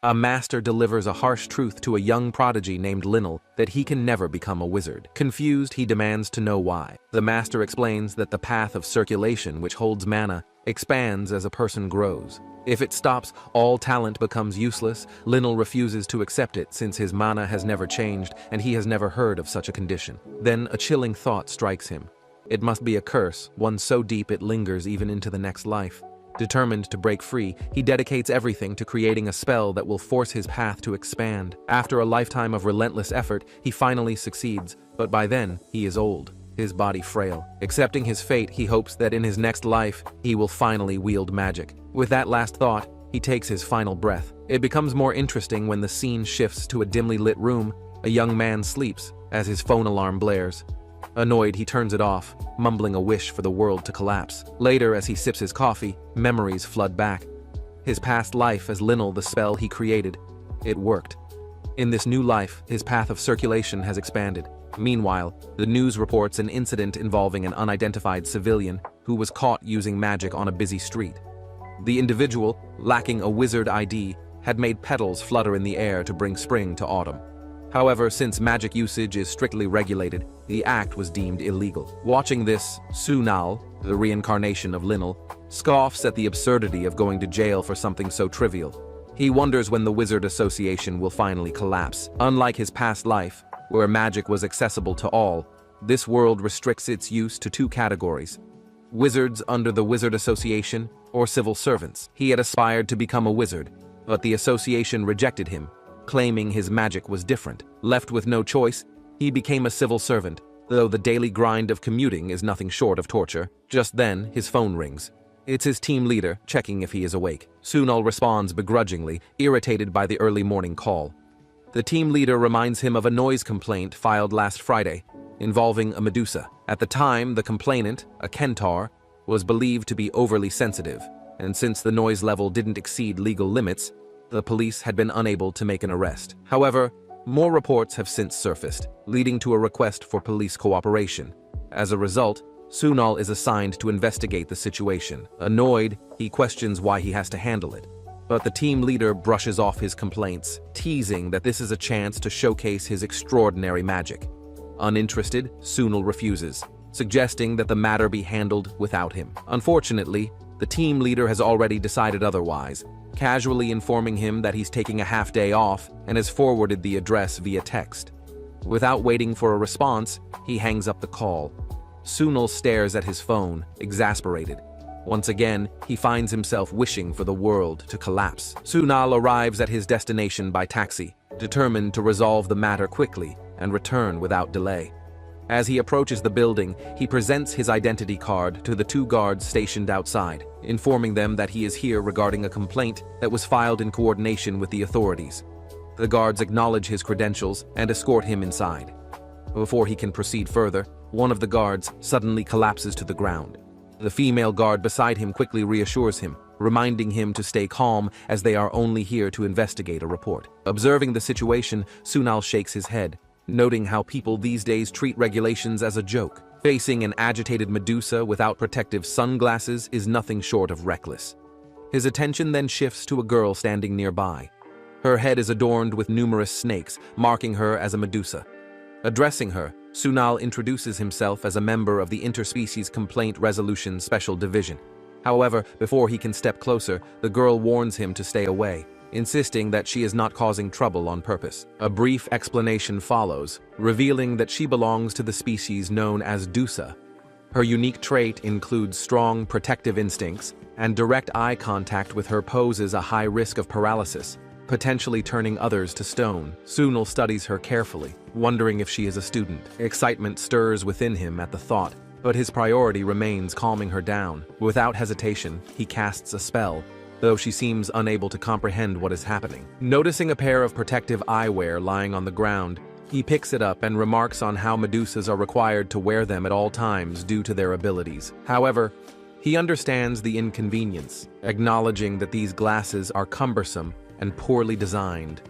A master delivers a harsh truth to a young prodigy named Linnell that he can never become a wizard. Confused, he demands to know why. The master explains that the path of circulation, which holds mana, expands as a person grows. If it stops, all talent becomes useless. Linnell refuses to accept it since his mana has never changed and he has never heard of such a condition. Then a chilling thought strikes him. It must be a curse, one so deep it lingers even into the next life. Determined to break free, he dedicates everything to creating a spell that will force his path to expand. After a lifetime of relentless effort, he finally succeeds, but by then, he is old, his body frail. Accepting his fate, he hopes that in his next life, he will finally wield magic. With that last thought, he takes his final breath. It becomes more interesting when the scene shifts to a dimly lit room. A young man sleeps as his phone alarm blares. Annoyed, he turns it off, mumbling a wish for the world to collapse. Later, as he sips his coffee, memories flood back. His past life as Linnell, the spell he created. It worked. In this new life, his path of circulation has expanded. Meanwhile, the news reports an incident involving an unidentified civilian who was caught using magic on a busy street. The individual, lacking a wizard ID, had made petals flutter in the air to bring spring to autumn. However, since magic usage is strictly regulated, the act was deemed illegal. Watching this, Sunal, the reincarnation of Linnell, scoffs at the absurdity of going to jail for something so trivial. He wonders when the Wizard Association will finally collapse. Unlike his past life, where magic was accessible to all, this world restricts its use to two categories: wizards under the Wizard Association or civil servants. He had aspired to become a wizard, but the association rejected him, claiming his magic was different. Left with no choice, he became a civil servant, though the daily grind of commuting is nothing short of torture. Just then, his phone rings. It's his team leader, checking if he is awake. Sunal responds begrudgingly, irritated by the early morning call. The team leader reminds him of a noise complaint filed last Friday, involving a Medusa. At the time, the complainant, a centaur, was believed to be overly sensitive, and since the noise level didn't exceed legal limits, the police had been unable to make an arrest. However, more reports have since surfaced, leading to a request for police cooperation. As a result, Sunal is assigned to investigate the situation. Annoyed, he questions why he has to handle it. But the team leader brushes off his complaints, teasing that this is a chance to showcase his extraordinary magic. Uninterested, Sunal refuses, suggesting that the matter be handled without him. Unfortunately, the team leader has already decided otherwise, casually informing him that he's taking a half-day off and has forwarded the address via text. Without waiting for a response, he hangs up the call. Sunal stares at his phone, exasperated. Once again, he finds himself wishing for the world to collapse. Sunal arrives at his destination by taxi, determined to resolve the matter quickly and return without delay. As he approaches the building, he presents his identity card to the two guards stationed outside, informing them that he is here regarding a complaint that was filed in coordination with the authorities. The guards acknowledge his credentials and escort him inside. Before he can proceed further, one of the guards suddenly collapses to the ground. The female guard beside him quickly reassures him, reminding him to stay calm as they are only here to investigate a report. Observing the situation, Sunal shakes his head, noting how people these days treat regulations as a joke. Facing an agitated Medusa without protective sunglasses is nothing short of reckless. His attention then shifts to a girl standing nearby. Her head is adorned with numerous snakes, marking her as a Medusa. Addressing her, Sunal introduces himself as a member of the Interspecies Complaint Resolution Special Division. However, before he can step closer, the girl warns him to stay away, insisting that she is not causing trouble on purpose. A brief explanation follows, revealing that she belongs to the species known as Dusa. Her unique trait includes strong protective instincts, and direct eye contact with her poses a high risk of paralysis, potentially turning others to stone. Sunal studies her carefully, wondering if she is a student. Excitement stirs within him at the thought, but his priority remains calming her down. Without hesitation, he casts a spell, though she seems unable to comprehend what is happening. Noticing a pair of protective eyewear lying on the ground, he picks it up and remarks on how Medusas are required to wear them at all times due to their abilities. However, he understands the inconvenience, acknowledging that these glasses are cumbersome and poorly designed.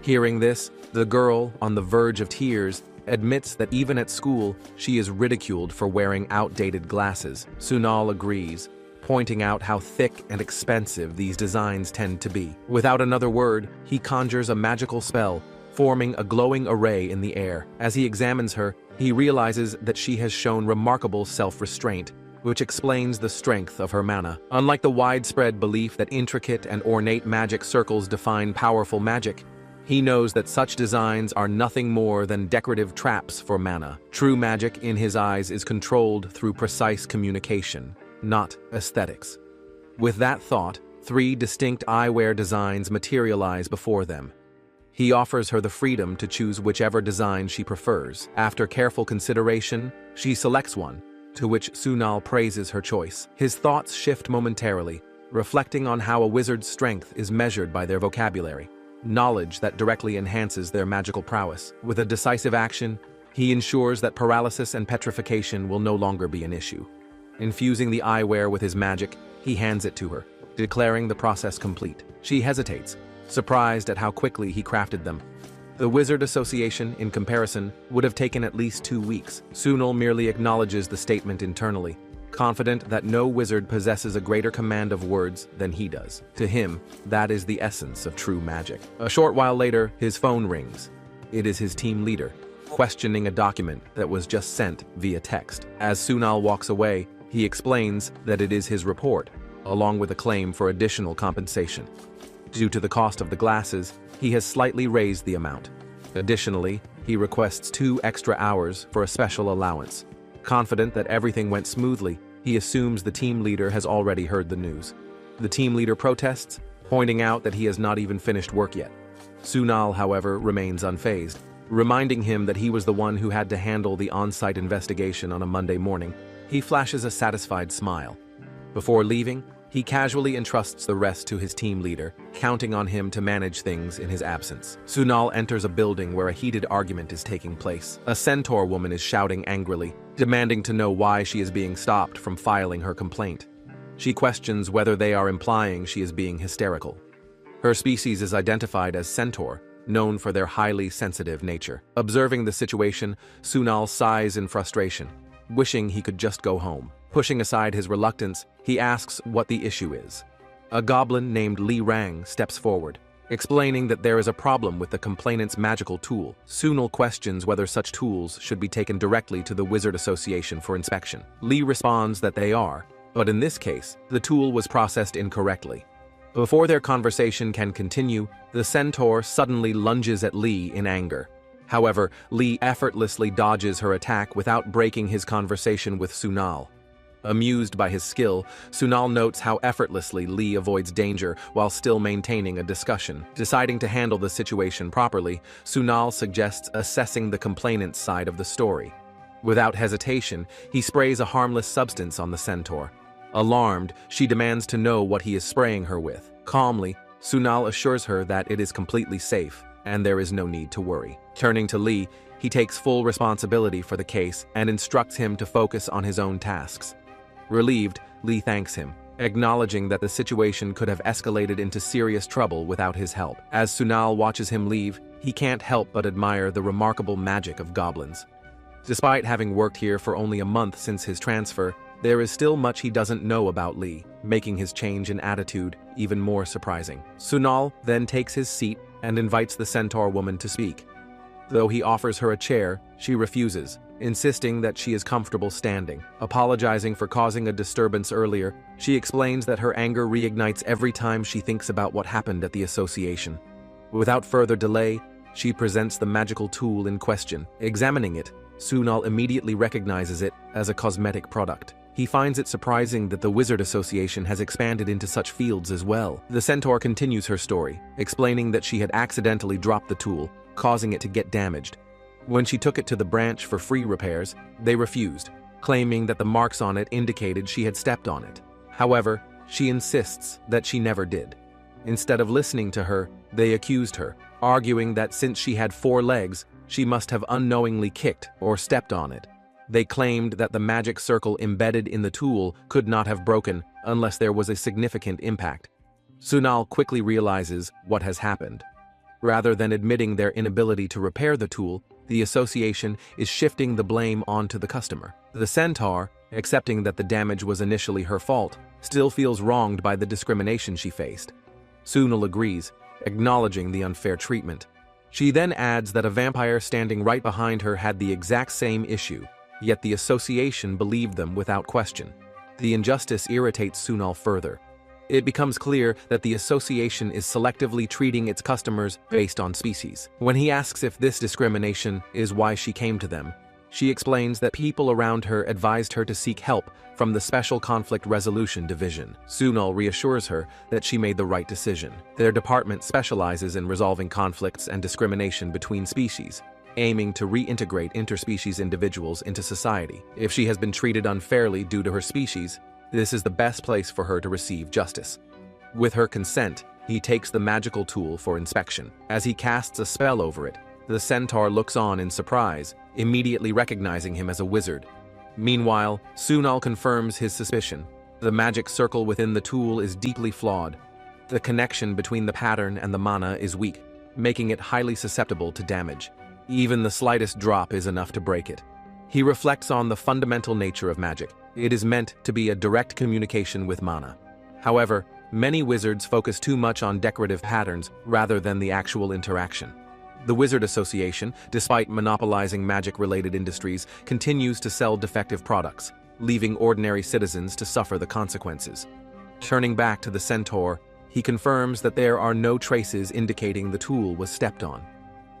Hearing this, the girl, on the verge of tears, admits that even at school, she is ridiculed for wearing outdated glasses. Sunal agrees, pointing out how thick and expensive these designs tend to be. Without another word, he conjures a magical spell, forming a glowing array in the air. As he examines her, he realizes that she has shown remarkable self-restraint, which explains the strength of her mana. Unlike the widespread belief that intricate and ornate magic circles define powerful magic, he knows that such designs are nothing more than decorative traps for mana. True magic, in his eyes, is controlled through precise communication, not aesthetics. With that thought, 3 distinct eyewear designs materialize before them. He offers her the freedom to choose whichever design she prefers. After careful consideration, she selects one, to which Sunal praises her choice. His thoughts shift momentarily, reflecting on how a wizard's strength is measured by their vocabulary, knowledge that directly enhances their magical prowess. With a decisive action, he ensures that paralysis and petrification will no longer be an issue. Infusing the eyewear with his magic, he hands it to her, declaring the process complete. She hesitates, surprised at how quickly he crafted them. The Wizard Association, in comparison, would have taken at least 2 weeks. Sunal merely acknowledges the statement internally, confident that no wizard possesses a greater command of words than he does. To him, that is the essence of true magic. A short while later, his phone rings. It is his team leader, questioning a document that was just sent via text. As Sunal walks away, he explains that it is his report, along with a claim for additional compensation. Due to the cost of the glasses, he has slightly raised the amount. Additionally, he requests 2 extra hours for a special allowance. Confident that everything went smoothly, he assumes the team leader has already heard the news. The team leader protests, pointing out that he has not even finished work yet. Sunal, however, remains unfazed, reminding him that he was the one who had to handle the on-site investigation on a Monday morning. He flashes a satisfied smile. Before leaving, he casually entrusts the rest to his team leader, counting on him to manage things in his absence. Sunal enters a building where a heated argument is taking place. A centaur woman is shouting angrily, demanding to know why she is being stopped from filing her complaint. She questions whether they are implying she is being hysterical. Her species is identified as centaur, known for their highly sensitive nature. Observing the situation, Sunal sighs in frustration, wishing he could just go home. Pushing aside his reluctance, he asks what the issue is. A goblin named Li Rang steps forward, explaining that there is a problem with the complainant's magical tool. Sunal questions whether such tools should be taken directly to the Wizard Association for inspection. Li responds that they are, but in this case, the tool was processed incorrectly. Before their conversation can continue, the centaur suddenly lunges at Li in anger. However, Li effortlessly dodges her attack without breaking his conversation with Sunal. Amused by his skill, Sunal notes how effortlessly Li avoids danger while still maintaining a discussion. Deciding to handle the situation properly, Sunal suggests assessing the complainant's side of the story. Without hesitation, he sprays a harmless substance on the centaur. Alarmed, she demands to know what he is spraying her with. Calmly, Sunal assures her that it is completely safe, and there is no need to worry. Turning to Li, he takes full responsibility for the case and instructs him to focus on his own tasks. Relieved, Li thanks him, acknowledging that the situation could have escalated into serious trouble without his help. As Sunal watches him leave, he can't help but admire the remarkable magic of goblins. Despite having worked here for only a month since his transfer, there is still much he doesn't know about Li, making his change in attitude even more surprising. Sunal then takes his seat and invites the centaur woman to speak. Though he offers her a chair, she refuses, insisting that she is comfortable standing. Apologizing for causing a disturbance earlier, she explains that her anger reignites every time she thinks about what happened at the association. Without further delay, she presents the magical tool in question. Examining it, Sunal immediately recognizes it as a cosmetic product. He finds it surprising that the Wizard Association has expanded into such fields as well. The centaur continues her story, explaining that she had accidentally dropped the tool, causing it to get damaged. When she took it to the branch for free repairs, they refused, claiming that the marks on it indicated she had stepped on it. However, she insists that she never did. Instead of listening to her, they accused her, arguing that since she had 4 legs, she must have unknowingly kicked or stepped on it. They claimed that the magic circle embedded in the tool could not have broken unless there was a significant impact. Sunal quickly realizes what has happened. Rather than admitting their inability to repair the tool, the association is shifting the blame onto the customer. The centaur, accepting that the damage was initially her fault, still feels wronged by the discrimination she faced. Sunal agrees, acknowledging the unfair treatment. She then adds that a vampire standing right behind her had the exact same issue, yet the association believed them without question. The injustice irritates Sunal further. It becomes clear that the association is selectively treating its customers based on species. When he asks if this discrimination is why she came to them, she explains that people around her advised her to seek help from the Special Conflict Resolution Division. Sunal reassures her that she made the right decision. Their department specializes in resolving conflicts and discrimination between species, aiming to reintegrate interspecies individuals into society. If she has been treated unfairly due to her species, this is the best place for her to receive justice. With her consent, he takes the magical tool for inspection. As he casts a spell over it, the centaur looks on in surprise, immediately recognizing him as a wizard. Meanwhile, Sunal confirms his suspicion. The magic circle within the tool is deeply flawed. The connection between the pattern and the mana is weak, making it highly susceptible to damage. Even the slightest drop is enough to break it. He reflects on the fundamental nature of magic. It is meant to be a direct communication with mana. However, many wizards focus too much on decorative patterns rather than the actual interaction. The Wizard Association, despite monopolizing magic-related industries, continues to sell defective products, leaving ordinary citizens to suffer the consequences. Turning back to the centaur, he confirms that there are no traces indicating the tool was stepped on.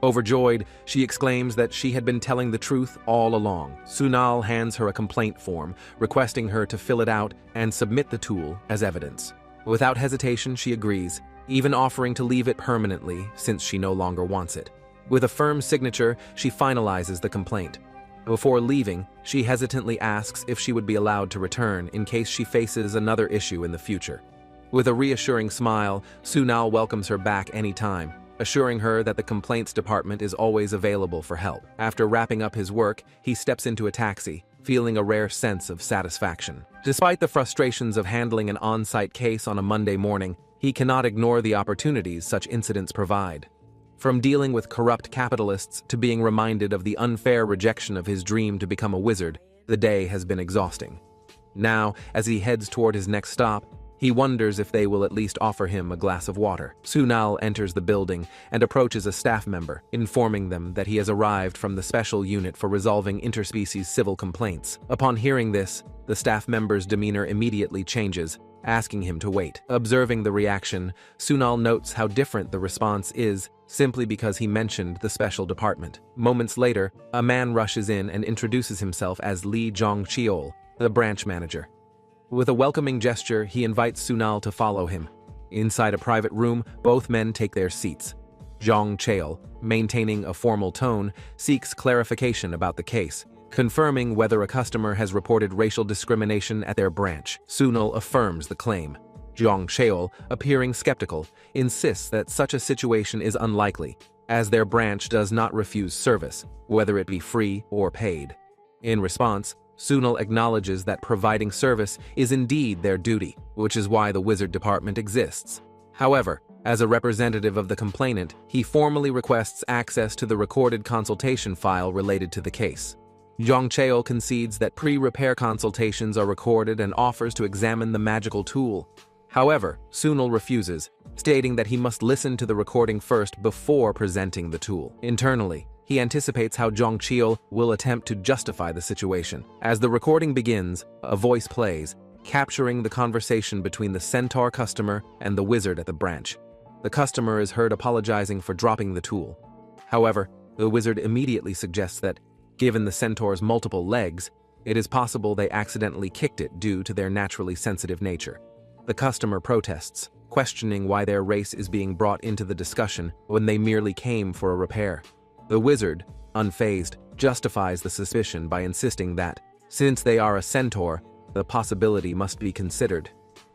Overjoyed, she exclaims that she had been telling the truth all along. Sunal hands her a complaint form, requesting her to fill it out and submit the tool as evidence. Without hesitation, she agrees, even offering to leave it permanently since she no longer wants it. With a firm signature, she finalizes the complaint. Before leaving, she hesitantly asks if she would be allowed to return in case she faces another issue in the future. With a reassuring smile, Sunal welcomes her back anytime, assuring her that the complaints department is always available for help. After wrapping up his work, he steps into a taxi, feeling a rare sense of satisfaction. Despite the frustrations of handling an on-site case on a Monday morning, he cannot ignore the opportunities such incidents provide. From dealing with corrupt capitalists to being reminded of the unfair rejection of his dream to become a wizard, the day has been exhausting. Now, as he heads toward his next stop, he wonders if they will at least offer him a glass of water. Sunal enters the building and approaches a staff member, informing them that he has arrived from the special unit for resolving interspecies civil complaints. Upon hearing this, the staff member's demeanor immediately changes, asking him to wait. Observing the reaction, Sunal notes how different the response is simply because he mentioned the special department. Moments later, a man rushes in and introduces himself as Lee Jong-cheol, the branch manager. With a welcoming gesture, he invites Sunal to follow him. Inside a private room, both men take their seats. Jong-cheol, maintaining a formal tone, seeks clarification about the case, confirming whether a customer has reported racial discrimination at their branch. Sunal affirms the claim. Jong-cheol, appearing skeptical, insists that such a situation is unlikely, as their branch does not refuse service, whether it be free or paid. In response, Sunal acknowledges that providing service is indeed their duty, which is why the Wizard Department exists. However, as a representative of the complainant, he formally requests access to the recorded consultation file related to the case. Jong-cheol concedes that pre-repair consultations are recorded and offers to examine the magical tool. However, Sunal refuses, stating that he must listen to the recording first before presenting the tool. Internally, he anticipates how Jong-cheol will attempt to justify the situation. As the recording begins, a voice plays, capturing the conversation between the centaur customer and the wizard at the branch. The customer is heard apologizing for dropping the tool. However, the wizard immediately suggests that, given the centaur's multiple legs, it is possible they accidentally kicked it due to their naturally sensitive nature. The customer protests, questioning why their race is being brought into the discussion when they merely came for a repair. The wizard, unfazed, justifies the suspicion by insisting that, since they are a centaur, the possibility must be considered.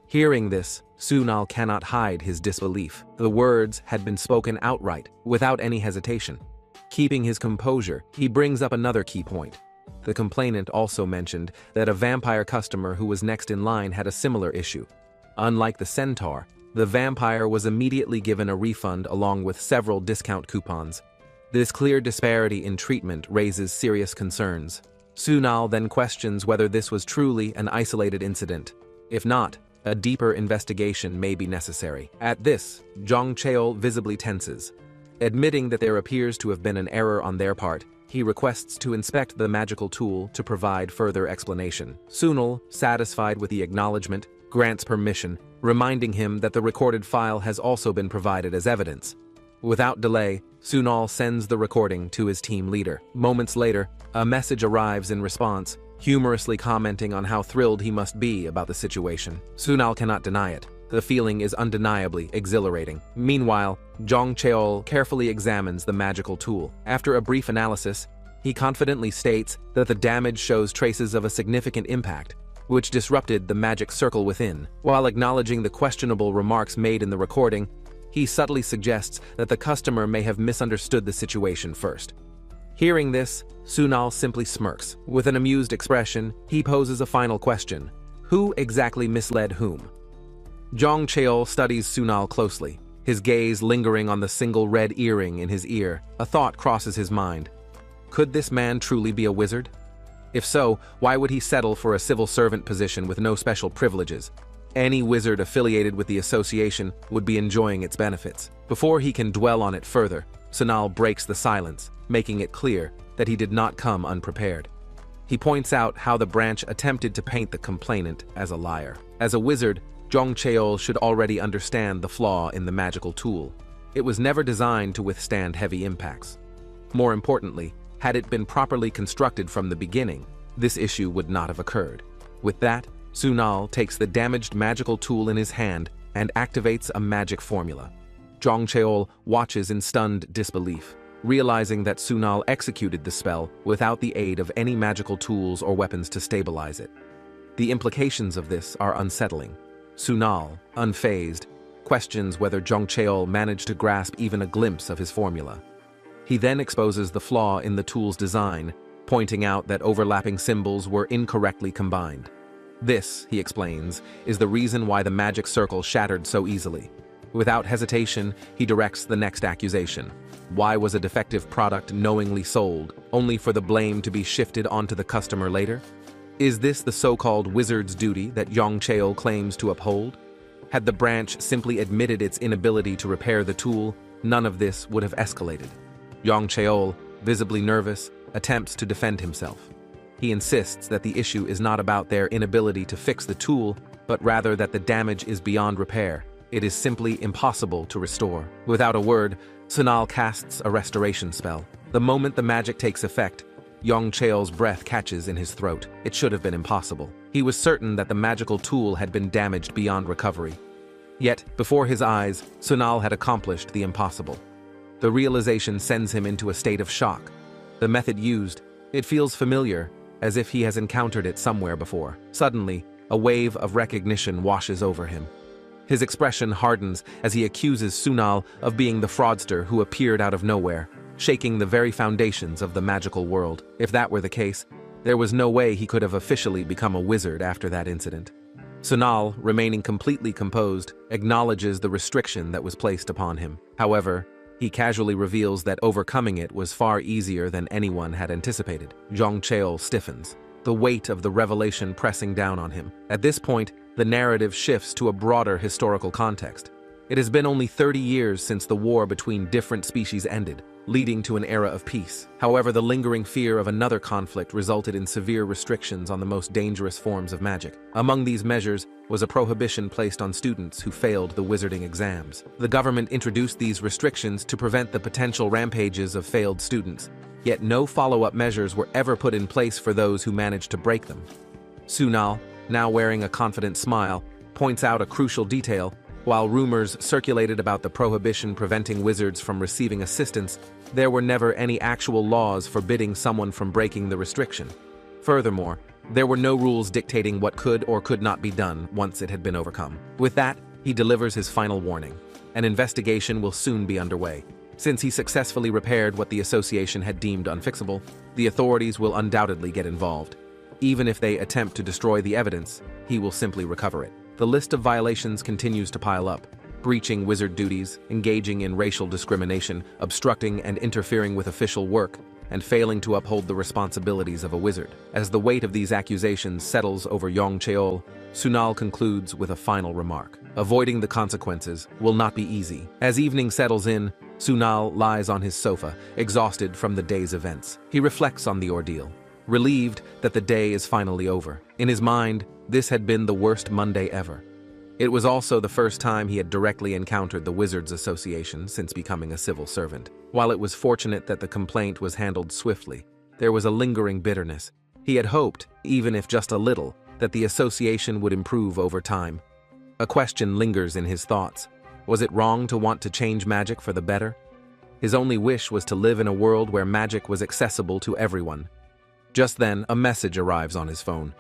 Hearing this, Sunal cannot hide his disbelief. The words had been spoken outright, without any hesitation. Keeping his composure, he brings up another key point. The complainant also mentioned that a vampire customer who was next in line had a similar issue. Unlike the centaur, the vampire was immediately given a refund along with several discount coupons. This clear disparity in treatment raises serious concerns. Sunal then questions whether this was truly an isolated incident. If not, a deeper investigation may be necessary. At this, Jong Cheol visibly tenses. Admitting that there appears to have been an error on their part, he requests to inspect the magical tool to provide further explanation. Sunal, satisfied with the acknowledgement, grants permission, reminding him that the recorded file has also been provided as evidence. Without delay, Sunal sends the recording to his team leader. Moments later, a message arrives in response, humorously commenting on how thrilled he must be about the situation. Sunal cannot deny it. The feeling is undeniably exhilarating. Meanwhile, Jong Cheol carefully examines the magical tool. After a brief analysis, he confidently states that the damage shows traces of a significant impact, which disrupted the magic circle within. While acknowledging the questionable remarks made in the recording, he subtly suggests that the customer may have misunderstood the situation first. Hearing this, Sunal simply smirks. With an amused expression, he poses a final question. Who exactly misled whom? Jong Cheol studies Sunal closely, his gaze lingering on the single red earring in his ear. A thought crosses his mind. Could this man truly be a wizard? If so, why would he settle for a civil servant position with no special privileges? Any wizard affiliated with the association would be enjoying its benefits. Before he can dwell on it further, Sunal breaks the silence, making it clear that he did not come unprepared. He points out how the branch attempted to paint the complainant as a liar. As a wizard, Jong Cheol should already understand the flaw in the magical tool. It was never designed to withstand heavy impacts. More importantly, had it been properly constructed from the beginning, this issue would not have occurred. With that, Sunal takes the damaged magical tool in his hand and activates a magic formula. Jong Cheol watches in stunned disbelief, realizing that Sunal executed the spell without the aid of any magical tools or weapons to stabilize it. The implications of this are unsettling. Sunal, unfazed, questions whether Jong Cheol managed to grasp even a glimpse of his formula. He then exposes the flaw in the tool's design, pointing out that overlapping symbols were incorrectly combined. This, he explains, is the reason why the magic circle shattered so easily. Without hesitation, he directs the next accusation. Why was a defective product knowingly sold, only for the blame to be shifted onto the customer later? Is this the so-called wizard's duty that Jong Cheol claims to uphold? Had the branch simply admitted its inability to repair the tool, none of this would have escalated. Jong Cheol, visibly nervous, attempts to defend himself. He insists that the issue is not about their inability to fix the tool, but rather that the damage is beyond repair. It is simply impossible to restore. Without a word, Sunal casts a restoration spell. The moment the magic takes effect, Jong Cheol's breath catches in his throat. It should have been impossible. He was certain that the magical tool had been damaged beyond recovery. Yet, before his eyes, Sunal had accomplished the impossible. The realization sends him into a state of shock. The method used, it feels familiar, as if he has encountered it somewhere before. Suddenly, a wave of recognition washes over him. His expression hardens as he accuses Sunal of being the fraudster who appeared out of nowhere, shaking the very foundations of the magical world. If that were the case, there was no way he could have officially become a wizard after that incident. Sunal, remaining completely composed, acknowledges the restriction that was placed upon him. However, he casually reveals that overcoming it was far easier than anyone had anticipated. Jong Cheol stiffens, the weight of the revelation pressing down on him. At this point, the narrative shifts to a broader historical context. It has been only 30 years since the war between different species ended, leading to an era of peace. However, the lingering fear of another conflict resulted in severe restrictions on the most dangerous forms of magic. Among these measures was a prohibition placed on students who failed the wizarding exams. The government introduced these restrictions to prevent the potential rampages of failed students, yet no follow-up measures were ever put in place for those who managed to break them. Sunal, now wearing a confident smile, points out a crucial detail. While rumors circulated about the prohibition preventing wizards from receiving assistance, there were never any actual laws forbidding someone from breaking the restriction. Furthermore, there were no rules dictating what could or could not be done once it had been overcome. With that, he delivers his final warning. An investigation will soon be underway. Since he successfully repaired what the association had deemed unfixable, the authorities will undoubtedly get involved. Even if they attempt to destroy the evidence, he will simply recover it. The list of violations continues to pile up: breaching wizard duties, engaging in racial discrimination, obstructing and interfering with official work, and failing to uphold the responsibilities of a wizard. As the weight of these accusations settles over Yong Cheol, Sunal concludes with a final remark. Avoiding the consequences will not be easy. As evening settles in, Sunal lies on his sofa, exhausted from the day's events. He reflects on the ordeal, relieved that the day is finally over. In his mind, this had been the worst Monday ever. It was also the first time he had directly encountered the Wizards Association since becoming a civil servant. While it was fortunate that the complaint was handled swiftly, there was a lingering bitterness. He had hoped, even if just a little, that the association would improve over time. A question lingers in his thoughts. Was it wrong to want to change magic for the better? His only wish was to live in a world where magic was accessible to everyone. Just then, a message arrives on his phone.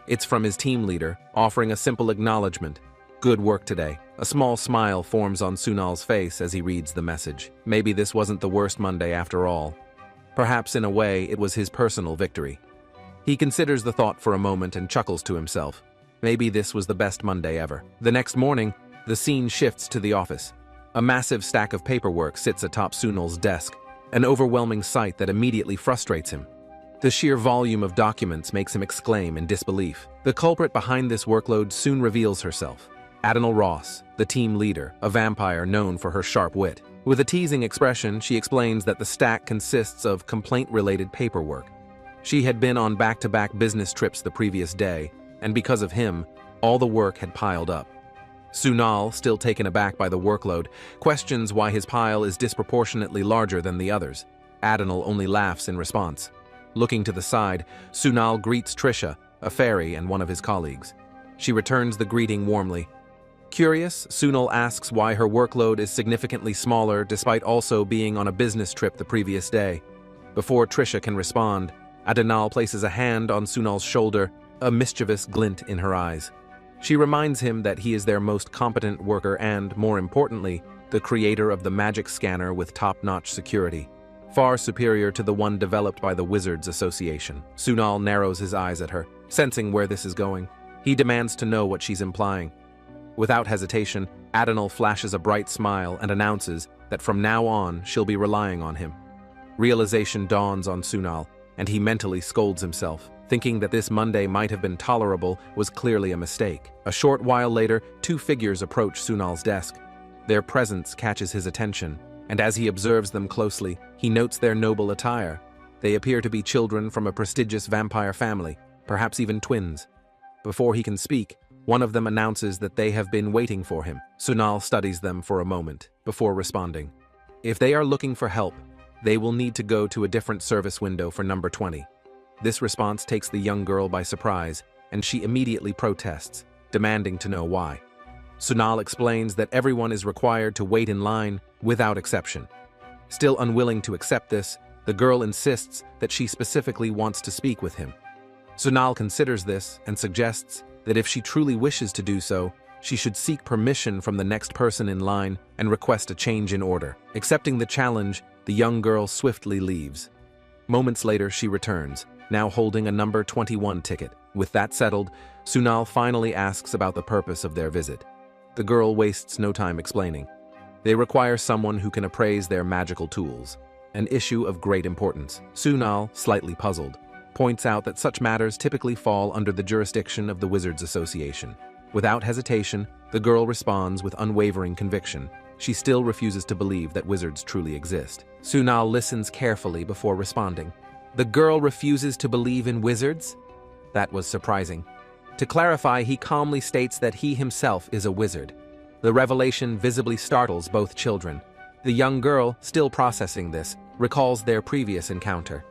It's from his team leader, offering a simple acknowledgement. Good work today. A small smile forms on Sunal's face as he reads the message. Maybe this wasn't the worst Monday after all. Perhaps in a way it was his personal victory. He considers the thought for a moment and chuckles to himself. Maybe this was the best Monday ever. The next morning, the scene shifts to the office. A massive stack of paperwork sits atop Sunal's desk, an overwhelming sight that immediately frustrates him. The sheer volume of documents makes him exclaim in disbelief. The culprit behind this workload soon reveals herself. Adenal Ross, the team leader, a vampire known for her sharp wit. With a teasing expression, she explains that the stack consists of complaint-related paperwork. She had been on back-to-back business trips the previous day, and because of him, all the work had piled up. Sunal, still taken aback by the workload, questions why his pile is disproportionately larger than the others. Adenal only laughs in response. Looking to the side, Sunal greets Trisha, a fairy and one of his colleagues. She returns the greeting warmly. Curious, Sunal asks why her workload is significantly smaller despite also being on a business trip the previous day. Before Trisha can respond, Adenal places a hand on Sunal's shoulder, a mischievous glint in her eyes. She reminds him that he is their most competent worker and, more importantly, the creator of the magic scanner with top-notch security, far superior to the one developed by the Wizards Association. Sunal narrows his eyes at her, sensing where this is going. He demands to know what she's implying. Without hesitation, Adenal flashes a bright smile and announces that from now on she'll be relying on him. Realization dawns on Sunal, and he mentally scolds himself. Thinking that this Monday might have been tolerable was clearly a mistake. A short while later, two figures approach Sunal's desk. Their presence catches his attention, and as he observes them closely, he notes their noble attire. They appear to be children from a prestigious vampire family, perhaps even twins. Before he can speak, one of them announces that they have been waiting for him. Sunal studies them for a moment, before responding. If they are looking for help, they will need to go to a different service window for number 20. This response takes the young girl by surprise, and she immediately protests, demanding to know why. Sunal explains that everyone is required to wait in line without exception. Still unwilling to accept this, the girl insists that she specifically wants to speak with him. Sunal considers this and suggests that if she truly wishes to do so, she should seek permission from the next person in line and request a change in order. Accepting the challenge, the young girl swiftly leaves. Moments later, she returns, now holding a number 21 ticket. With that settled, Sunal finally asks about the purpose of their visit. The girl wastes no time explaining. They require someone who can appraise their magical tools, an issue of great importance. Sunal, slightly puzzled, points out that such matters typically fall under the jurisdiction of the Wizards Association. Without hesitation, the girl responds with unwavering conviction. She still refuses to believe that wizards truly exist. Sunal listens carefully before responding. The girl refuses to believe in wizards? That was surprising. To clarify, he calmly states that he himself is a wizard. The revelation visibly startles both children. The young girl, still processing this, recalls their previous encounter.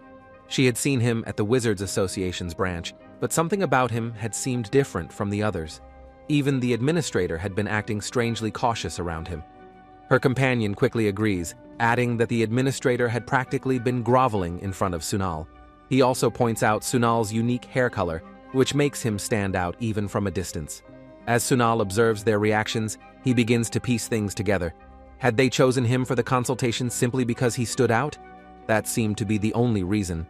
She had seen him at the Wizards Association's branch, but something about him had seemed different from the others. Even the administrator had been acting strangely cautious around him. Her companion quickly agrees, adding that the administrator had practically been groveling in front of Sunal. He also points out Sunal's unique hair color, which makes him stand out even from a distance. As Sunal observes their reactions, he begins to piece things together. Had they chosen him for the consultation simply because he stood out? That seemed to be the only reason.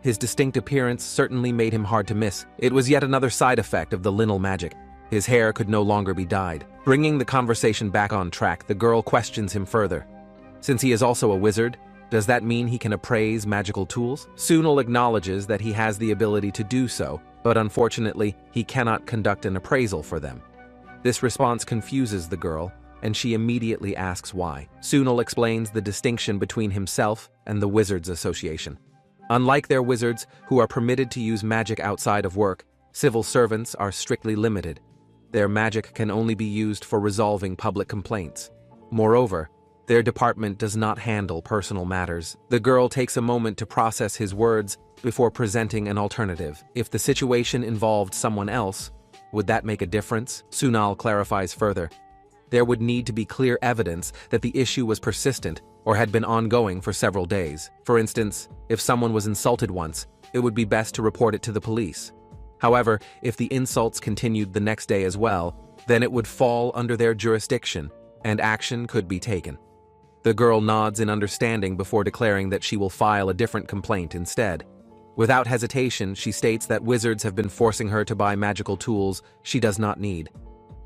His distinct appearance certainly made him hard to miss. It was yet another side effect of the linal magic. His hair could no longer be dyed. Bringing the conversation back on track, the girl questions him further. Since he is also a wizard, Does that mean he can appraise magical tools? Sunal acknowledges that he has the ability to do so, but unfortunately, he cannot conduct an appraisal for them. This response confuses the girl, and she immediately asks why. Sunal explains the distinction between himself and the Wizards Association. Unlike their wizards, who are permitted to use magic outside of work, civil servants are strictly limited. Their magic can only be used for resolving public complaints. Moreover, their department does not handle personal matters. The girl takes a moment to process his words before presenting an alternative. If the situation involved someone else, would that make a difference? Sunal clarifies further. There would need to be clear evidence that the issue was persistent or had been ongoing for several days. For instance, if someone was insulted once, it would be best to report it to the police. However, if the insults continued the next day as well, then it would fall under their jurisdiction, and action could be taken. The girl nods in understanding before declaring that she will file a different complaint instead. Without hesitation, she states that wizards have been forcing her to buy magical tools she does not need.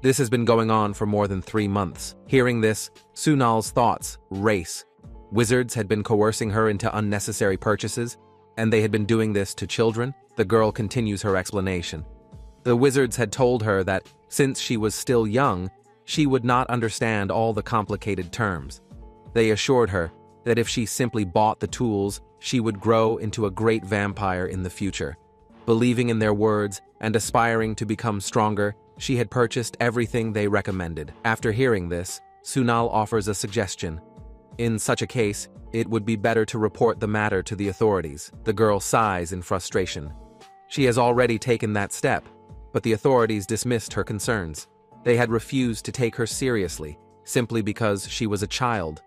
This has been going on for more than 3 months. Hearing this, Sunal's thoughts race. Wizards had been coercing her into unnecessary purchases, and they had been doing this to children. The girl continues her explanation. The wizards had told her that, since she was still young, she would not understand all the complicated terms. They assured her that if she simply bought the tools, she would grow into a great vampire in the future. Believing in their words and aspiring to become stronger, she had purchased everything they recommended. After hearing this, Sunal offers a suggestion. In such a case, it would be better to report the matter to the authorities. The girl sighs in frustration. She has already taken that step, but the authorities dismissed her concerns. They had refused to take her seriously, simply because she was a child.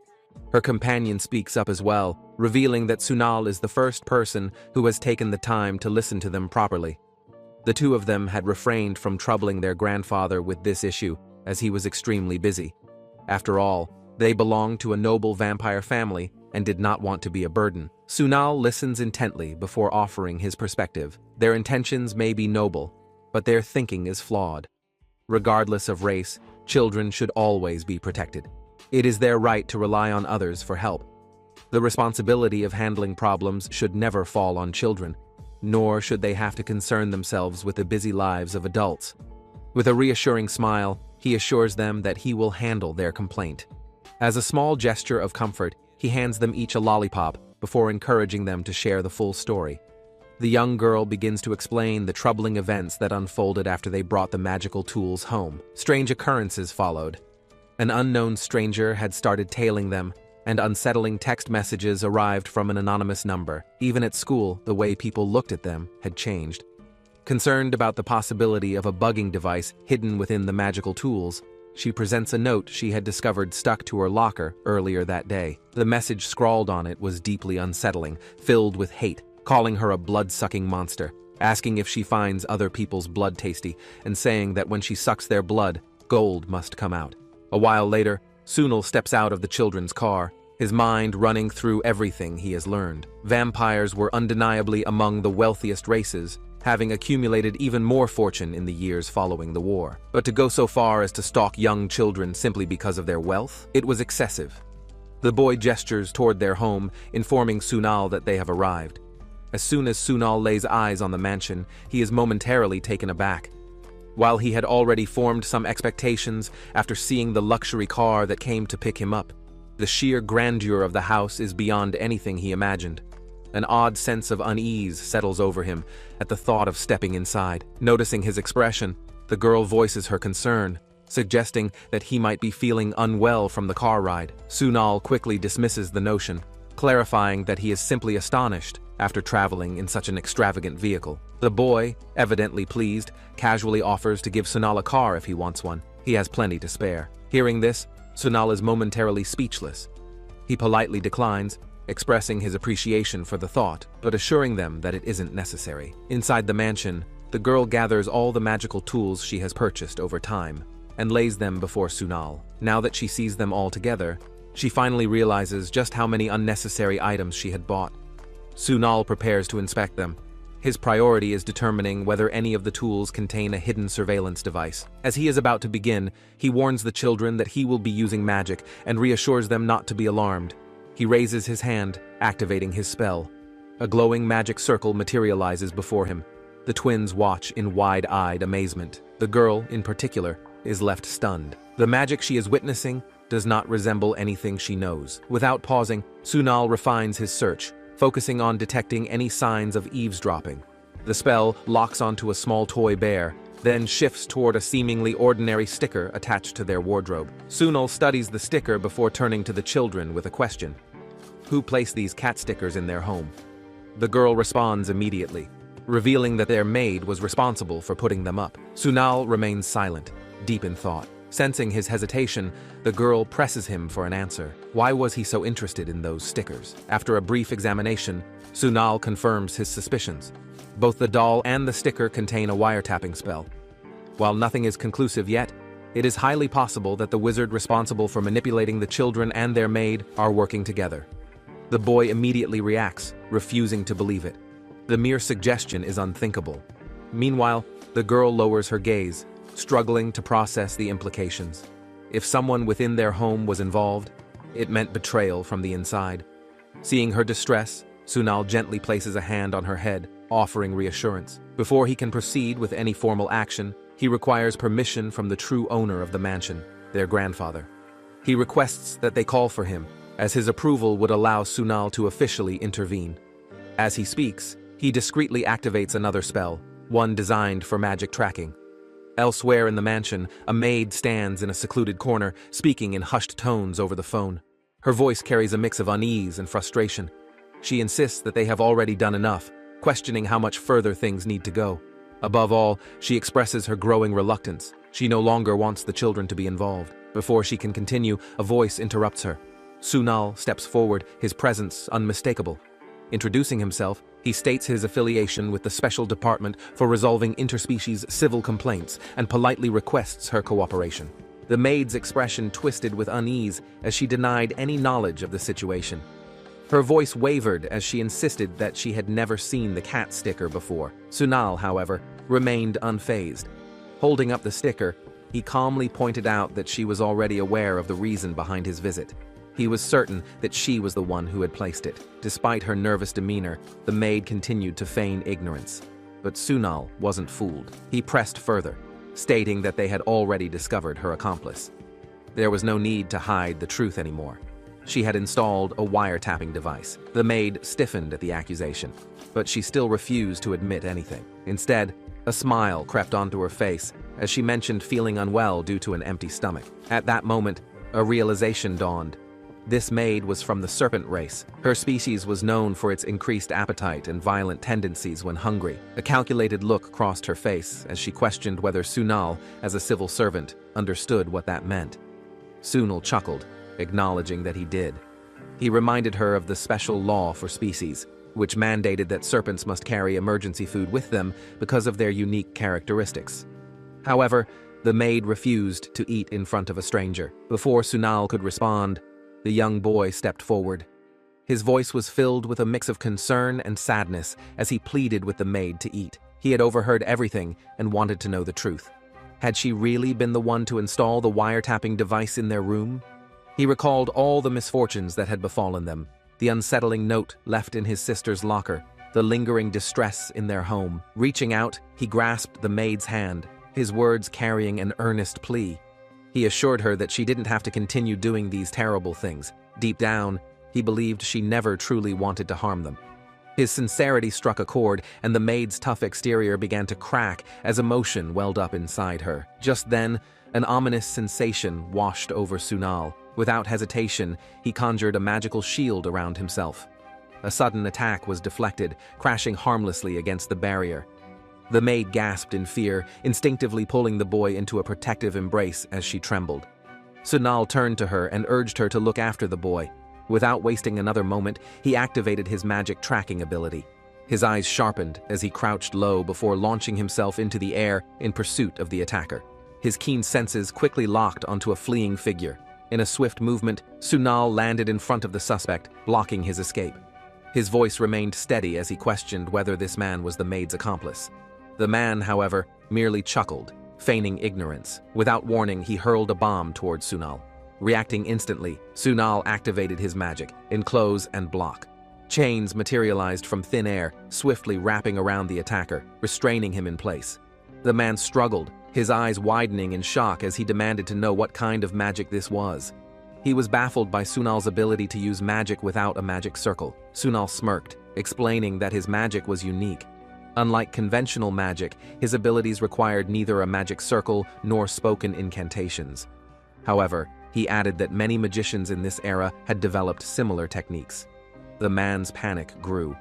Her companion speaks up as well, revealing that Sunal is the first person who has taken the time to listen to them properly. The two of them had refrained from troubling their grandfather with this issue, as he was extremely busy. After all, they belonged to a noble vampire family and did not want to be a burden. Sunal listens intently before offering his perspective. Their intentions may be noble, but their thinking is flawed. Regardless of race, children should always be protected. It is their right to rely on others for help. The responsibility of handling problems should never fall on children, nor should they have to concern themselves with the busy lives of adults. With a reassuring smile, he assures them that he will handle their complaint. As a small gesture of comfort, he hands them each a lollipop before encouraging them to share the full story. The young girl begins to explain the troubling events that unfolded after they brought the magical tools home. Strange occurrences followed. An unknown stranger had started tailing them, and unsettling text messages arrived from an anonymous number. Even at school, the way people looked at them had changed. Concerned about the possibility of a bugging device hidden within the magical tools, she presents a note she had discovered stuck to her locker earlier that day. The message scrawled on it was deeply unsettling, filled with hate, calling her a blood-sucking monster, asking if she finds other people's blood tasty, and saying that when she sucks their blood, gold must come out. A while later, Sunal steps out of the children's car, his mind running through everything he has learned. Vampires were undeniably among the wealthiest races, having accumulated even more fortune in the years following the war. But to go so far as to stalk young children simply because of their wealth, it was excessive. The boy gestures toward their home, informing Sunal that they have arrived. As soon as Sunal lays eyes on the mansion, he is momentarily taken aback. While he had already formed some expectations after seeing the luxury car that came to pick him up, the sheer grandeur of the house is beyond anything he imagined. An odd sense of unease settles over him at the thought of stepping inside. Noticing his expression, the girl voices her concern, suggesting that he might be feeling unwell from the car ride. Sunal quickly dismisses the notion, clarifying that he is simply astonished after traveling in such an extravagant vehicle. The boy, evidently pleased, casually offers to give Sunal a car if he wants one. He has plenty to spare. Hearing this, Sunal is momentarily speechless. He politely declines, expressing his appreciation for the thought, but assuring them that it isn't necessary. Inside the mansion, the girl gathers all the magical tools she has purchased over time and lays them before Sunal. Now that she sees them all together, she finally realizes just how many unnecessary items she had bought. Sunal prepares to inspect them. His priority is determining whether any of the tools contain a hidden surveillance device. As he is about to begin, he warns the children that he will be using magic and reassures them not to be alarmed. He raises his hand, activating his spell. A glowing magic circle materializes before him. The twins watch in wide-eyed amazement. The girl, in particular, is left stunned. The magic she is witnessing does not resemble anything she knows. Without pausing, Sunal refines his search, focusing on detecting any signs of eavesdropping. The spell locks onto a small toy bear, then shifts toward a seemingly ordinary sticker attached to their wardrobe. Sunal studies the sticker before turning to the children with a question. Who placed these cat stickers in their home? The girl responds immediately, revealing that their maid was responsible for putting them up. Sunal remains silent, deep in thought. Sensing his hesitation, the girl presses him for an answer. Why was he so interested in those stickers? After a brief examination, Sunal confirms his suspicions. Both the doll and the sticker contain a wiretapping spell. While nothing is conclusive yet, it is highly possible that the wizard responsible for manipulating the children and their maid are working together. The boy immediately reacts, refusing to believe it. The mere suggestion is unthinkable. Meanwhile, the girl lowers her gaze, struggling to process the implications. If someone within their home was involved, it meant betrayal from the inside. Seeing her distress, Sunal gently places a hand on her head, offering reassurance. Before he can proceed with any formal action, he requires permission from the true owner of the mansion, their grandfather. He requests that they call for him, as his approval would allow Sunal to officially intervene. As he speaks, he discreetly activates another spell, one designed for magic tracking. Elsewhere in the mansion, a maid stands in a secluded corner, speaking in hushed tones over the phone. Her voice carries a mix of unease and frustration. She insists that they have already done enough, questioning how much further things need to go. Above all, she expresses her growing reluctance. She no longer wants the children to be involved. Before she can continue, a voice interrupts her. Sunal steps forward, his presence unmistakable. Introducing himself, he states his affiliation with the Special Department for resolving interspecies civil complaints and politely requests her cooperation. The maid's expression twisted with unease as she denied any knowledge of the situation. Her voice wavered as she insisted that she had never seen the cat sticker before. Sunal, however, remained unfazed. Holding up the sticker, he calmly pointed out that she was already aware of the reason behind his visit. He was certain that she was the one who had placed it. Despite her nervous demeanor, the maid continued to feign ignorance. But Sunal wasn't fooled. He pressed further, stating that they had already discovered her accomplice. There was no need to hide the truth anymore. She had installed a wiretapping device. The maid stiffened at the accusation, but she still refused to admit anything. Instead, a smile crept onto her face as she mentioned feeling unwell due to an empty stomach. At that moment, a realization dawned. This maid was from the serpent race. Her species was known for its increased appetite and violent tendencies when hungry. A calculated look crossed her face as she questioned whether Sunal, as a civil servant, understood what that meant. Sunal chuckled, acknowledging that he did. He reminded her of the special law for species, which mandated that serpents must carry emergency food with them because of their unique characteristics. However, the maid refused to eat in front of a stranger. Before Sunal could respond, the young boy stepped forward. His voice was filled with a mix of concern and sadness as he pleaded with the maid to eat. He had overheard everything and wanted to know the truth. Had she really been the one to install the wiretapping device in their room? He recalled all the misfortunes that had befallen them, the unsettling note left in his sister's locker, the lingering distress in their home. Reaching out, he grasped the maid's hand, his words carrying an earnest plea. He assured her that she didn't have to continue doing these terrible things. Deep down, he believed she never truly wanted to harm them. His sincerity struck a chord, and the maid's tough exterior began to crack as emotion welled up inside her. Just then, an ominous sensation washed over Sunal. Without hesitation, he conjured a magical shield around himself. A sudden attack was deflected, crashing harmlessly against the barrier. The maid gasped in fear, instinctively pulling the boy into a protective embrace as she trembled. Sunal turned to her and urged her to look after the boy. Without wasting another moment, he activated his magic tracking ability. His eyes sharpened as he crouched low before launching himself into the air in pursuit of the attacker. His keen senses quickly locked onto a fleeing figure. In a swift movement, Sunal landed in front of the suspect, blocking his escape. His voice remained steady as he questioned whether this man was the maid's accomplice. The man, however, merely chuckled, feigning ignorance. Without warning, he hurled a bomb towards Sunal. Reacting instantly, Sunal activated his magic, enclose and block. Chains materialized from thin air, swiftly wrapping around the attacker, restraining him in place. The man struggled, his eyes widening in shock as he demanded to know what kind of magic this was. He was baffled by Sunal's ability to use magic without a magic circle. Sunal smirked, explaining that his magic was unique. Unlike conventional magic, his abilities required neither a magic circle nor spoken incantations. However, he added that many magicians in this era had developed similar techniques. The man's panic grew.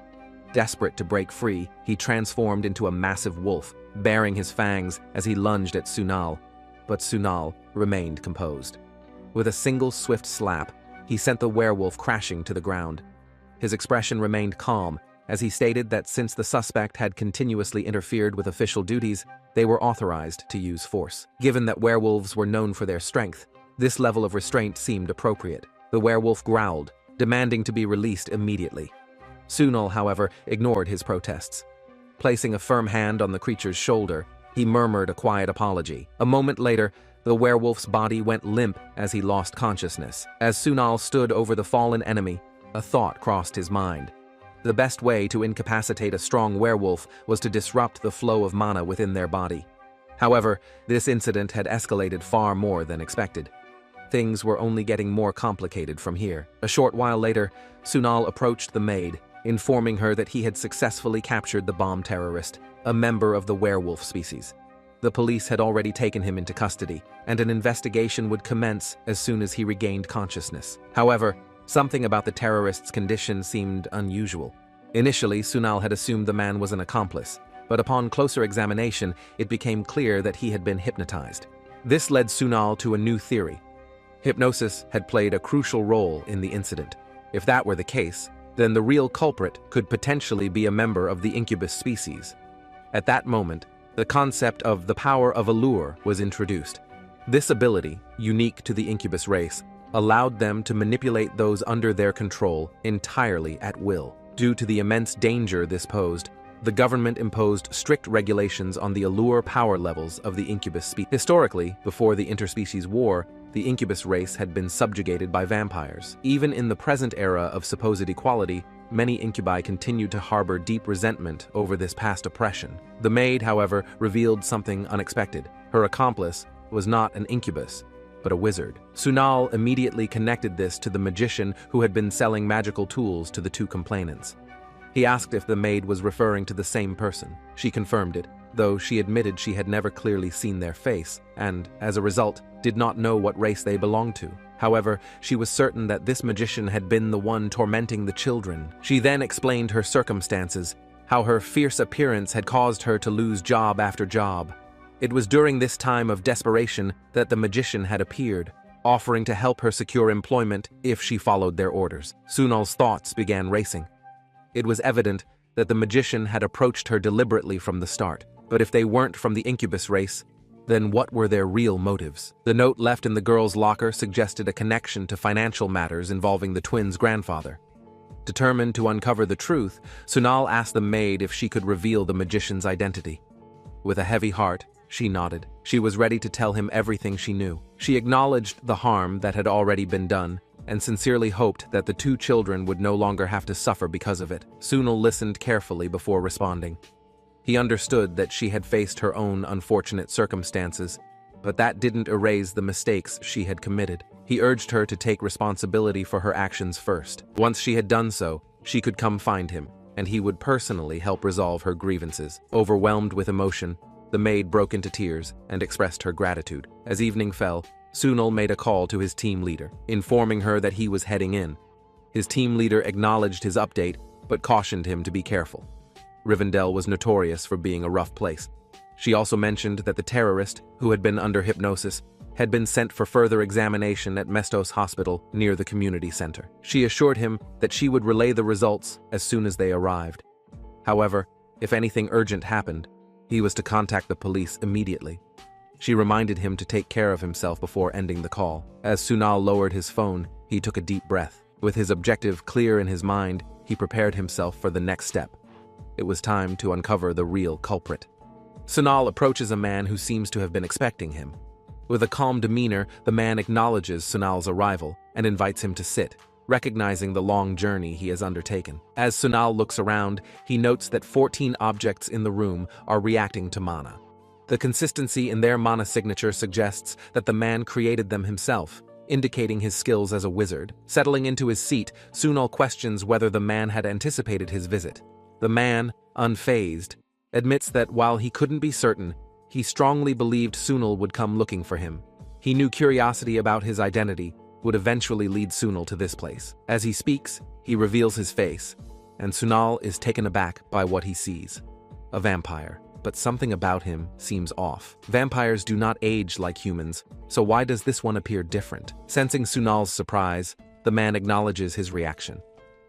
Desperate to break free, he transformed into a massive wolf, baring his fangs as he lunged at Sunal. But Sunal remained composed. With a single swift slap, he sent the werewolf crashing to the ground. His expression remained calm, as he stated that since the suspect had continuously interfered with official duties, they were authorized to use force. Given that werewolves were known for their strength, this level of restraint seemed appropriate. The werewolf growled, demanding to be released immediately. Sunal, however, ignored his protests. Placing a firm hand on the creature's shoulder, he murmured a quiet apology. A moment later, the werewolf's body went limp as he lost consciousness. As Sunal stood over the fallen enemy, a thought crossed his mind. The best way to incapacitate a strong werewolf was to disrupt the flow of mana within their body. However, this incident had escalated far more than expected. Things were only getting more complicated from here. A short while later, Sunal approached the maid, informing her that he had successfully captured the bomb terrorist, a member of the werewolf species. The police had already taken him into custody, and an investigation would commence as soon as he regained consciousness. However, something about the terrorist's condition seemed unusual. Initially, Sunal had assumed the man was an accomplice, but upon closer examination, it became clear that he had been hypnotized. This led Sunal to a new theory. Hypnosis had played a crucial role in the incident. If that were the case, then the real culprit could potentially be a member of the incubus species. At that moment, the concept of the power of allure was introduced. This ability, unique to the incubus race, allowed them to manipulate those under their control entirely at will. Due to the immense danger this posed, the government imposed strict regulations on the allure power levels of the incubus species. Historically, before the interspecies war, the incubus race had been subjugated by vampires. Even in the present era of supposed equality, many incubi continued to harbor deep resentment over this past oppression. The maid, however, revealed something unexpected. Her accomplice was not an incubus, but a wizard. Sunal immediately connected this to the magician who had been selling magical tools to the two complainants. He asked if the maid was referring to the same person. She confirmed it, though she admitted she had never clearly seen their face, and, as a result, did not know what race they belonged to. However, she was certain that this magician had been the one tormenting the children. She then explained her circumstances, how her fierce appearance had caused her to lose job after job. It was during this time of desperation that the magician had appeared, offering to help her secure employment if she followed their orders. Sunal's thoughts began racing. It was evident that the magician had approached her deliberately from the start. But if they weren't from the incubus race, then what were their real motives? The note left in the girl's locker suggested a connection to financial matters involving the twins' grandfather. Determined to uncover the truth, Sunal asked the maid if she could reveal the magician's identity. With a heavy heart, she nodded. She was ready to tell him everything she knew. She acknowledged the harm that had already been done, and sincerely hoped that the two children would no longer have to suffer because of it. Sunal listened carefully before responding. He understood that she had faced her own unfortunate circumstances, but that didn't erase the mistakes she had committed. He urged her to take responsibility for her actions first. Once she had done so, she could come find him, and he would personally help resolve her grievances. Overwhelmed with emotion, the maid broke into tears and expressed her gratitude. As evening fell, Sunal made a call to his team leader, informing her that he was heading in. His team leader acknowledged his update, but cautioned him to be careful. Rivendell was notorious for being a rough place. She also mentioned that the terrorist, who had been under hypnosis, had been sent for further examination at Mestos Hospital near the community center. She assured him that she would relay the results as soon as they arrived. However, if anything urgent happened, he was to contact the police immediately. She reminded him to take care of himself before ending the call. As Sunal lowered his phone, he took a deep breath. With his objective clear in his mind, he prepared himself for the next step. It was time to uncover the real culprit. Sunal approaches a man who seems to have been expecting him. With a calm demeanor, the man acknowledges Sunal's arrival and invites him to sit, recognizing the long journey he has undertaken. As Sunal looks around, he notes that 14 objects in the room are reacting to mana. The consistency in their mana signature suggests that the man created them himself, indicating his skills as a wizard. Settling into his seat, Sunal questions whether the man had anticipated his visit. The man, unfazed, admits that while he couldn't be certain, he strongly believed Sunal would come looking for him. He knew curiosity about his identity would eventually lead Sunal to this place. As he speaks, he reveals his face, and Sunal is taken aback by what he sees. A vampire, but something about him seems off. Vampires do not age like humans, so why does this one appear different? Sensing Sunal's surprise, the man acknowledges his reaction.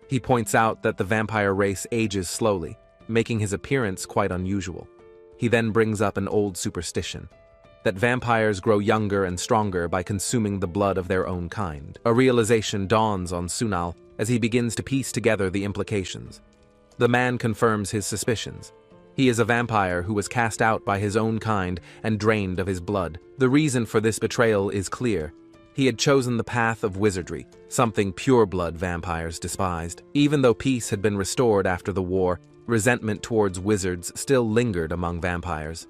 He points out that the vampire race ages slowly, making his appearance quite unusual. He then brings up an old superstition, that vampires grow younger and stronger by consuming the blood of their own kind. A realization dawns on Sunal as he begins to piece together the implications. The man confirms his suspicions. He is a vampire who was cast out by his own kind and drained of his blood. The reason for this betrayal is clear. He had chosen the path of wizardry, something pure-blood vampires despised. Even though peace had been restored after the war, resentment towards wizards still lingered among vampires.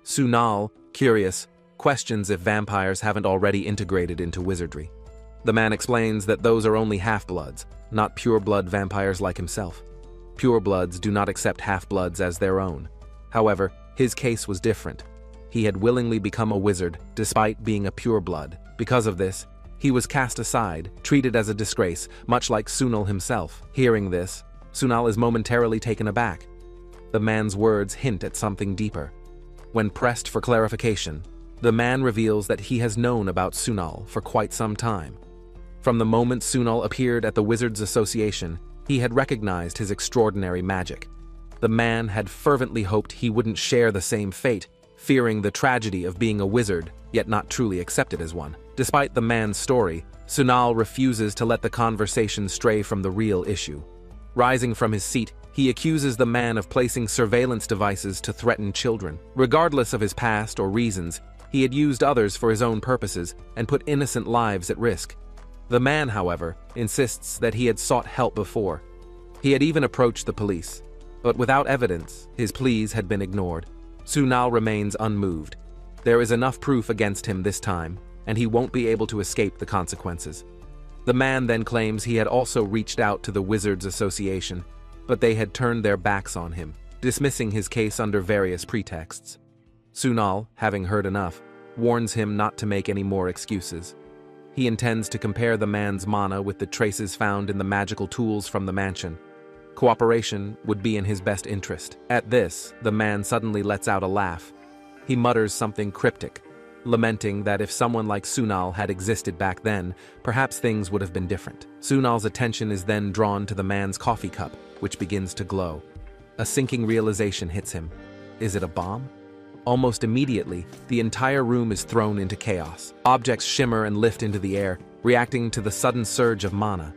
Sunal, curious, questions if vampires haven't already integrated into wizardry. The man explains that those are only half-bloods, not pure-blood vampires like himself. Purebloods do not accept half-bloods as their own. However, his case was different. He had willingly become a wizard despite being a pureblood. Because of this, he was cast aside, treated as a disgrace, much like Sunal himself. Hearing this, Sunal is momentarily taken aback. The man's words hint at something deeper. When pressed for clarification, the man reveals that he has known about Sunal for quite some time. From the moment Sunal appeared at the Wizards Association, he had recognized his extraordinary magic. The man had fervently hoped he wouldn't share the same fate, fearing the tragedy of being a wizard, yet not truly accepted as one. Despite the man's story, Sunal refuses to let the conversation stray from the real issue. Rising from his seat, he accuses the man of placing surveillance devices to threaten children. Regardless of his past or reasons, he had used others for his own purposes and put innocent lives at risk. The man, however, insists that he had sought help before. He had even approached the police, but without evidence, his pleas had been ignored. Sunal remains unmoved. There is enough proof against him this time, and he won't be able to escape the consequences. The man then claims he had also reached out to the Wizards Association, but they had turned their backs on him, dismissing his case under various pretexts. Sunal, having heard enough, warns him not to make any more excuses. He intends to compare the man's mana with the traces found in the magical tools from the mansion. Cooperation would be in his best interest. At this, the man suddenly lets out a laugh. He mutters something cryptic, lamenting that if someone like Sunal had existed back then, perhaps things would have been different. Sunal's attention is then drawn to the man's coffee cup, which begins to glow. A sinking realization hits him. Is it a bomb? Almost immediately, the entire room is thrown into chaos. Objects shimmer and lift into the air, reacting to the sudden surge of mana.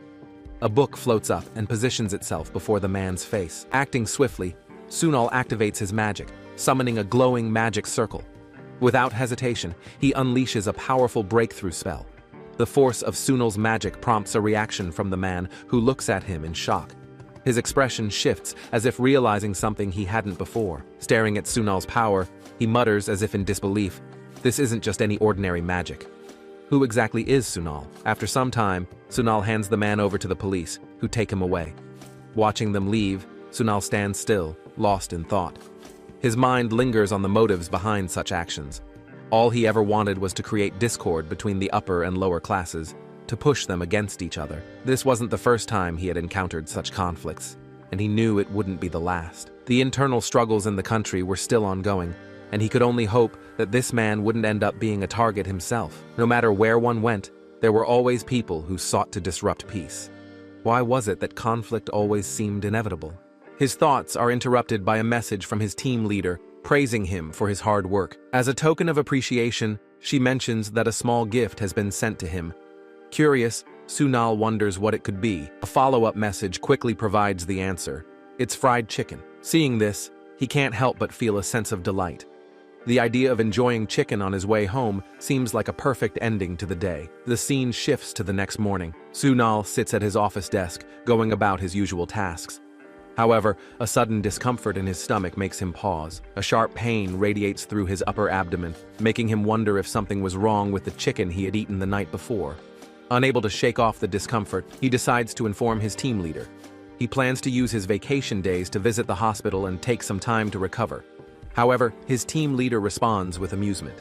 A book floats up and positions itself before the man's face. Acting swiftly, Sunal activates his magic, summoning a glowing magic circle. Without hesitation, he unleashes a powerful breakthrough spell. The force of Sunal's magic prompts a reaction from the man, who looks at him in shock. His expression shifts, as if realizing something he hadn't before. Staring at Sunal's power, he mutters as if in disbelief, "This isn't just any ordinary magic." Who exactly is Sunal? After some time, Sunal hands the man over to the police, who take him away. Watching them leave, Sunal stands still, lost in thought. His mind lingers on the motives behind such actions. All he ever wanted was to create discord between the upper and lower classes, to push them against each other. This wasn't the first time he had encountered such conflicts, and he knew it wouldn't be the last. The internal struggles in the country were still ongoing, and he could only hope that this man wouldn't end up being a target himself. No matter where one went, there were always people who sought to disrupt peace. Why was it that conflict always seemed inevitable? His thoughts are interrupted by a message from his team leader, praising him for his hard work. As a token of appreciation, she mentions that a small gift has been sent to him. Curious, Sunal wonders what it could be. A follow-up message quickly provides the answer. It's fried chicken. Seeing this, he can't help but feel a sense of delight. The idea of enjoying chicken on his way home seems like a perfect ending to the day. The scene shifts to the next morning. Sunal sits at his office desk, going about his usual tasks. However, a sudden discomfort in his stomach makes him pause. A sharp pain radiates through his upper abdomen, making him wonder if something was wrong with the chicken he had eaten the night before. Unable to shake off the discomfort, he decides to inform his team leader. He plans to use his vacation days to visit the hospital and take some time to recover. However, his team leader responds with amusement.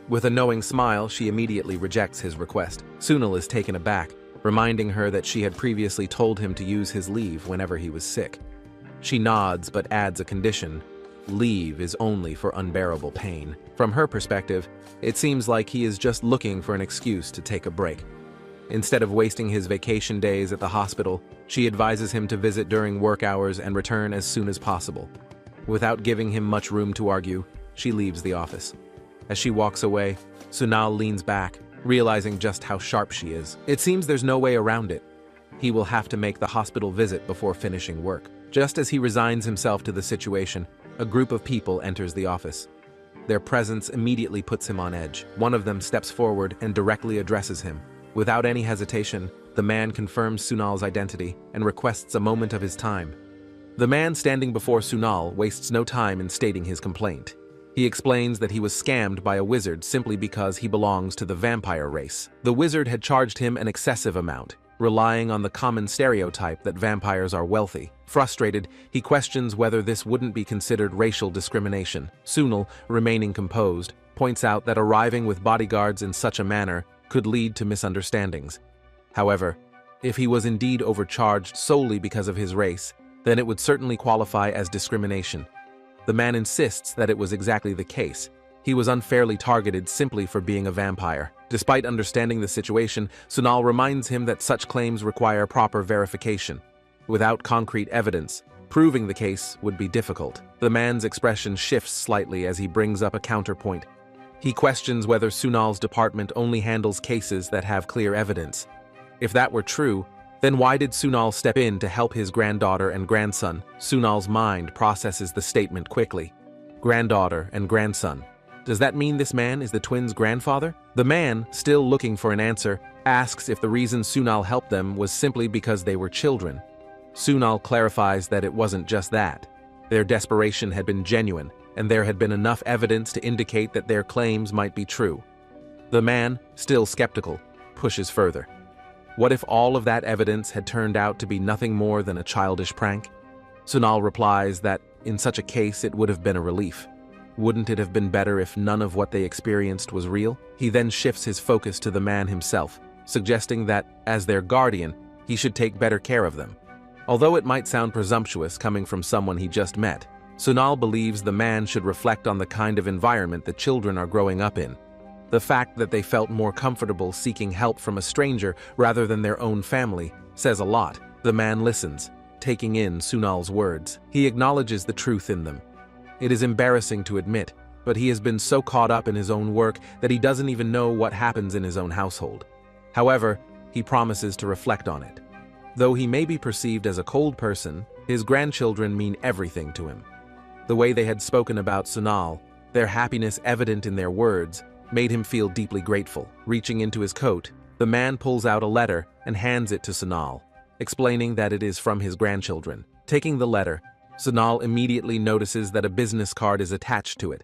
With a knowing smile, she immediately rejects his request. Sunal is taken aback, reminding her that she had previously told him to use his leave whenever he was sick. She nods but adds a condition. Leave is only for unbearable pain. From her perspective, it seems like he is just looking for an excuse to take a break. Instead of wasting his vacation days at the hospital, she advises him to visit during work hours and return as soon as possible. Without giving him much room to argue, she leaves the office. As she walks away, Sunal leans back, realizing just how sharp she is. It seems there's no way around it. He will have to make the hospital visit before finishing work. Just as he resigns himself to the situation, a group of people enters the office. Their presence immediately puts him on edge. One of them steps forward and directly addresses him. Without any hesitation, the man confirms Sunal's identity and requests a moment of his time. The man standing before Sunal wastes no time in stating his complaint. He explains that he was scammed by a wizard simply because he belongs to the vampire race. The wizard had charged him an excessive amount, relying on the common stereotype that vampires are wealthy. Frustrated, he questions whether this wouldn't be considered racial discrimination. Sunal, remaining composed, points out that arriving with bodyguards in such a manner could lead to misunderstandings. However, if he was indeed overcharged solely because of his race, then it would certainly qualify as discrimination. The man insists that it was exactly the case. He was unfairly targeted simply for being a vampire. Despite understanding the situation, Sunal reminds him that such claims require proper verification. Without concrete evidence, proving the case would be difficult. The man's expression shifts slightly as he brings up a counterpoint. He questions whether Sunal's department only handles cases that have clear evidence. If that were true, then why did Sunal step in to help his granddaughter and grandson? Sunal's mind processes the statement quickly. Granddaughter and grandson. Does that mean this man is the twins' grandfather? The man, still looking for an answer, asks if the reason Sunal helped them was simply because they were children. Sunal clarifies that it wasn't just that. Their desperation had been genuine, and there had been enough evidence to indicate that their claims might be true. The man, still skeptical, pushes further. What if all of that evidence had turned out to be nothing more than a childish prank? Sunal replies that, in such a case, it would have been a relief. Wouldn't it have been better if none of what they experienced was real? He then shifts his focus to the man himself, suggesting that, as their guardian, he should take better care of them. Although it might sound presumptuous coming from someone he just met, Sunal believes the man should reflect on the kind of environment the children are growing up in. The fact that they felt more comfortable seeking help from a stranger rather than their own family says a lot. The man listens, taking in Sunal's words. He acknowledges the truth in them. It is embarrassing to admit, but he has been so caught up in his own work that he doesn't even know what happens in his own household. However, he promises to reflect on it. Though he may be perceived as a cold person, his grandchildren mean everything to him. The way they had spoken about Sunal, their happiness evident in their words, made him feel deeply grateful. Reaching into his coat, the man pulls out a letter and hands it to Sunal, explaining that it is from his grandchildren. Taking the letter, Sunal immediately notices that a business card is attached to it.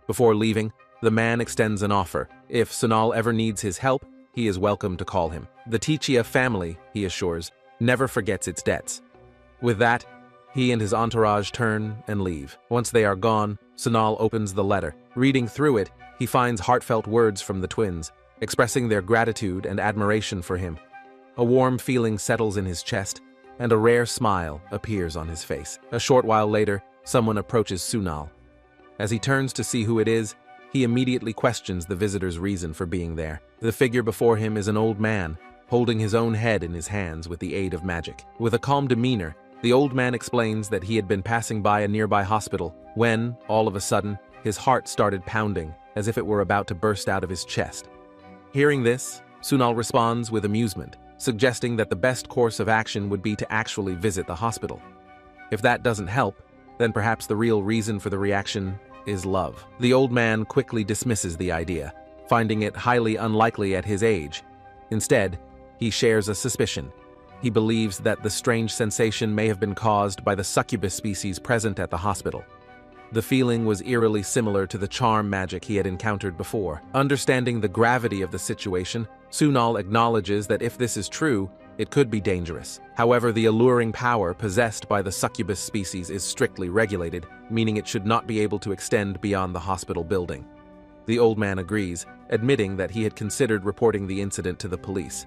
Before leaving, the man extends an offer. If Sunal ever needs his help, he is welcome to call him. The Tichia family, he assures, never forgets its debts. With that, he and his entourage turn and leave. Once they are gone, Sunal opens the letter. Reading through it, he finds heartfelt words from the twins, expressing their gratitude and admiration for him. A warm feeling settles in his chest, and a rare smile appears on his face. A short while later, someone approaches Sunal. As he turns to see who it is, he immediately questions the visitor's reason for being there. The figure before him is an old man, holding his own head in his hands with the aid of magic. With a calm demeanor, the old man explains that he had been passing by a nearby hospital when, all of a sudden, his heart started pounding, as if it were about to burst out of his chest. Hearing this, Sunal responds with amusement, suggesting that the best course of action would be to actually visit the hospital. If that doesn't help, then perhaps the real reason for the reaction is love. The old man quickly dismisses the idea, finding it highly unlikely at his age. Instead, he shares a suspicion. He believes that the strange sensation may have been caused by the succubus species present at the hospital. The feeling was eerily similar to the charm magic he had encountered before. Understanding the gravity of the situation, Sunal acknowledges that if this is true, it could be dangerous. However, the alluring power possessed by the succubus species is strictly regulated, meaning it should not be able to extend beyond the hospital building. The old man agrees, admitting that he had considered reporting the incident to the police.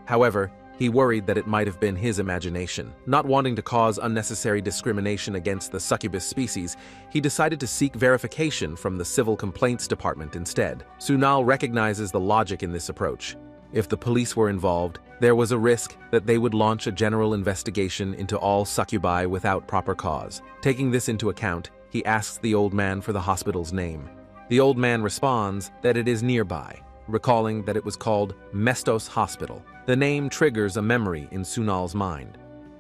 However, he worried that it might have been his imagination. Not wanting to cause unnecessary discrimination against the succubus species, he decided to seek verification from the Civil Complaints Department instead. Sunal recognizes the logic in this approach. If the police were involved, there was a risk that they would launch a general investigation into all succubi without proper cause. Taking this into account, he asks the old man for the hospital's name. The old man responds that it is nearby, recalling that it was called Mestos Hospital. The name triggers a memory in Sunal's mind.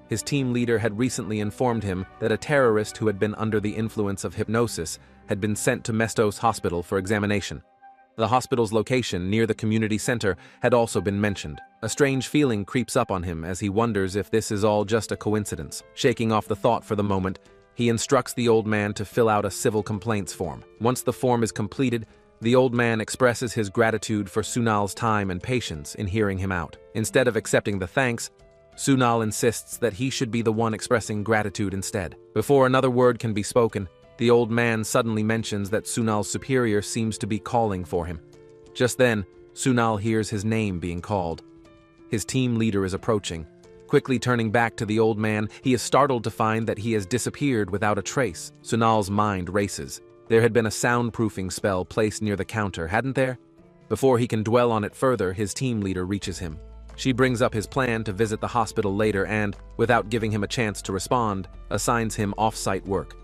His team leader had recently informed him that a terrorist who had been under the influence of hypnosis had been sent to Mestos Hospital for examination. The hospital's location near the community center had also been mentioned. A strange feeling creeps up on him as he wonders if this is all just a coincidence. Shaking off the thought for the moment, he instructs the old man to fill out a civil complaints form. Once the form is completed, the old man expresses his gratitude for Sunal's time and patience in hearing him out. Instead of accepting the thanks, Sunal insists that he should be the one expressing gratitude instead. Before another word can be spoken, the old man suddenly mentions that Sunal's superior seems to be calling for him. Just then, Sunal hears his name being called. His team leader is approaching. Quickly turning back to the old man, he is startled to find that he has disappeared without a trace. Sunal's mind races. There had been a soundproofing spell placed near the counter, hadn't there? Before he can dwell on it further, his team leader reaches him. She brings up his plan to visit the hospital later and, without giving him a chance to respond, assigns him off-site work.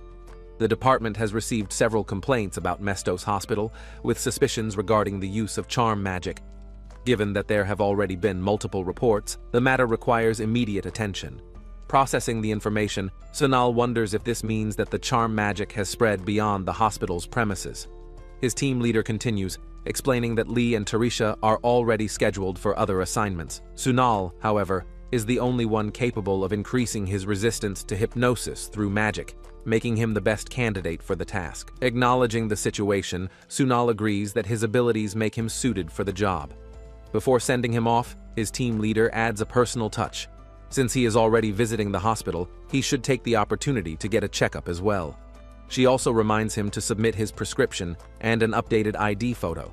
The department has received several complaints about Mestos Hospital, with suspicions regarding the use of charm magic. Given that there have already been multiple reports, the matter requires immediate attention. Processing the information, Sunal wonders if this means that the charm magic has spread beyond the hospital's premises. His team leader continues, explaining that Lee and Tarisha are already scheduled for other assignments. Sunal, however, is the only one capable of increasing his resistance to hypnosis through magic, making him the best candidate for the task. Acknowledging the situation, Sunal agrees that his abilities make him suited for the job. Before sending him off, his team leader adds a personal touch. Since he is already visiting the hospital, he should take the opportunity to get a checkup as well. She also reminds him to submit his prescription and an updated ID photo.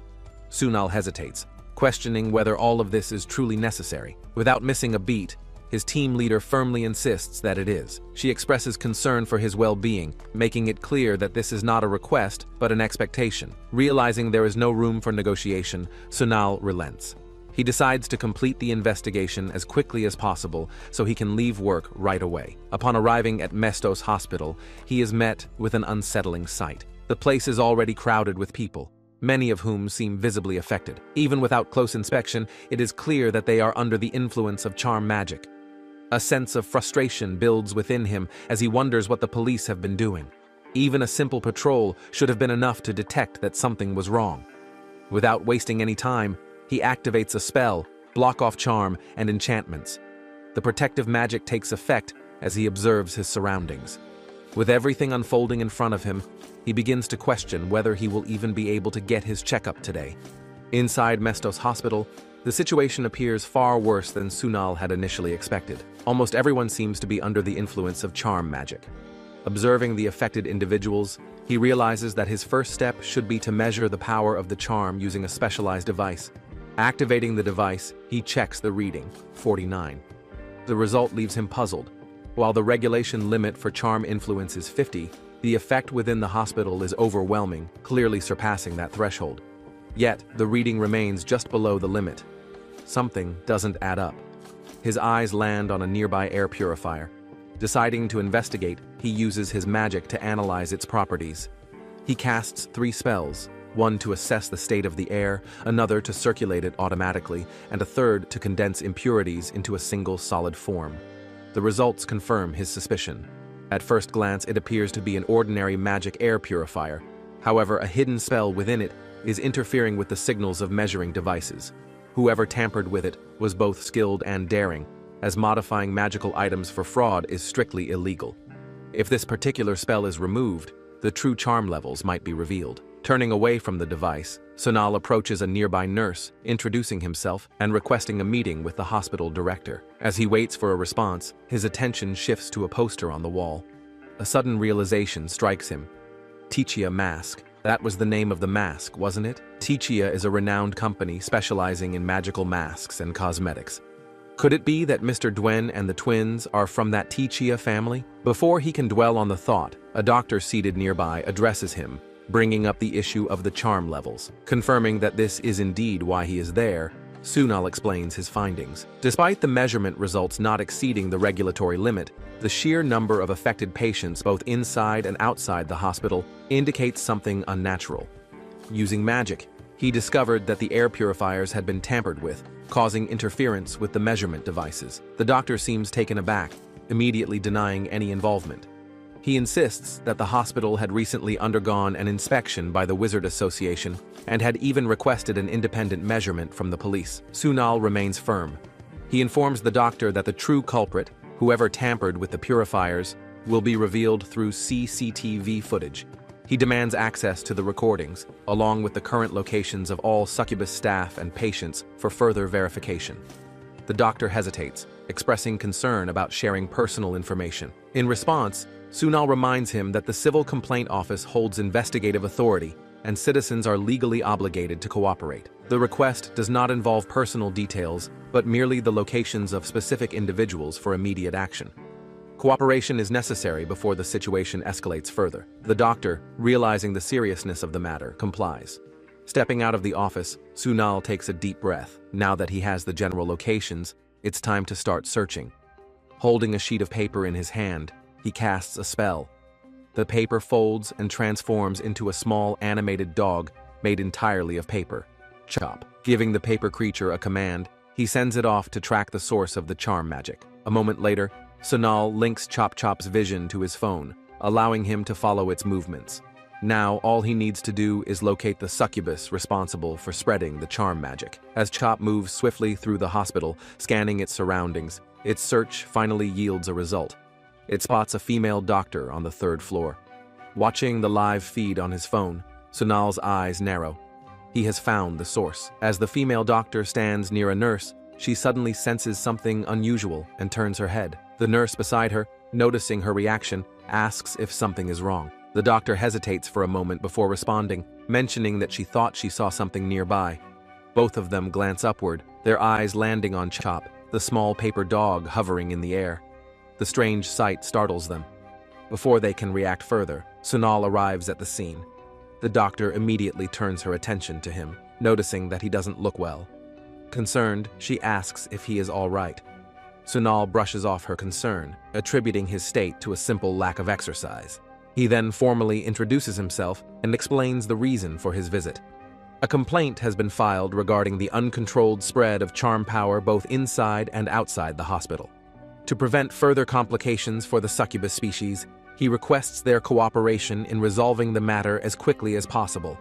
Sunal hesitates, questioning whether all of this is truly necessary. Without missing a beat, his team leader firmly insists that it is. She expresses concern for his well-being, making it clear that this is not a request, but an expectation. Realizing there is no room for negotiation, Sunal relents. He decides to complete the investigation as quickly as possible so he can leave work right away. Upon arriving at Mestos Hospital, he is met with an unsettling sight. The place is already crowded with people, many of whom seem visibly affected. Even without close inspection, it is clear that they are under the influence of charm magic. A sense of frustration builds within him as he wonders what the police have been doing. Even a simple patrol should have been enough to detect that something was wrong. Without wasting any time, he activates a spell, block-off charm, and enchantments. The protective magic takes effect as he observes his surroundings. With everything unfolding in front of him, he begins to question whether he will even be able to get his checkup today. Inside Mestos Hospital, the situation appears far worse than Sunal had initially expected. Almost everyone seems to be under the influence of charm magic. Observing the affected individuals, he realizes that his first step should be to measure the power of the charm using a specialized device. Activating the device, he checks the reading, 49. The result leaves him puzzled. While the regulation limit for charm influence is 50, the effect within the hospital is overwhelming, clearly surpassing that threshold. Yet, the reading remains just below the limit. Something doesn't add up. His eyes land on a nearby air purifier. Deciding to investigate, he uses his magic to analyze its properties. He casts 3 spells, one to assess the state of the air, another to circulate it automatically, and a third to condense impurities into a single solid form. The results confirm his suspicion. At first glance, it appears to be an ordinary magic air purifier, However, a hidden spell within it is interfering with the signals of measuring devices. Whoever tampered with it was both skilled and daring, as modifying magical items for fraud is strictly illegal. If this particular spell is removed, the true charm levels might be revealed. Turning away from the device, Sonal approaches a nearby nurse, introducing himself and requesting a meeting with the hospital director. As he waits for a response, his attention shifts to a poster on the wall. A sudden realization strikes him. Tichia Mask. That was the name of the mask, wasn't it? Tichia is a renowned company specializing in magical masks and cosmetics. Could it be that Mr. Duen and the twins are from that Tichia family? Before he can dwell on the thought, a doctor seated nearby addresses him, bringing up the issue of the charm levels. Confirming that this is indeed why he is there, Sonal explains his findings. Despite the measurement results not exceeding the regulatory limit, the sheer number of affected patients both inside and outside the hospital indicates something unnatural. Using magic, he discovered that the air purifiers had been tampered with, causing interference with the measurement devices. The doctor seems taken aback, immediately denying any involvement. He insists that the hospital had recently undergone an inspection by the Wizard Association and had even requested an independent measurement from the police. Sonal remains firm. He informs the doctor that the true culprit, whoever tampered with the purifiers, will be revealed through CCTV footage. He demands access to the recordings, along with the current locations of all succubus staff and patients for further verification. The doctor hesitates, expressing concern about sharing personal information. In response, Sonal reminds him that the Civil Complaint Office holds investigative authority and citizens are legally obligated to cooperate. The request does not involve personal details, but merely the locations of specific individuals for immediate action. Cooperation is necessary before the situation escalates further. The doctor, realizing the seriousness of the matter, complies. Stepping out of the office, Sonal takes a deep breath. Now that he has the general locations, it's time to start searching. Holding a sheet of paper in his hand, he casts a spell. The paper folds and transforms into a small animated dog made entirely of paper. Chop. Giving the paper creature a command, he sends it off to track the source of the charm magic. A moment later, Sonal links Chop Chop's vision to his phone, allowing him to follow its movements. Now, all he needs to do is locate the succubus responsible for spreading the charm magic. As Chop moves swiftly through the hospital, scanning its surroundings, its search finally yields a result. It spots a female doctor on the 3rd floor. Watching the live feed on his phone, Sonal's eyes narrow. He has found the source. As the female doctor stands near a nurse, she suddenly senses something unusual and turns her head. The nurse beside her, noticing her reaction, asks if something is wrong. The doctor hesitates for a moment before responding, mentioning that she thought she saw something nearby. Both of them glance upward, their eyes landing on Chop, the small paper dog hovering in the air. The strange sight startles them. Before they can react further, Sonal arrives at the scene. The doctor immediately turns her attention to him, noticing that he doesn't look well. Concerned, she asks if he is all right. Sonal brushes off her concern, attributing his state to a simple lack of exercise. He then formally introduces himself and explains the reason for his visit. A complaint has been filed regarding the uncontrolled spread of charm power both inside and outside the hospital. To prevent further complications for the succubus species, he requests their cooperation in resolving the matter as quickly as possible.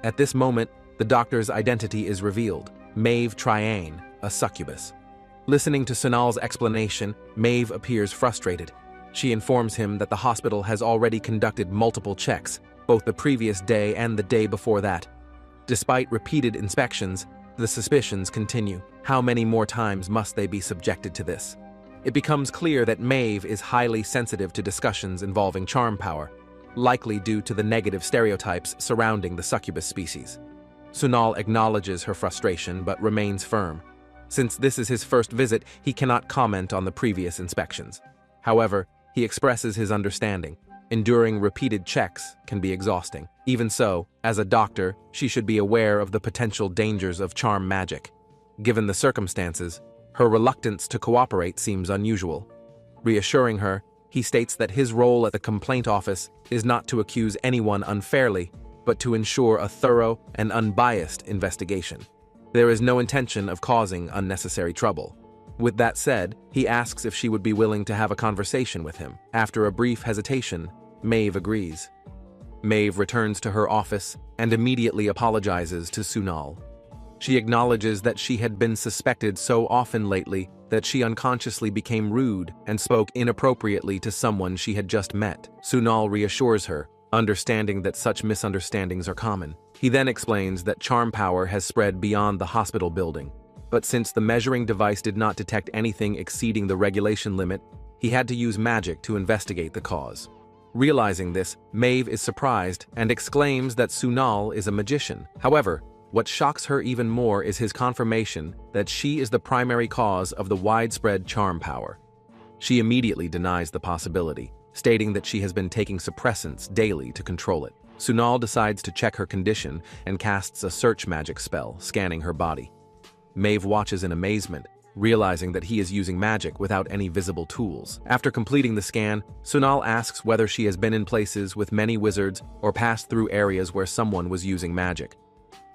At this moment, the doctor's identity is revealed: Maeve Triane, a succubus. Listening to Sonal's explanation, Maeve appears frustrated. She informs him that the hospital has already conducted multiple checks, both the previous day and the day before that. Despite repeated inspections, the suspicions continue. How many more times must they be subjected to this? It becomes clear that Maeve is highly sensitive to discussions involving charm power, likely due to the negative stereotypes surrounding the succubus species. Sonal acknowledges her frustration but remains firm. Since this is his first visit, he cannot comment on the previous inspections. However, he expresses his understanding. Enduring repeated checks can be exhausting. Even so, as a doctor, she should be aware of the potential dangers of charm magic. Given the circumstances, her reluctance to cooperate seems unusual. Reassuring her, he states that his role at the complaint office is not to accuse anyone unfairly, but to ensure a thorough and unbiased investigation. There is no intention of causing unnecessary trouble. With that said, he asks if she would be willing to have a conversation with him. After a brief hesitation, Maeve agrees. Maeve returns to her office and immediately apologizes to Sunal. She acknowledges that she had been suspected so often lately that she unconsciously became rude and spoke inappropriately to someone she had just met. Sunal reassures her, understanding that such misunderstandings are common. He then explains that charm power has spread beyond the hospital building, but since the measuring device did not detect anything exceeding the regulation limit, he had to use magic to investigate the cause. Realizing this, Maeve is surprised and exclaims that Sunal is a magician. However, what shocks her even more is his confirmation that she is the primary cause of the widespread charm power. She immediately denies the possibility, stating that she has been taking suppressants daily to control it. Sunal decides to check her condition and casts a search magic spell, scanning her body. Maeve watches in amazement, realizing that he is using magic without any visible tools. After completing the scan, Sunal asks whether she has been in places with many wizards or passed through areas where someone was using magic.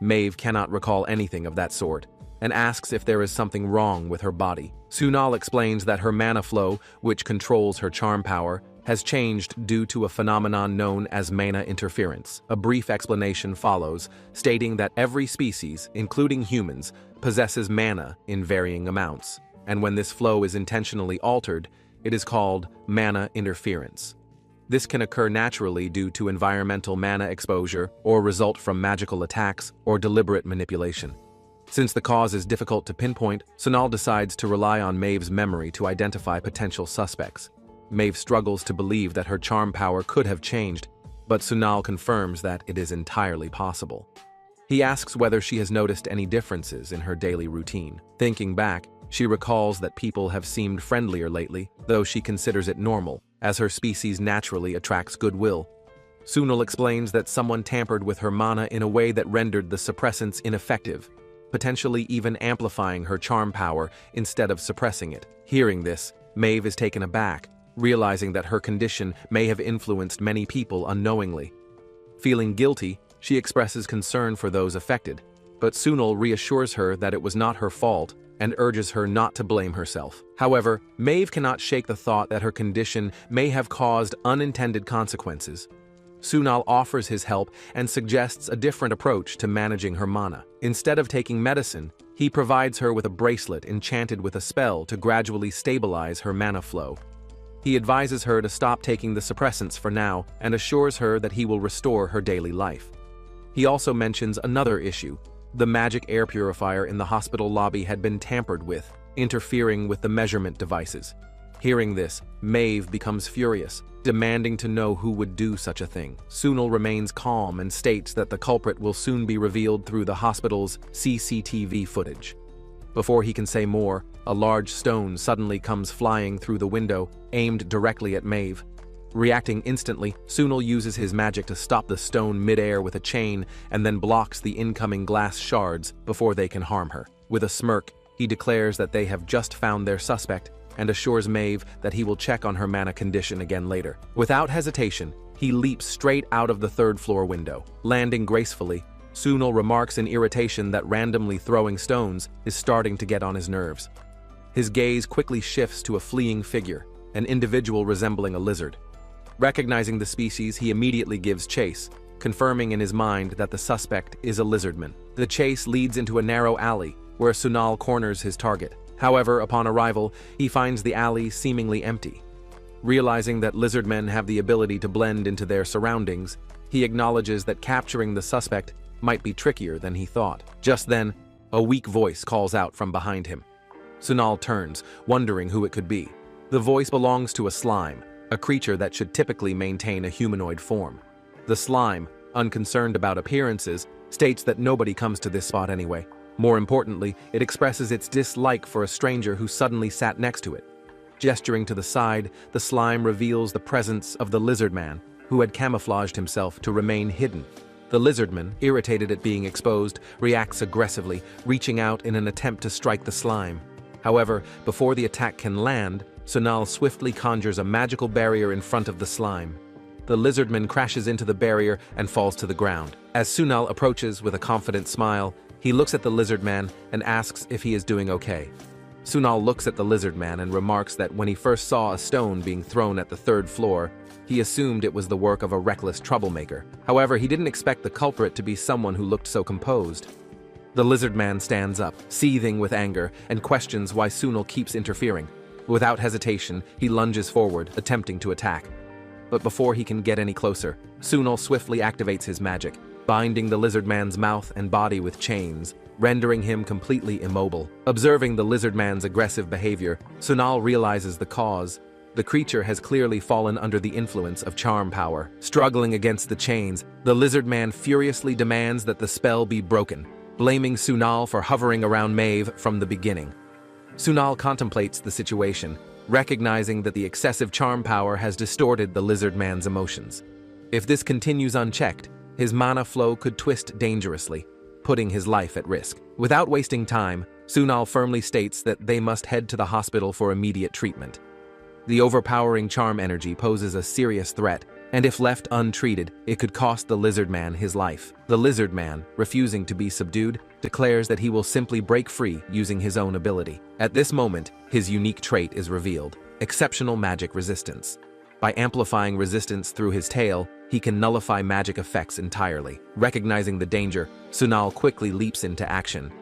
Maeve cannot recall anything of that sort, and asks if there is something wrong with her body. Sunal explains that her mana flow, which controls her charm power, has changed due to a phenomenon known as mana interference. A brief explanation follows, stating that every species, including humans, possesses mana in varying amounts, and when this flow is intentionally altered, it is called mana interference. This can occur naturally due to environmental mana exposure or result from magical attacks or deliberate manipulation. Since the cause is difficult to pinpoint, Sunal decides to rely on Maeve's memory to identify potential suspects. Maeve struggles to believe that her charm power could have changed, but Sunal confirms that it is entirely possible. He asks whether she has noticed any differences in her daily routine. Thinking back, she recalls that people have seemed friendlier lately, though she considers it normal, as her species naturally attracts goodwill. Sunal explains that someone tampered with her mana in a way that rendered the suppressants ineffective, potentially even amplifying her charm power instead of suppressing it. Hearing this, Maeve is taken aback, realizing that her condition may have influenced many people unknowingly. Feeling guilty, she expresses concern for those affected, but Sunal reassures her that it was not her fault and urges her not to blame herself. However, Maeve cannot shake the thought that her condition may have caused unintended consequences. Sunal offers his help and suggests a different approach to managing her mana. Instead of taking medicine, he provides her with a bracelet enchanted with a spell to gradually stabilize her mana flow. He advises her to stop taking the suppressants for now and assures her that he will restore her daily life. He also mentions another issue. The magic air purifier in the hospital lobby had been tampered with, interfering with the measurement devices. Hearing this, Maeve becomes furious, demanding to know who would do such a thing. Sunal remains calm and states that the culprit will soon be revealed through the hospital's CCTV footage. Before he can say more, a large stone suddenly comes flying through the window, aimed directly at Maeve. Reacting instantly, Sunal uses his magic to stop the stone mid-air with a chain and then blocks the incoming glass shards before they can harm her. With a smirk, he declares that they have just found their suspect and assures Maeve that he will check on her mana condition again later. Without hesitation, he leaps straight out of the third-floor window. Landing gracefully, Sunal remarks in irritation that randomly throwing stones is starting to get on his nerves. His gaze quickly shifts to a fleeing figure, an individual resembling a lizard. Recognizing the species, he immediately gives chase, confirming in his mind that the suspect is a lizardman. The chase leads into a narrow alley, where Sunal corners his target. However, upon arrival, he finds the alley seemingly empty. Realizing that lizardmen have the ability to blend into their surroundings, he acknowledges that capturing the suspect might be trickier than he thought. Just then, a weak voice calls out from behind him. Sunal turns, wondering who it could be. The voice belongs to a slime, a creature that should typically maintain a humanoid form. The slime, unconcerned about appearances, states that nobody comes to this spot anyway. More importantly, it expresses its dislike for a stranger who suddenly sat next to it. Gesturing to the side, the slime reveals the presence of the lizardman, who had camouflaged himself to remain hidden. The lizardman, irritated at being exposed, reacts aggressively, reaching out in an attempt to strike the slime. However, before the attack can land, Sunal swiftly conjures a magical barrier in front of the slime. The lizardman crashes into the barrier and falls to the ground. As Sunal approaches with a confident smile, he looks at the lizardman and asks if he is doing okay. Sunal looks at the lizard man and remarks that when he first saw a stone being thrown at the third floor, he assumed it was the work of a reckless troublemaker. However, he didn't expect the culprit to be someone who looked so composed. The lizard man stands up, seething with anger, and questions why Sunal keeps interfering. Without hesitation, he lunges forward, attempting to attack. But before he can get any closer, Sunal swiftly activates his magic, binding the lizard man's mouth and body with chains, rendering him completely immobile. Observing the lizard man's aggressive behavior, Sunal realizes the cause. The creature has clearly fallen under the influence of charm power. Struggling against the chains, the lizard man furiously demands that the spell be broken, blaming Sunal for hovering around Maeve from the beginning. Sunal contemplates the situation, recognizing that the excessive charm power has distorted the lizard man's emotions. If this continues unchecked, his mana flow could twist dangerously, putting his life at risk. Without wasting time, Sunal firmly states that they must head to the hospital for immediate treatment. The overpowering charm energy poses a serious threat, and if left untreated, it could cost the lizard man his life. The lizard man, refusing to be subdued, declares that he will simply break free using his own ability. At this moment, his unique trait is revealed: exceptional magic resistance. By amplifying resistance through his tail, he can nullify magic effects entirely. Recognizing the danger, Sunal quickly leaps into action.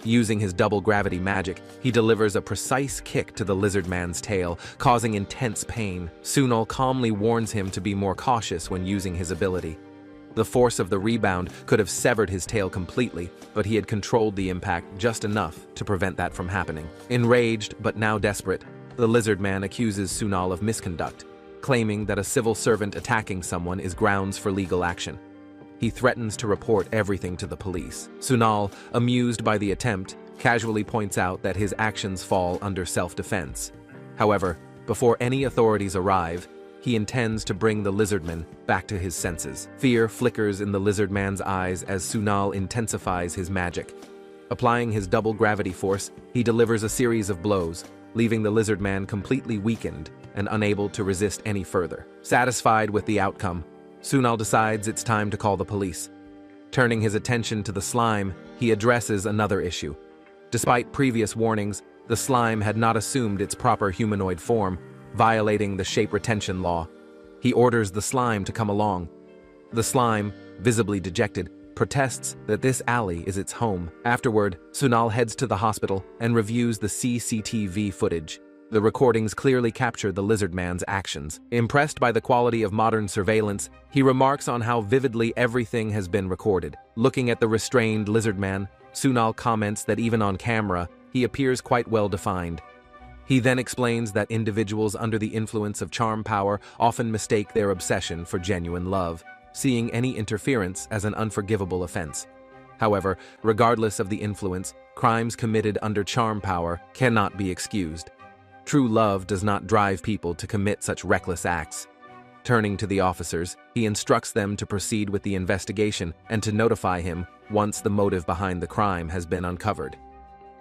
Using his double gravity magic, he delivers a precise kick to the lizard man's tail, causing intense pain. Sunal calmly warns him to be more cautious when using his ability. The force of the rebound could have severed his tail completely, but he had controlled the impact just enough to prevent that from happening. Enraged, but now desperate, the lizard man accuses Sunal of misconduct, claiming that a civil servant attacking someone is grounds for legal action. He threatens to report everything to the police. Sunal, amused by the attempt, casually points out that his actions fall under self-defense. However, before any authorities arrive, he intends to bring the lizardman back to his senses. Fear flickers in the lizard man's eyes as Sunal intensifies his magic. Applying his double gravity force, he delivers a series of blows, leaving the lizard man completely weakened and unable to resist any further. Satisfied with the outcome, Sunal decides it's time to call the police. Turning his attention to the slime, he addresses another issue. Despite previous warnings, the slime had not assumed its proper humanoid form, violating the shape retention law. He orders the slime to come along. The slime, visibly dejected, protests that this alley is its home. Afterward, Sunal heads to the hospital and reviews the CCTV footage. The recordings clearly capture the lizard man's actions. Impressed by the quality of modern surveillance, he remarks on how vividly everything has been recorded. Looking at the restrained lizard man, Sunal comments that even on camera, he appears quite well defined. He then explains that individuals under the influence of charm power often mistake their obsession for genuine love, seeing any interference as an unforgivable offense. However, regardless of the influence, crimes committed under charm power cannot be excused. True love does not drive people to commit such reckless acts. Turning to the officers, he instructs them to proceed with the investigation and to notify him once the motive behind the crime has been uncovered.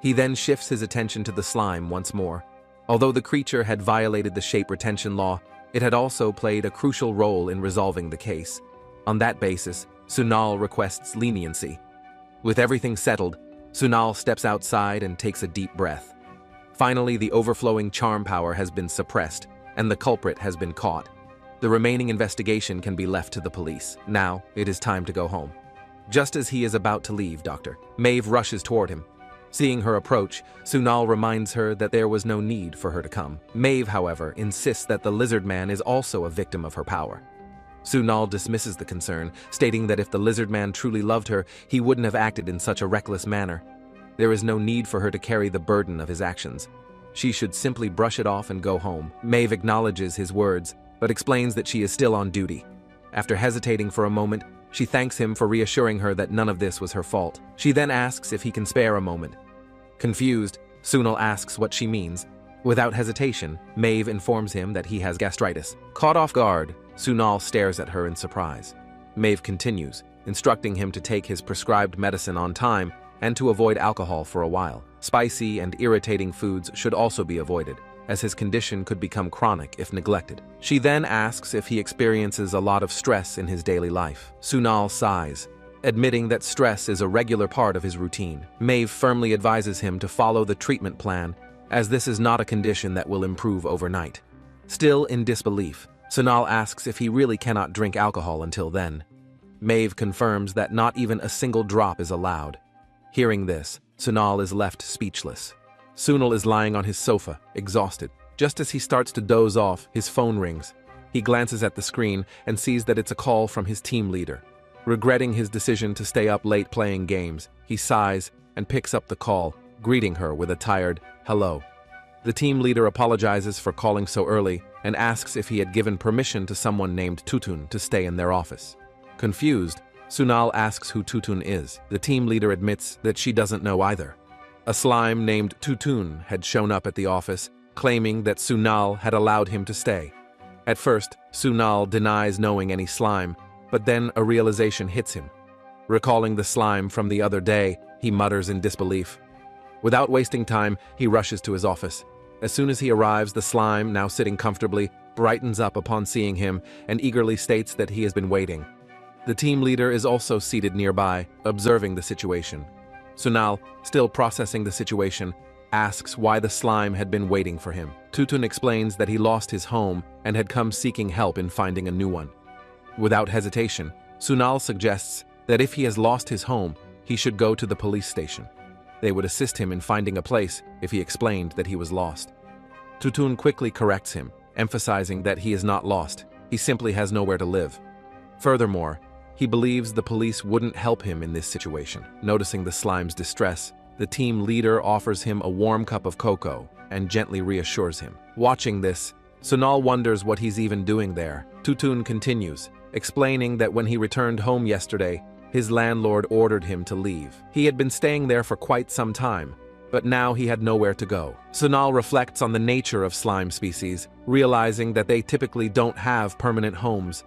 He then shifts his attention to the slime once more. Although the creature had violated the shape retention law, it had also played a crucial role in resolving the case. On that basis, Sunal requests leniency. With everything settled, Sunal steps outside and takes a deep breath. Finally, the overflowing charm power has been suppressed, and the culprit has been caught. The remaining investigation can be left to the police. Now, it is time to go home. Just as he is about to leave, Maeve rushes toward him. Seeing her approach, Sunal reminds her that there was no need for her to come. Maeve, however, insists that the lizard man is also a victim of her power. Sunal dismisses the concern, stating that if the lizard man truly loved her, he wouldn't have acted in such a reckless manner. There is no need for her to carry the burden of his actions. She should simply brush it off and go home. Maeve acknowledges his words, but explains that she is still on duty. After hesitating for a moment, she thanks him for reassuring her that none of this was her fault. She then asks if he can spare a moment. Confused, Sunal asks what she means. Without hesitation, Maeve informs him that he has gastritis. Caught off guard, Sunal stares at her in surprise. Maeve continues, instructing him to take his prescribed medicine on time and to avoid alcohol for a while. Spicy and irritating foods should also be avoided, as his condition could become chronic if neglected. She then asks if he experiences a lot of stress in his daily life. Sunal sighs, admitting that stress is a regular part of his routine. Maeve firmly advises him to follow the treatment plan as this is not a condition that will improve overnight. Still in disbelief, Sunal asks if he really cannot drink alcohol until then. Maeve confirms that not even a single drop is allowed. Hearing this, Sunal is left speechless. Sunal is lying on his sofa, exhausted. Just as he starts to doze off, his phone rings. He glances at the screen and sees that it's a call from his team leader. Regretting his decision to stay up late playing games, he sighs and picks up the call, greeting her with a tired hello. The team leader apologizes for calling so early and asks if he had given permission to someone named Tutun to stay in their office. Confused, Sunal asks who Tutun is. The team leader admits that she doesn't know either. A slime named Tutun had shown up at the office, claiming that Sunal had allowed him to stay. At first, Sunal denies knowing any slime, but then a realization hits him. Recalling the slime from the other day, he mutters in disbelief. Without wasting time, he rushes to his office. As soon as he arrives, the slime, now sitting comfortably, brightens up upon seeing him and eagerly states that he has been waiting. The team leader is also seated nearby, observing the situation. Sunal, still processing the situation, asks why the slime had been waiting for him. Tutun explains that he lost his home and had come seeking help in finding a new one. Without hesitation, Sunal suggests that if he has lost his home, he should go to the police station. They would assist him in finding a place if he explained that he was lost. Tutun quickly corrects him, emphasizing that he is not lost, he simply has nowhere to live. Furthermore, he believes the police wouldn't help him in this situation. Noticing the slime's distress, the team leader offers him a warm cup of cocoa and gently reassures him. Watching this, Sunal wonders what he's even doing there. Tutun continues, explaining that when he returned home yesterday, his landlord ordered him to leave. He had been staying there for quite some time, but now he had nowhere to go. Sunal reflects on the nature of slime species, realizing that they typically don't have permanent homes.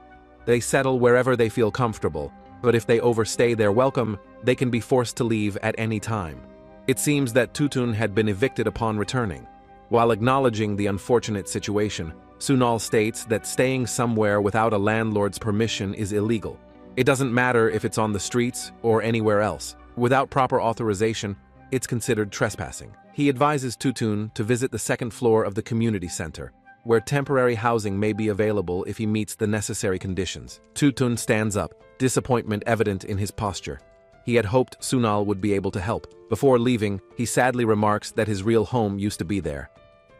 They settle wherever they feel comfortable, but if they overstay their welcome, they can be forced to leave at any time. It seems that Tutun had been evicted upon returning. While acknowledging the unfortunate situation, Sunal states that staying somewhere without a landlord's permission is illegal. It doesn't matter if it's on the streets or anywhere else. Without proper authorization, it's considered trespassing. He advises Tutun to visit the second floor of the community center, where temporary housing may be available if he meets the necessary conditions. Tutun stands up, disappointment evident in his posture. He had hoped Sunal would be able to help. Before leaving, he sadly remarks that his real home used to be there.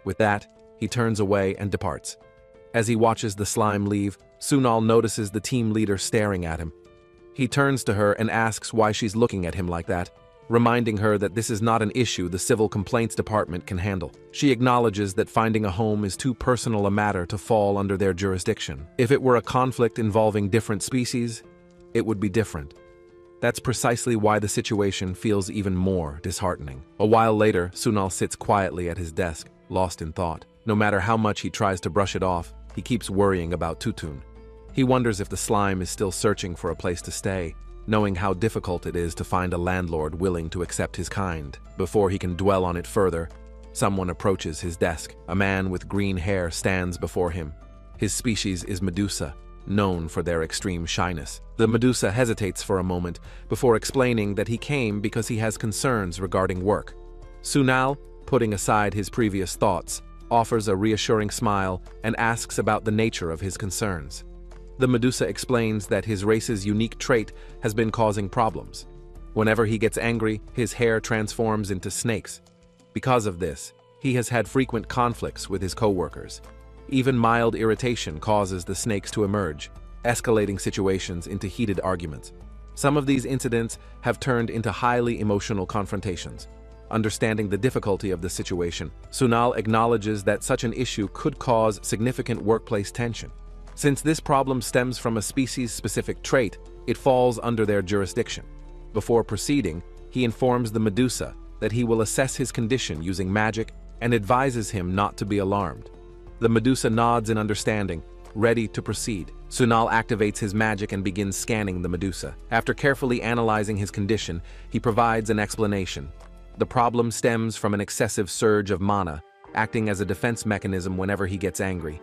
With that, he turns away and departs. As he watches the slime leave, Sunal notices the team leader staring at him. He turns to her and asks why she's looking at him like that, reminding her that this is not an issue the Civil Complaints Department can handle. She acknowledges that finding a home is too personal a matter to fall under their jurisdiction. If it were a conflict involving different species, it would be different. That's precisely why the situation feels even more disheartening. A while later, Sunal sits quietly at his desk, lost in thought. No matter how much he tries to brush it off, he keeps worrying about Tutun. He wonders if the slime is still searching for a place to stay, knowing how difficult it is to find a landlord willing to accept his kind. Before he can dwell on it further, someone approaches his desk. A man with green hair stands before him. His species is Medusa, known for their extreme shyness. The Medusa hesitates for a moment before explaining that he came because he has concerns regarding work. Sunal, putting aside his previous thoughts, offers a reassuring smile and asks about the nature of his concerns. The Medusa explains that his race's unique trait has been causing problems. Whenever he gets angry, his hair transforms into snakes. Because of this, he has had frequent conflicts with his co-workers. Even mild irritation causes the snakes to emerge, escalating situations into heated arguments. Some of these incidents have turned into highly emotional confrontations. Understanding the difficulty of the situation, Sunal acknowledges that such an issue could cause significant workplace tension. Since this problem stems from a species-specific trait, it falls under their jurisdiction. Before proceeding, he informs the Medusa that he will assess his condition using magic and advises him not to be alarmed. The Medusa nods in understanding, ready to proceed. Sunal activates his magic and begins scanning the Medusa. After carefully analyzing his condition, he provides an explanation. The problem stems from an excessive surge of mana, acting as a defense mechanism whenever he gets angry.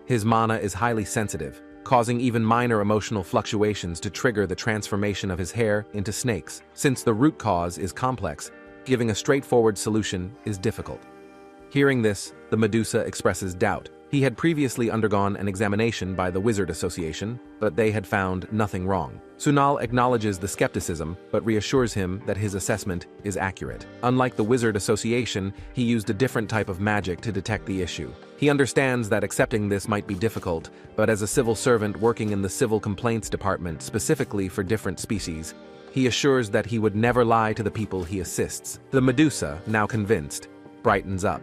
His mana is highly sensitive, causing even minor emotional fluctuations to trigger the transformation of his hair into snakes. Since the root cause is complex, giving a straightforward solution is difficult. Hearing this, the Medusa expresses doubt. He had previously undergone an examination by the Wizard Association, but they had found nothing wrong. Sunal acknowledges the skepticism, but reassures him that his assessment is accurate. Unlike the Wizard Association, he used a different type of magic to detect the issue. He understands that accepting this might be difficult, but as a civil servant working in the Civil Complaints Department specifically for different species, he assures that he would never lie to the people he assists. The Medusa, now convinced, brightens up.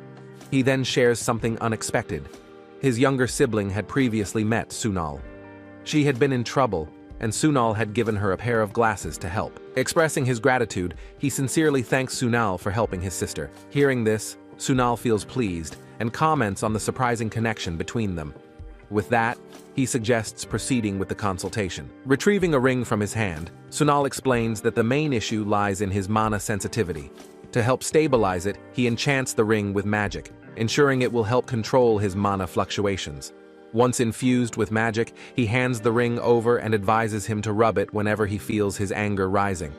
He then shares something unexpected. His younger sibling had previously met Sunal. She had been in trouble, and Sunal had given her a pair of glasses to help. Expressing his gratitude, he sincerely thanks Sunal for helping his sister. Hearing this, Sunal feels pleased and comments on the surprising connection between them. With that, he suggests proceeding with the consultation. Retrieving a ring from his hand, Sunal explains that the main issue lies in his mana sensitivity. To help stabilize it, he enchants the ring with magic, ensuring it will help control his mana fluctuations. Once infused with magic, he hands the ring over and advises him to rub it whenever he feels his anger rising.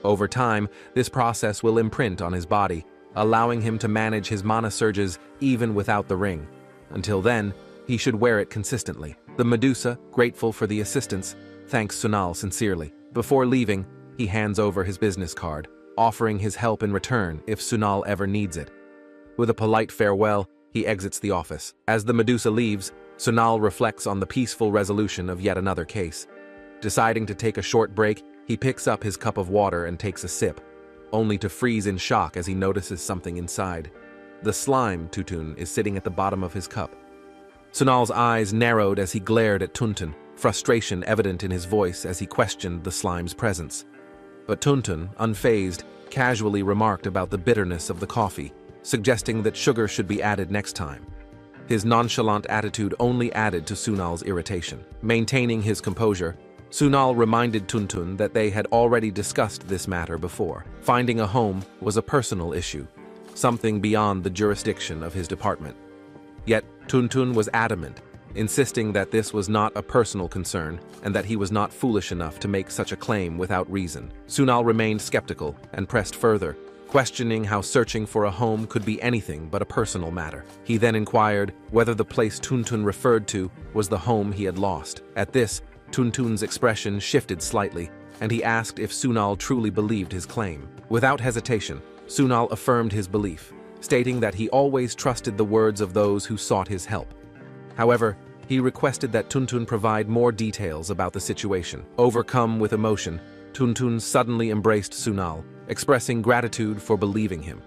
Over time, this process will imprint on his body, allowing him to manage his mana surges even without the ring. Until then, he should wear it consistently. The Medusa, grateful for the assistance, thanks Sunal sincerely. Before leaving, he hands over his business card, offering his help in return if Sunal ever needs it. With a polite farewell, he exits the office. As the Medusa leaves, Sunal reflects on the peaceful resolution of yet another case. Deciding to take a short break, he picks up his cup of water and takes a sip, only to freeze in shock as he notices something inside. The slime Tuntun is sitting at the bottom of his cup. Sunal's eyes narrowed as he glared at Tuntun, frustration evident in his voice as he questioned the slime's presence. But Tuntun, unfazed, casually remarked about the bitterness of the coffee, suggesting that sugar should be added next time. His nonchalant attitude only added to Sunal's irritation. Maintaining his composure, Sunal reminded Tuntun that they had already discussed this matter before. Finding a home was a personal issue, something beyond the jurisdiction of his department. Yet Tuntun was adamant, insisting that this was not a personal concern and that he was not foolish enough to make such a claim without reason. Sunal remained skeptical and pressed further, questioning how searching for a home could be anything but a personal matter. He then inquired whether the place Tuntun referred to was the home he had lost. At this, Tuntun's expression shifted slightly, and he asked if Sunal truly believed his claim. Without hesitation, Sunal affirmed his belief, stating that he always trusted the words of those who sought his help. However, he requested that Tuntun provide more details about the situation. Overcome with emotion, Tuntun suddenly embraced Sunal, expressing gratitude for believing him.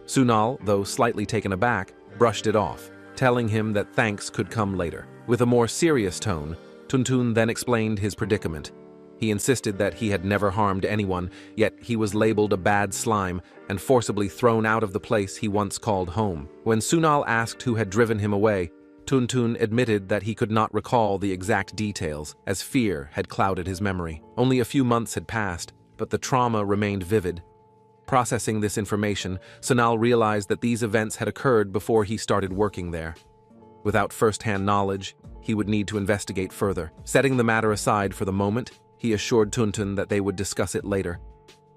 Sunal, though slightly taken aback, brushed it off, telling him that thanks could come later. With a more serious tone, Tuntun then explained his predicament. He insisted that he had never harmed anyone, yet he was labeled a bad slime and forcibly thrown out of the place he once called home. When Sunal asked who had driven him away, Tuntun admitted that he could not recall the exact details, as fear had clouded his memory. Only a few months had passed, but the trauma remained vivid. Processing this information, Sunal realized that these events had occurred before he started working there. Without first-hand knowledge, he would need to investigate further. Setting the matter aside for the moment, he assured Tuntun that they would discuss it later.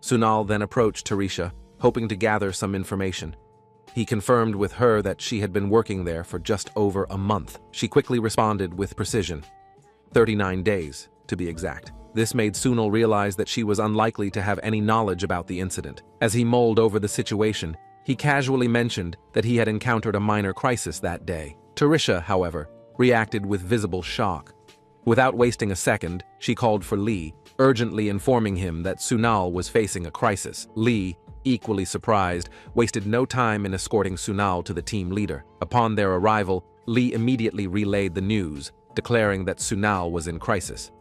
Sunal then approached Tarisha, hoping to gather some information. He confirmed with her that she had been working there for just over a month. She quickly responded with precision. 39 days, to be exact. This made Sunal realize that she was unlikely to have any knowledge about the incident. As he mulled over the situation, he casually mentioned that he had encountered a minor crisis that day. Tarisha, however, reacted with visible shock. Without wasting a second, she called for Lee, urgently informing him that Sunal was facing a crisis. Lee, equally surprised, wasted no time in escorting Sunal to the team leader. Upon their arrival, Lee immediately relayed the news, declaring that Sunal was in crisis.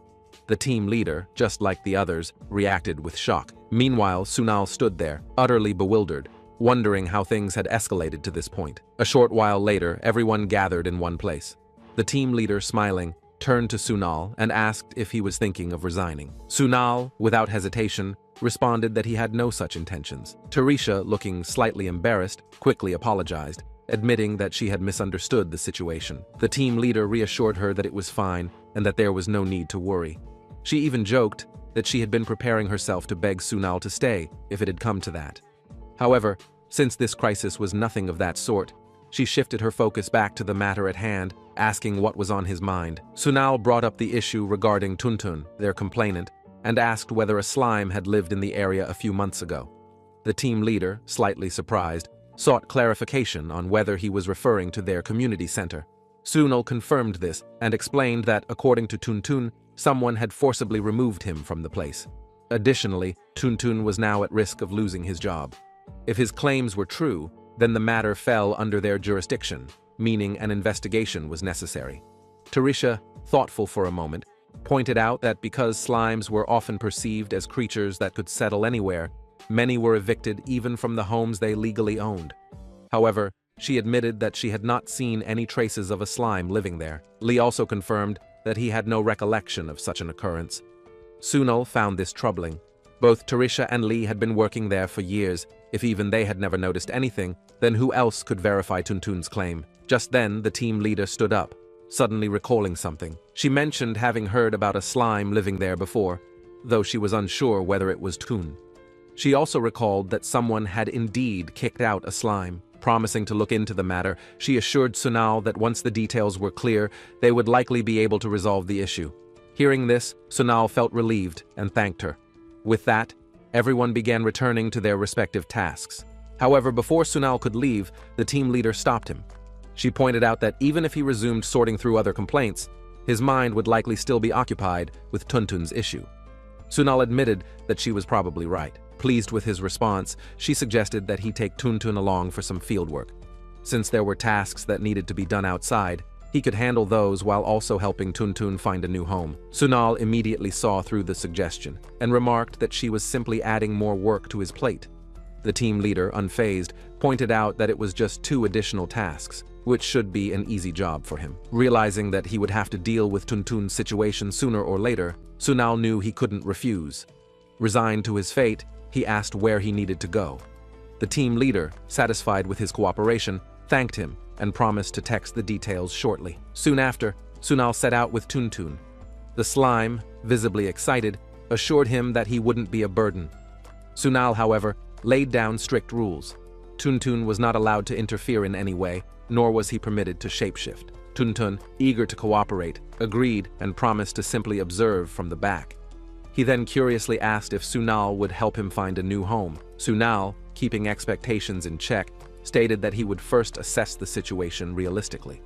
The team leader, just like the others, reacted with shock. Meanwhile, Sunal stood there, utterly bewildered, wondering how things had escalated to this point. A short while later, everyone gathered in one place. The team leader, smiling, turned to Sunal and asked if he was thinking of resigning. Sunal, without hesitation, responded that he had no such intentions. Tarisha, looking slightly embarrassed, quickly apologized, admitting that she had misunderstood the situation. The team leader reassured her that it was fine and that there was no need to worry. She even joked that she had been preparing herself to beg Sunal to stay if it had come to that. However, since this crisis was nothing of that sort, she shifted her focus back to the matter at hand, asking what was on his mind. Sunal brought up the issue regarding Tuntun, their complainant, and asked whether a slime had lived in the area a few months ago. The team leader, slightly surprised, sought clarification on whether he was referring to their community center. Sunal confirmed this and explained that, according to Tuntun, someone had forcibly removed him from the place. Additionally, Tuntun was now at risk of losing his job. If his claims were true, then the matter fell under their jurisdiction, meaning an investigation was necessary. Tarisha, thoughtful for a moment, pointed out that because slimes were often perceived as creatures that could settle anywhere, many were evicted even from the homes they legally owned. However, she admitted that she had not seen any traces of a slime living there. Lee also confirmed that he had no recollection of such an occurrence. Sunal found this troubling. Both Tarisha and Lee had been working there for years. If even they had never noticed anything, then who else could verify Tuntun's claim? Just then, the team leader stood up, suddenly recalling something. She mentioned having heard about a slime living there before, though she was unsure whether it was Tun. She also recalled that someone had indeed kicked out a slime. Promising to look into the matter, she assured Sunal that once the details were clear, they would likely be able to resolve the issue. Hearing this, Sunal felt relieved and thanked her. With that, everyone began returning to their respective tasks. However, before Sunal could leave, the team leader stopped him. She pointed out that even if he resumed sorting through other complaints, his mind would likely still be occupied with Tuntun's issue. Sunal admitted that she was probably right. Pleased with his response, she suggested that he take Tuntun along for some fieldwork. Since there were tasks that needed to be done outside, he could handle those while also helping Tuntun find a new home. Sunal immediately saw through the suggestion and remarked that she was simply adding more work to his plate. The team leader, unfazed, pointed out that it was just 2 additional tasks, which should be an easy job for him. Realizing that he would have to deal with Tuntun's situation sooner or later, Sunal knew he couldn't refuse. Resigned to his fate, he asked where he needed to go. The team leader, satisfied with his cooperation, thanked him and promised to text the details shortly. Soon after, Sunal set out with Tuntun. The slime, visibly excited, assured him that he wouldn't be a burden. Sunal, however, laid down strict rules. Tuntun was not allowed to interfere in any way, nor was he permitted to shapeshift. Tuntun, eager to cooperate, agreed and promised to simply observe from the back. He then curiously asked if Sunal would help him find a new home. Sunal, keeping expectations in check, stated that he would first assess the situation realistically.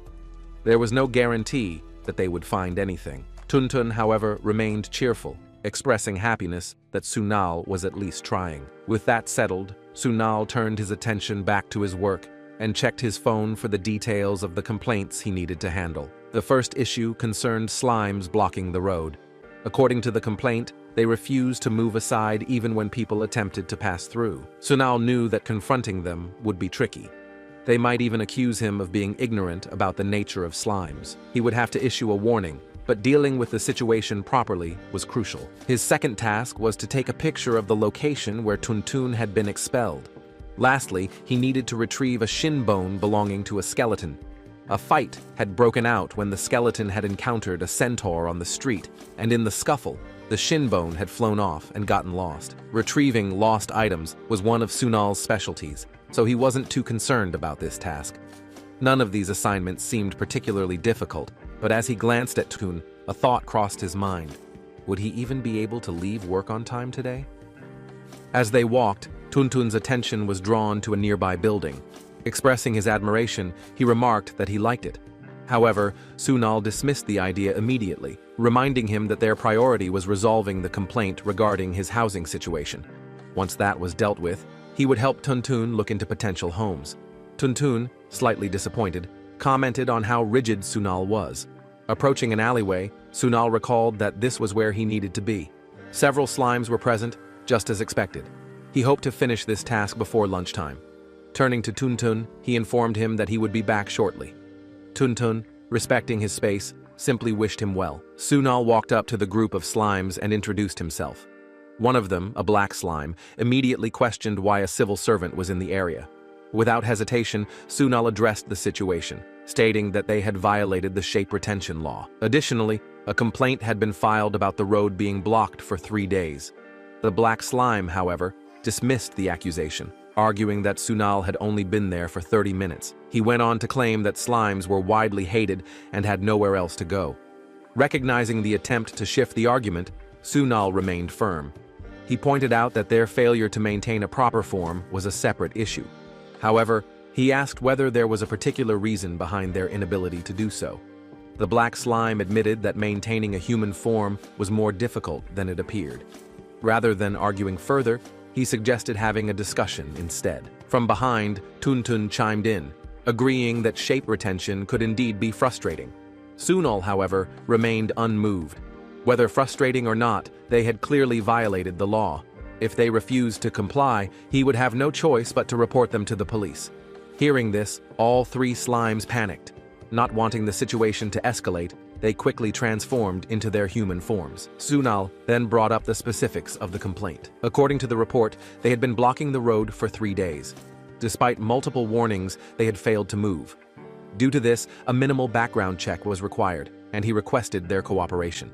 There was no guarantee that they would find anything. Tuntun, however, remained cheerful, expressing happiness that Sunal was at least trying. With that settled, Sunal turned his attention back to his work and checked his phone for the details of the complaints he needed to handle. The first issue concerned slimes blocking the road. According to the complaint, they refused to move aside even when people attempted to pass through. Sunal knew that confronting them would be tricky. They might even accuse him of being ignorant about the nature of slimes. He would have to issue a warning, but dealing with the situation properly was crucial. His second task was to take a picture of the location where Tuntun had been expelled. Lastly, he needed to retrieve a shin bone belonging to a skeleton. A fight had broken out when the skeleton had encountered a centaur on the street, and in the scuffle, the shin bone had flown off and gotten lost. Retrieving lost items was one of Sunal's specialties, so he wasn't too concerned about this task. None of these assignments seemed particularly difficult, but as he glanced at Tun, a thought crossed his mind. Would he even be able to leave work on time today? As they walked, Tuntun's attention was drawn to a nearby building. Expressing his admiration, he remarked that he liked it. However, Sunal dismissed the idea immediately, reminding him that their priority was resolving the complaint regarding his housing situation. Once that was dealt with, he would help Tuntun look into potential homes. Tuntun, slightly disappointed, commented on how rigid Sunal was. Approaching an alleyway, Sunal recalled that this was where he needed to be. Several slimes were present, just as expected. He hoped to finish this task before lunchtime. Turning to Tuntun, he informed him that he would be back shortly. Tuntun, respecting his space, simply wished him well. Sunal walked up to the group of slimes and introduced himself. One of them, a black slime, immediately questioned why a civil servant was in the area. Without hesitation, Sunal addressed the situation, stating that they had violated the shape retention law. Additionally, a complaint had been filed about the road being blocked for 3 days. The black slime, however, dismissed the accusation. arguing that Sunal had only been there for 30 minutes. He went on to claim that slimes were widely hated and had nowhere else to go. Recognizing the attempt to shift the argument, Sunal remained firm. He pointed out that their failure to maintain a proper form was a separate issue. However, he asked whether there was a particular reason behind their inability to do so. The black slime admitted that maintaining a human form was more difficult than it appeared. Rather than arguing further, he suggested having a discussion instead. From behind, Tuntun chimed in, agreeing that shape retention could indeed be frustrating. Sunal, however, remained unmoved. Whether frustrating or not, they had clearly violated the law. If they refused to comply, he would have no choice but to report them to the police. Hearing this, all three slimes panicked. Not wanting the situation to escalate, they quickly transformed into their human forms. Sunal then brought up the specifics of the complaint. According to the report, they had been blocking the road for 3 days. Despite multiple warnings, they had failed to move. Due to this, a minimal background check was required, and he requested their cooperation.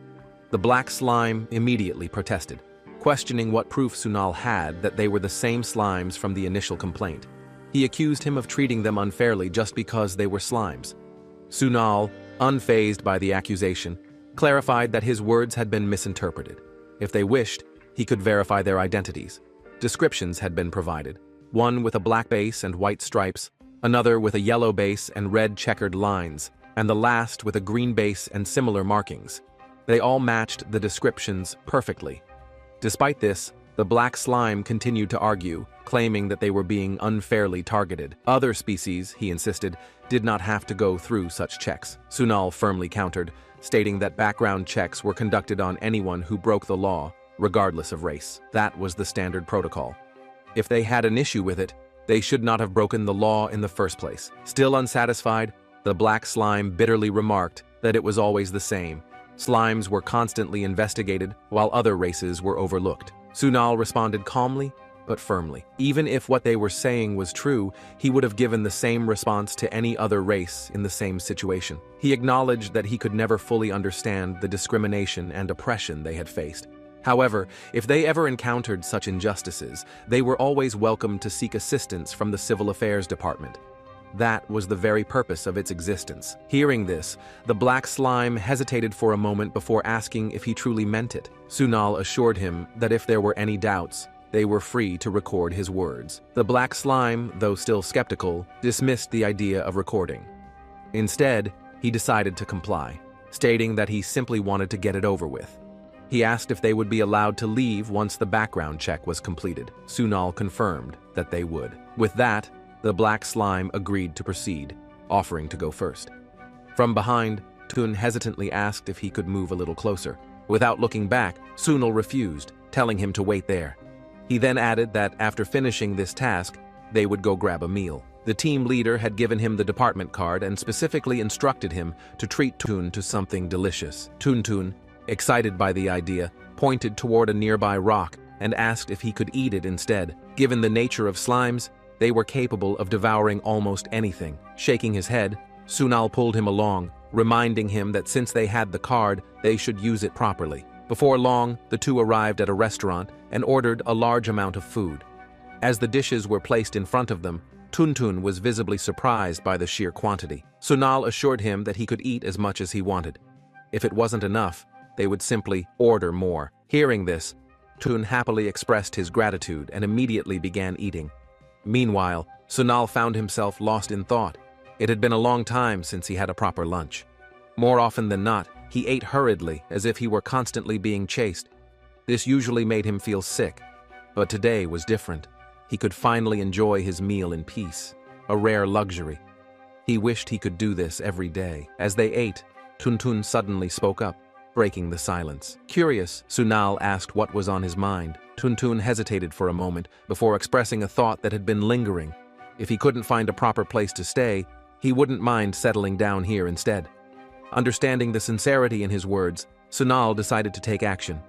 The black slime immediately protested, questioning what proof Sunal had that they were the same slimes from the initial complaint. He accused him of treating them unfairly just because they were slimes. Sunal, unfazed by the accusation, clarified that his words had been misinterpreted. If they wished, he could verify their identities. Descriptions had been provided, one with a black base and white stripes, another with a yellow base and red checkered lines, and the last with a green base and similar markings. They all matched the descriptions perfectly. Despite this, the black slime continued to argue, claiming that they were being unfairly targeted. Other species, he insisted, did not have to go through such checks. Sunal firmly countered, stating that background checks were conducted on anyone who broke the law, regardless of race. That was the standard protocol. If they had an issue with it, they should not have broken the law in the first place. Still unsatisfied, the black slime bitterly remarked that it was always the same. Slimes were constantly investigated, while other races were overlooked. Sunal responded calmly, but firmly. Even if what they were saying was true, he would have given the same response to any other race in the same situation. He acknowledged that he could never fully understand the discrimination and oppression they had faced. However, if they ever encountered such injustices, they were always welcome to seek assistance from the Civil Affairs Department. That was the very purpose of its existence. Hearing this, the black slime hesitated for a moment before asking if he truly meant it. Sunal assured him that if there were any doubts, they were free to record his words. The black slime, though still skeptical, dismissed the idea of recording. Instead, he decided to comply, stating that he simply wanted to get it over with. He asked if they would be allowed to leave once the background check was completed. Sunal confirmed that they would. With that, the black slime agreed to proceed, offering to go first. From behind, Tun hesitantly asked if he could move a little closer. Without looking back, Sunal refused, telling him to wait there. He then added that after finishing this task, they would go grab a meal. The team leader had given him the department card and specifically instructed him to treat Tun to something delicious. Tun, excited by the idea, pointed toward a nearby rock and asked if he could eat it instead. Given the nature of slimes, they were capable of devouring almost anything. Shaking his head, Sunal pulled him along, reminding him that since they had the card, they should use it properly. Before long, the two arrived at a restaurant and ordered a large amount of food. As the dishes were placed in front of them, Tuntun was visibly surprised by the sheer quantity. Sunal assured him that he could eat as much as he wanted. If it wasn't enough, they would simply order more. Hearing this, Tun happily expressed his gratitude and immediately began eating. Meanwhile, Sunal found himself lost in thought. It had been a long time since he had a proper lunch. More often than not, he ate hurriedly, as if he were constantly being chased. This usually made him feel sick, but today was different. He could finally enjoy his meal in peace, a rare luxury. He wished he could do this every day. As they ate, Tuntun suddenly spoke up, breaking the silence. Curious, Sunal asked what was on his mind. Tuntun hesitated for a moment before expressing a thought that had been lingering. If he couldn't find a proper place to stay, he wouldn't mind settling down here instead. Understanding the sincerity in his words, Sunal decided to take action.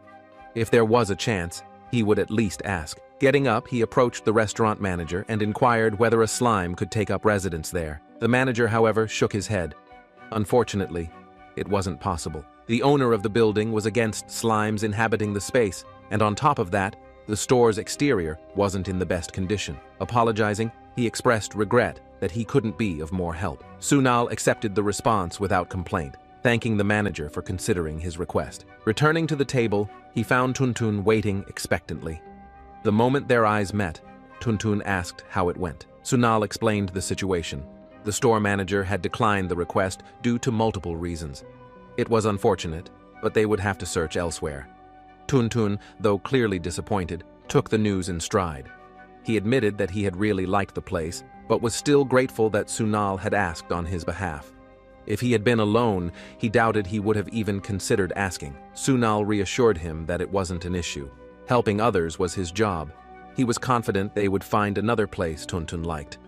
If there was a chance, he would at least ask. Getting up, he approached the restaurant manager and inquired whether a slime could take up residence there. The manager, however, shook his head. Unfortunately, it wasn't possible. The owner of the building was against slimes inhabiting the space, and on top of that, The store's exterior wasn't in the best condition. Apologizing, he expressed regret that he couldn't be of more help. Sunal accepted the response without complaint, thanking the manager for considering his request. Returning to the table, he found Tuntun waiting expectantly. The moment their eyes met, Tuntun asked how it went. Sunal explained the situation. The store manager had declined the request due to multiple reasons. It was unfortunate, but they would have to search elsewhere. Tuntun, though clearly disappointed, took the news in stride. He admitted that he had really liked the place, but was still grateful that Sunal had asked on his behalf. If he had been alone, he doubted he would have even considered asking. Sunal reassured him that it wasn't an issue. Helping others was his job. He was confident they would find another place Tuntun liked.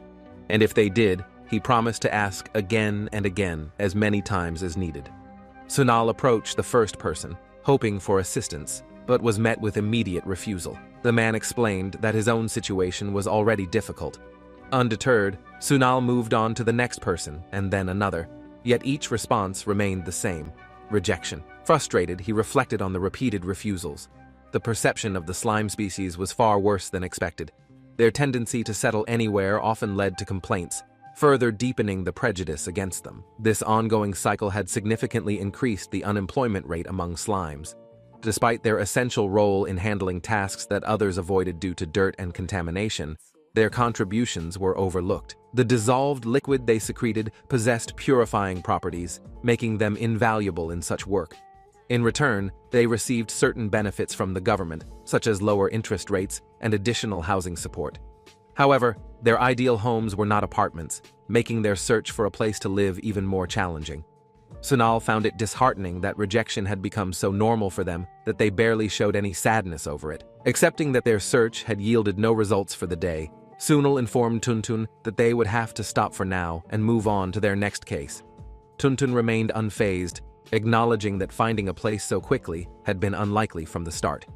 And if they did, he promised to ask again and again, as many times as needed. Sunal approached the first person, hoping for assistance, but was met with immediate refusal. The man explained that his own situation was already difficult. Undeterred, Sunal moved on to the next person and then another, yet each response remained the same: rejection. Frustrated, he reflected on the repeated refusals. The perception of the slime species was far worse than expected. Their tendency to settle anywhere often led to complaints, further deepening the prejudice against them. This ongoing cycle had significantly increased the unemployment rate among slimes. Despite their essential role in handling tasks that others avoided due to dirt and contamination, their contributions were overlooked. The dissolved liquid they secreted possessed purifying properties, making them invaluable in such work. In return, they received certain benefits from the government, such as lower interest rates and additional housing support. However, their ideal homes were not apartments, making their search for a place to live even more challenging. Sunal found it disheartening that rejection had become so normal for them that they barely showed any sadness over it. Accepting that their search had yielded no results for the day, Sunal informed Tuntun that they would have to stop for now and move on to their next case. Tuntun remained unfazed, acknowledging that finding a place so quickly had been unlikely from the start.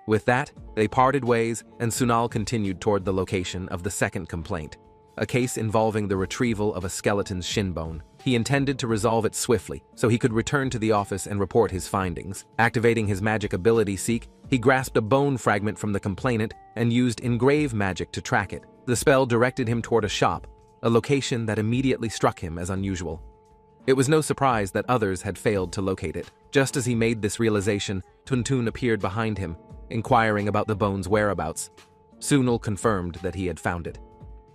With that, they parted ways, and Sunal continued toward the location of the second complaint, a case involving the retrieval of a skeleton's shin bone. He intended to resolve it swiftly, so he could return to the office and report his findings. Activating his magic ability Seek, he grasped a bone fragment from the complainant and used engrave magic to track it. The spell directed him toward a shop, a location that immediately struck him as unusual. It was no surprise that others had failed to locate it. Just as he made this realization, Tuntun appeared behind him, inquiring about the bone's whereabouts. Sunal confirmed that he had found it.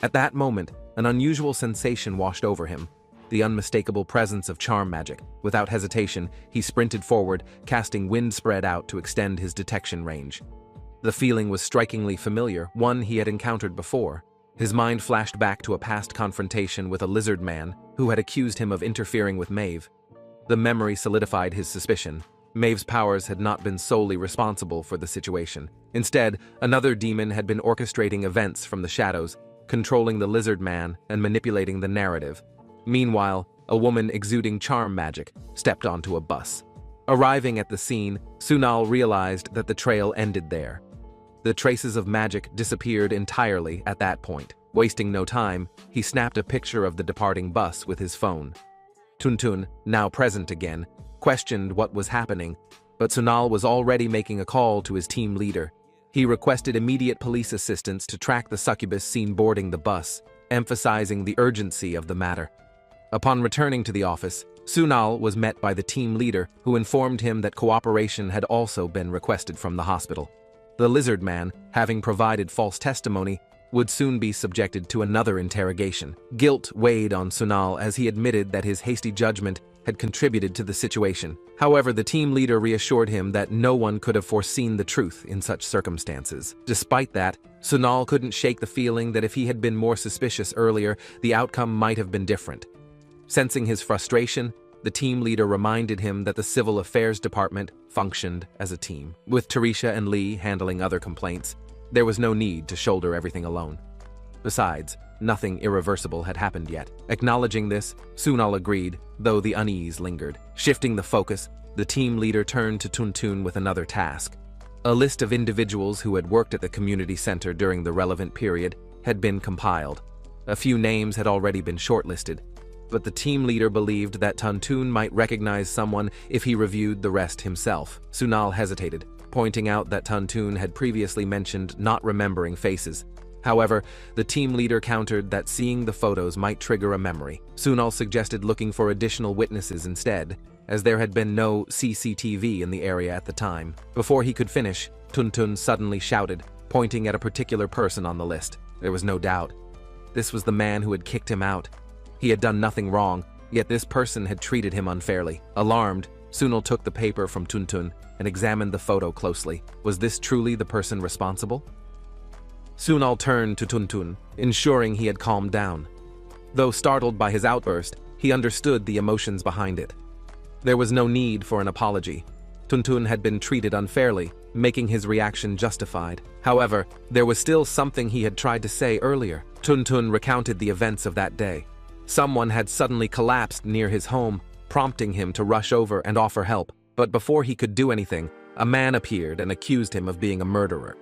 At that moment, an unusual sensation washed over him, the unmistakable presence of charm magic. Without hesitation, he sprinted forward, casting wind spread out to extend his detection range. The feeling was strikingly familiar, one he had encountered before. His mind flashed back to a past confrontation with a lizard man who had accused him of interfering with Maeve. The memory solidified his suspicion. Maeve's powers had not been solely responsible for the situation. Instead, another demon had been orchestrating events from the shadows, controlling the lizard man and manipulating the narrative. Meanwhile, a woman exuding charm magic stepped onto a bus. Arriving at the scene, Sunal realized that the trail ended there. The traces of magic disappeared entirely at that point. Wasting no time, he snapped a picture of the departing bus with his phone. Tuntun, now present again, questioned what was happening, but Sunal was already making a call to his team leader. He requested immediate police assistance to track the succubus seen boarding the bus, emphasizing the urgency of the matter. Upon returning to the office, Sunal was met by the team leader, who informed him that cooperation had also been requested from the hospital. The lizard man, having provided false testimony, would soon be subjected to another interrogation. Guilt weighed on Sunal as he admitted that his hasty judgment had contributed to the situation. However, the team leader reassured him that no one could have foreseen the truth in such circumstances. Despite that, Sunal couldn't shake the feeling that if he had been more suspicious earlier, the outcome might have been different. Sensing his frustration, the team leader reminded him that the Civil Affairs Department functioned as a team. With Teresha and Lee handling other complaints, there was no need to shoulder everything alone. Besides, nothing irreversible had happened yet. Acknowledging this, Sunal agreed, though the unease lingered. Shifting the focus, the team leader turned to Tuntun with another task. A list of individuals who had worked at the community center during the relevant period had been compiled. A few names had already been shortlisted, but the team leader believed that Tuntun might recognize someone if he reviewed the rest himself. Sunal hesitated, pointing out that Tuntun had previously mentioned not remembering faces. However, the team leader countered that seeing the photos might trigger a memory. Sunal suggested looking for additional witnesses instead, as there had been no CCTV in the area at the time. Before he could finish, Tuntun suddenly shouted, pointing at a particular person on the list. There was no doubt. This was the man who had kicked him out. He had done nothing wrong, yet this person had treated him unfairly. Alarmed, Sunal took the paper from Tuntun and examined the photo closely. Was this truly the person responsible? Sunal turned to Tuntun, ensuring he had calmed down. Though startled by his outburst, he understood the emotions behind it. There was no need for an apology. Tuntun had been treated unfairly, making his reaction justified. However, there was still something he had tried to say earlier. Tuntun recounted the events of that day. Someone had suddenly collapsed near his home, prompting him to rush over and offer help. But before he could do anything, a man appeared and accused him of being a murderer.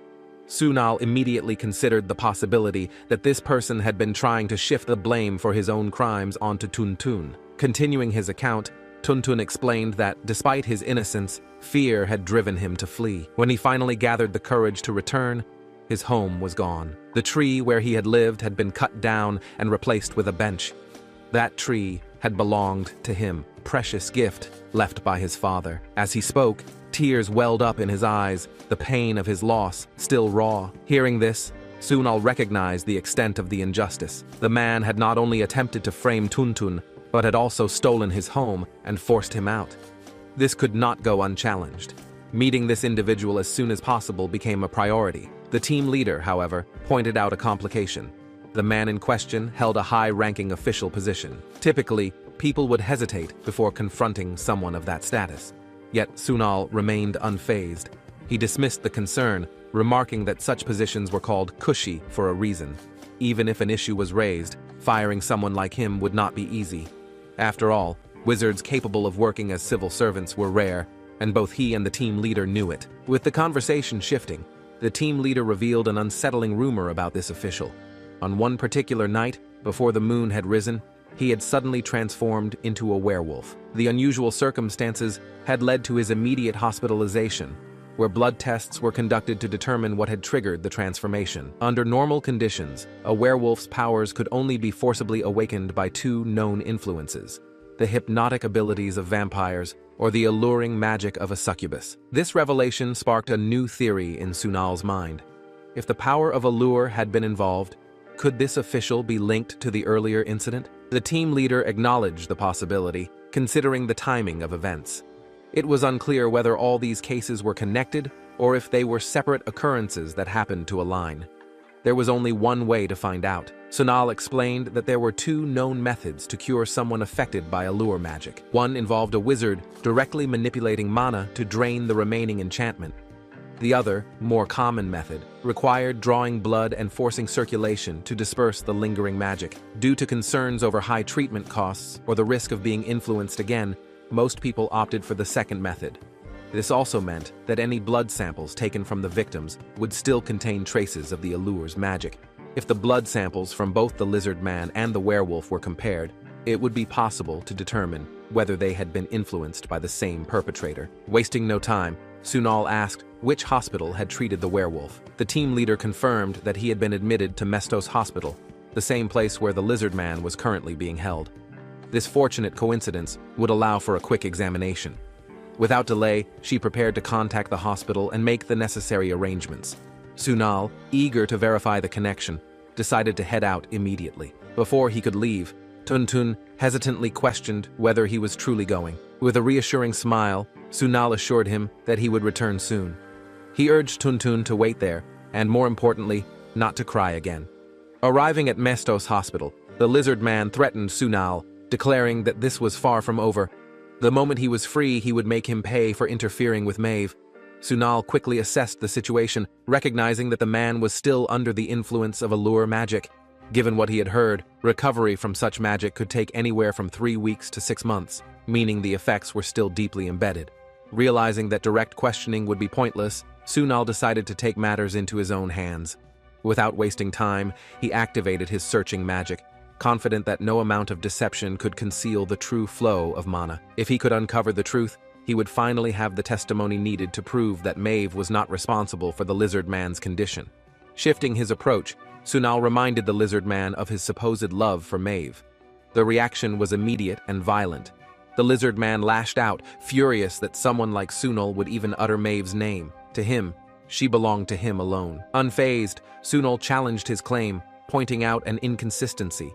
Sunal immediately considered the possibility that this person had been trying to shift the blame for his own crimes onto Tuntun. Continuing his account, Tuntun explained that, despite his innocence, fear had driven him to flee. When he finally gathered the courage to return, his home was gone. The tree where he had lived had been cut down and replaced with a bench. That tree had belonged to him, precious gift left by his father. As he spoke, tears welled up in his eyes, the pain of his loss still raw. Hearing this, Sunal recognized the extent of the injustice. The man had not only attempted to frame Tuntun, but had also stolen his home and forced him out. This could not go unchallenged. Meeting this individual as soon as possible became a priority. The team leader, however, pointed out a complication. The man in question held a high-ranking official position. Typically, people would hesitate before confronting someone of that status. Yet Sunal remained unfazed. He dismissed the concern, remarking that such positions were called cushy for a reason. Even if an issue was raised, firing someone like him would not be easy. After all, wizards capable of working as civil servants were rare, and both he and the team leader knew it. With the conversation shifting, the team leader revealed an unsettling rumor about this official. On one particular night, before the moon had risen, he had suddenly transformed into a werewolf. The unusual circumstances had led to his immediate hospitalization, where blood tests were conducted to determine what had triggered the transformation. Under normal conditions, a werewolf's powers could only be forcibly awakened by two known influences: the hypnotic abilities of vampires or the alluring magic of a succubus. This revelation sparked a new theory in Sunal's mind. If the power of allure had been involved, could this official be linked to the earlier incident? The team leader acknowledged the possibility, considering the timing of events. It was unclear whether all these cases were connected or if they were separate occurrences that happened to align. There was only one way to find out. Sunal explained that there were two known methods to cure someone affected by allure magic. One involved a wizard directly manipulating mana to drain the remaining enchantment. The other, more common method, required drawing blood and forcing circulation to disperse the lingering magic. Due to concerns over high treatment costs or the risk of being influenced again, most people opted for the second method. This also meant that any blood samples taken from the victims would still contain traces of the allure's magic. If the blood samples from both the lizard man and the werewolf were compared, it would be possible to determine whether they had been influenced by the same perpetrator. Wasting no time, Sunal asked which hospital had treated the werewolf. The team leader confirmed that he had been admitted to Mestos Hospital, the same place where the lizard man was currently being held. This fortunate coincidence would allow for a quick examination. Without delay, she prepared to contact the hospital and make the necessary arrangements. Sunal, eager to verify the connection, decided to head out immediately. Before he could leave, Tuntun hesitantly questioned whether he was truly going. With a reassuring smile, Sunal assured him that he would return soon. He urged Tuntun to wait there, and more importantly, not to cry again. Arriving at Mestos Hospital, the lizard man threatened Sunal, declaring that this was far from over. The moment he was free, he would make him pay for interfering with Maeve. Sunal quickly assessed the situation, recognizing that the man was still under the influence of allure magic. Given what he had heard, recovery from such magic could take anywhere from 3 weeks to 6 months, meaning the effects were still deeply embedded. Realizing that direct questioning would be pointless, Sunal decided to take matters into his own hands. Without wasting time, he activated his searching magic, confident that no amount of deception could conceal the true flow of mana. If he could uncover the truth, he would finally have the testimony needed to prove that Maeve was not responsible for the lizard man's condition. Shifting his approach, Sunal reminded the lizard man of his supposed love for Maeve. The reaction was immediate and violent. The lizard man lashed out, furious that someone like Sunal would even utter Maeve's name. To him, she belonged to him alone. Unfazed, Sunal challenged his claim, pointing out an inconsistency.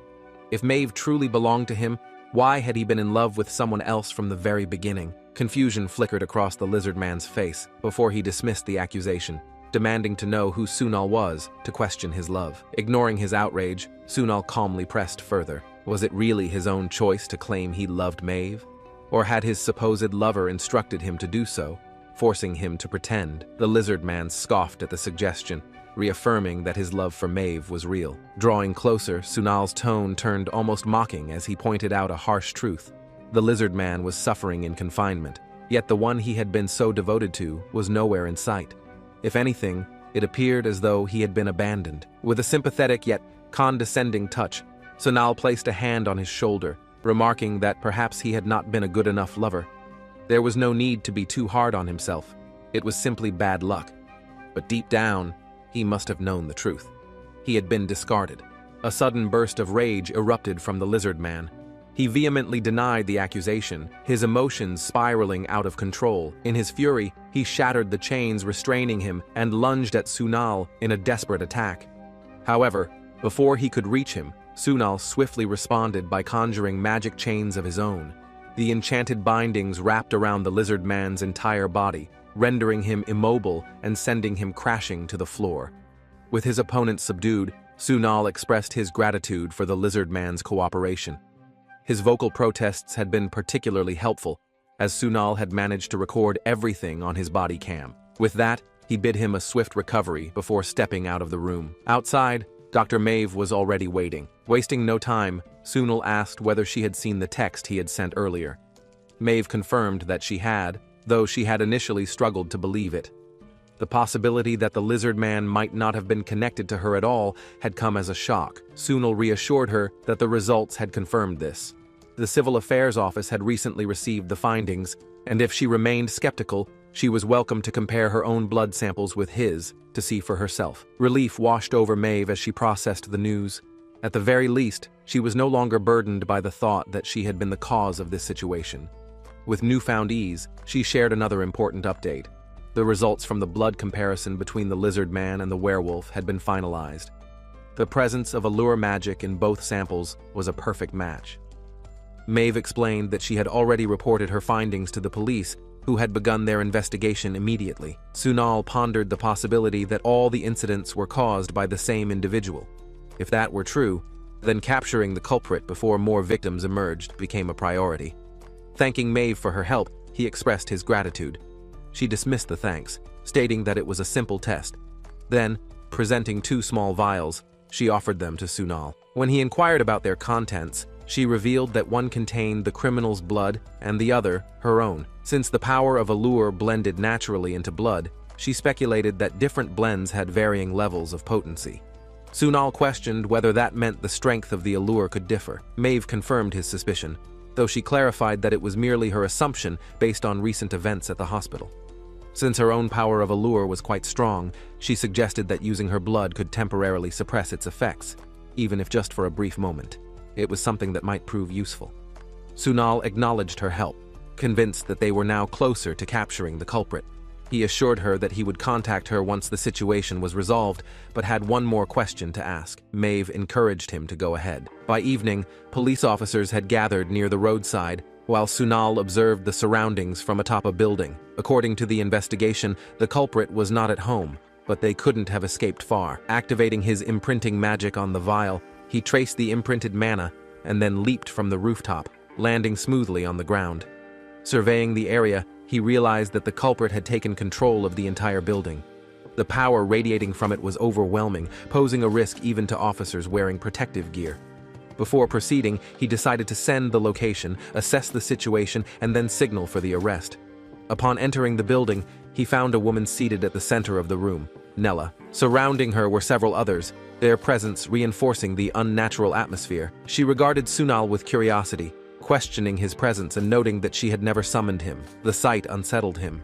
If Maeve truly belonged to him, why had he been in love with someone else from the very beginning? Confusion flickered across the lizard man's face before he dismissed the accusation, demanding to know who Sunal was to question his love. Ignoring his outrage, Sunal calmly pressed further. Was it really his own choice to claim he loved Maeve? Or had his supposed lover instructed him to do so, forcing him to pretend? The lizard man scoffed at the suggestion, reaffirming that his love for Maeve was real. Drawing closer, Sunal's tone turned almost mocking as he pointed out a harsh truth. The lizard man was suffering in confinement, yet the one he had been so devoted to was nowhere in sight. If anything, it appeared as though he had been abandoned. With a sympathetic yet condescending touch, Sunal placed a hand on his shoulder, remarking that perhaps he had not been a good enough lover. There was no need to be too hard on himself. It was simply bad luck. But deep down, he must have known the truth. He had been discarded. A sudden burst of rage erupted from the lizard man. He vehemently denied the accusation, his emotions spiraling out of control. In his fury, he shattered the chains restraining him and lunged at Sunal in a desperate attack. However, before he could reach him, Sunal swiftly responded by conjuring magic chains of his own. The enchanted bindings wrapped around the lizard man's entire body, rendering him immobile and sending him crashing to the floor. With his opponent subdued, Sunal expressed his gratitude for the lizard man's cooperation. His vocal protests had been particularly helpful, as Sunal had managed to record everything on his body cam. With that, he bid him a swift recovery before stepping out of the room. Outside, Dr. Maeve was already waiting. Wasting no time, Sunal asked whether she had seen the text he had sent earlier. Maeve confirmed that she had, though she had initially struggled to believe it. The possibility that the lizard man might not have been connected to her at all had come as a shock. Sunal reassured her that the results had confirmed this. The Civil Affairs Office had recently received the findings, and if she remained skeptical, she was welcome to compare her own blood samples with his to see for herself. Relief washed over Maeve as she processed the news. At the very least, she was no longer burdened by the thought that she had been the cause of this situation. With newfound ease, she shared another important update. The results from the blood comparison between the lizard man and the werewolf had been finalized. The presence of allure magic in both samples was a perfect match. Maeve explained that she had already reported her findings to the police, who had begun their investigation immediately. Sunal pondered the possibility that all the incidents were caused by the same individual. If that were true, then capturing the culprit before more victims emerged became a priority. Thanking Maeve for her help, he expressed his gratitude. She dismissed the thanks, stating that it was a simple test. Then, presenting 2 small vials, she offered them to Sunal. When he inquired about their contents, she revealed that one contained the criminal's blood and the other her own. Since the power of allure blended naturally into blood, she speculated that different blends had varying levels of potency. Sunal questioned whether that meant the strength of the allure could differ. Maeve confirmed his suspicion, though she clarified that it was merely her assumption based on recent events at the hospital. Since her own power of allure was quite strong, she suggested that using her blood could temporarily suppress its effects, even if just for a brief moment. It was something that might prove useful. Sunal acknowledged her help, convinced that they were now closer to capturing the culprit. He assured her that he would contact her once the situation was resolved, but had one more question to ask. Maeve encouraged him to go ahead. By evening, police officers had gathered near the roadside, while Sunal observed the surroundings from atop a building. According to the investigation, the culprit was not at home, but they couldn't have escaped far. Activating his imprinting magic on the vial, he traced the imprinted mana and then leaped from the rooftop, landing smoothly on the ground. Surveying the area, he realized that the culprit had taken control of the entire building. The power radiating from it was overwhelming, posing a risk even to officers wearing protective gear. Before proceeding, he decided to send the location, assess the situation, and then signal for the arrest. Upon entering the building, he found a woman seated at the center of the room, Nella. Surrounding her were several others, their presence reinforcing the unnatural atmosphere. She regarded Sunal with curiosity, questioning his presence and noting that she had never summoned him. The sight unsettled him.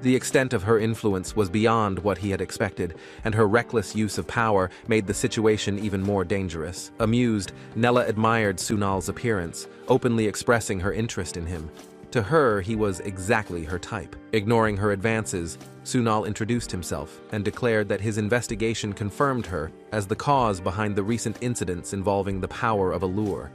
The extent of her influence was beyond what he had expected, and her reckless use of power made the situation even more dangerous. Amused, Nella admired Sunal's appearance, openly expressing her interest in him. To her, he was exactly her type. Ignoring her advances, Sunal introduced himself and declared that his investigation confirmed her as the cause behind the recent incidents involving the power of allure.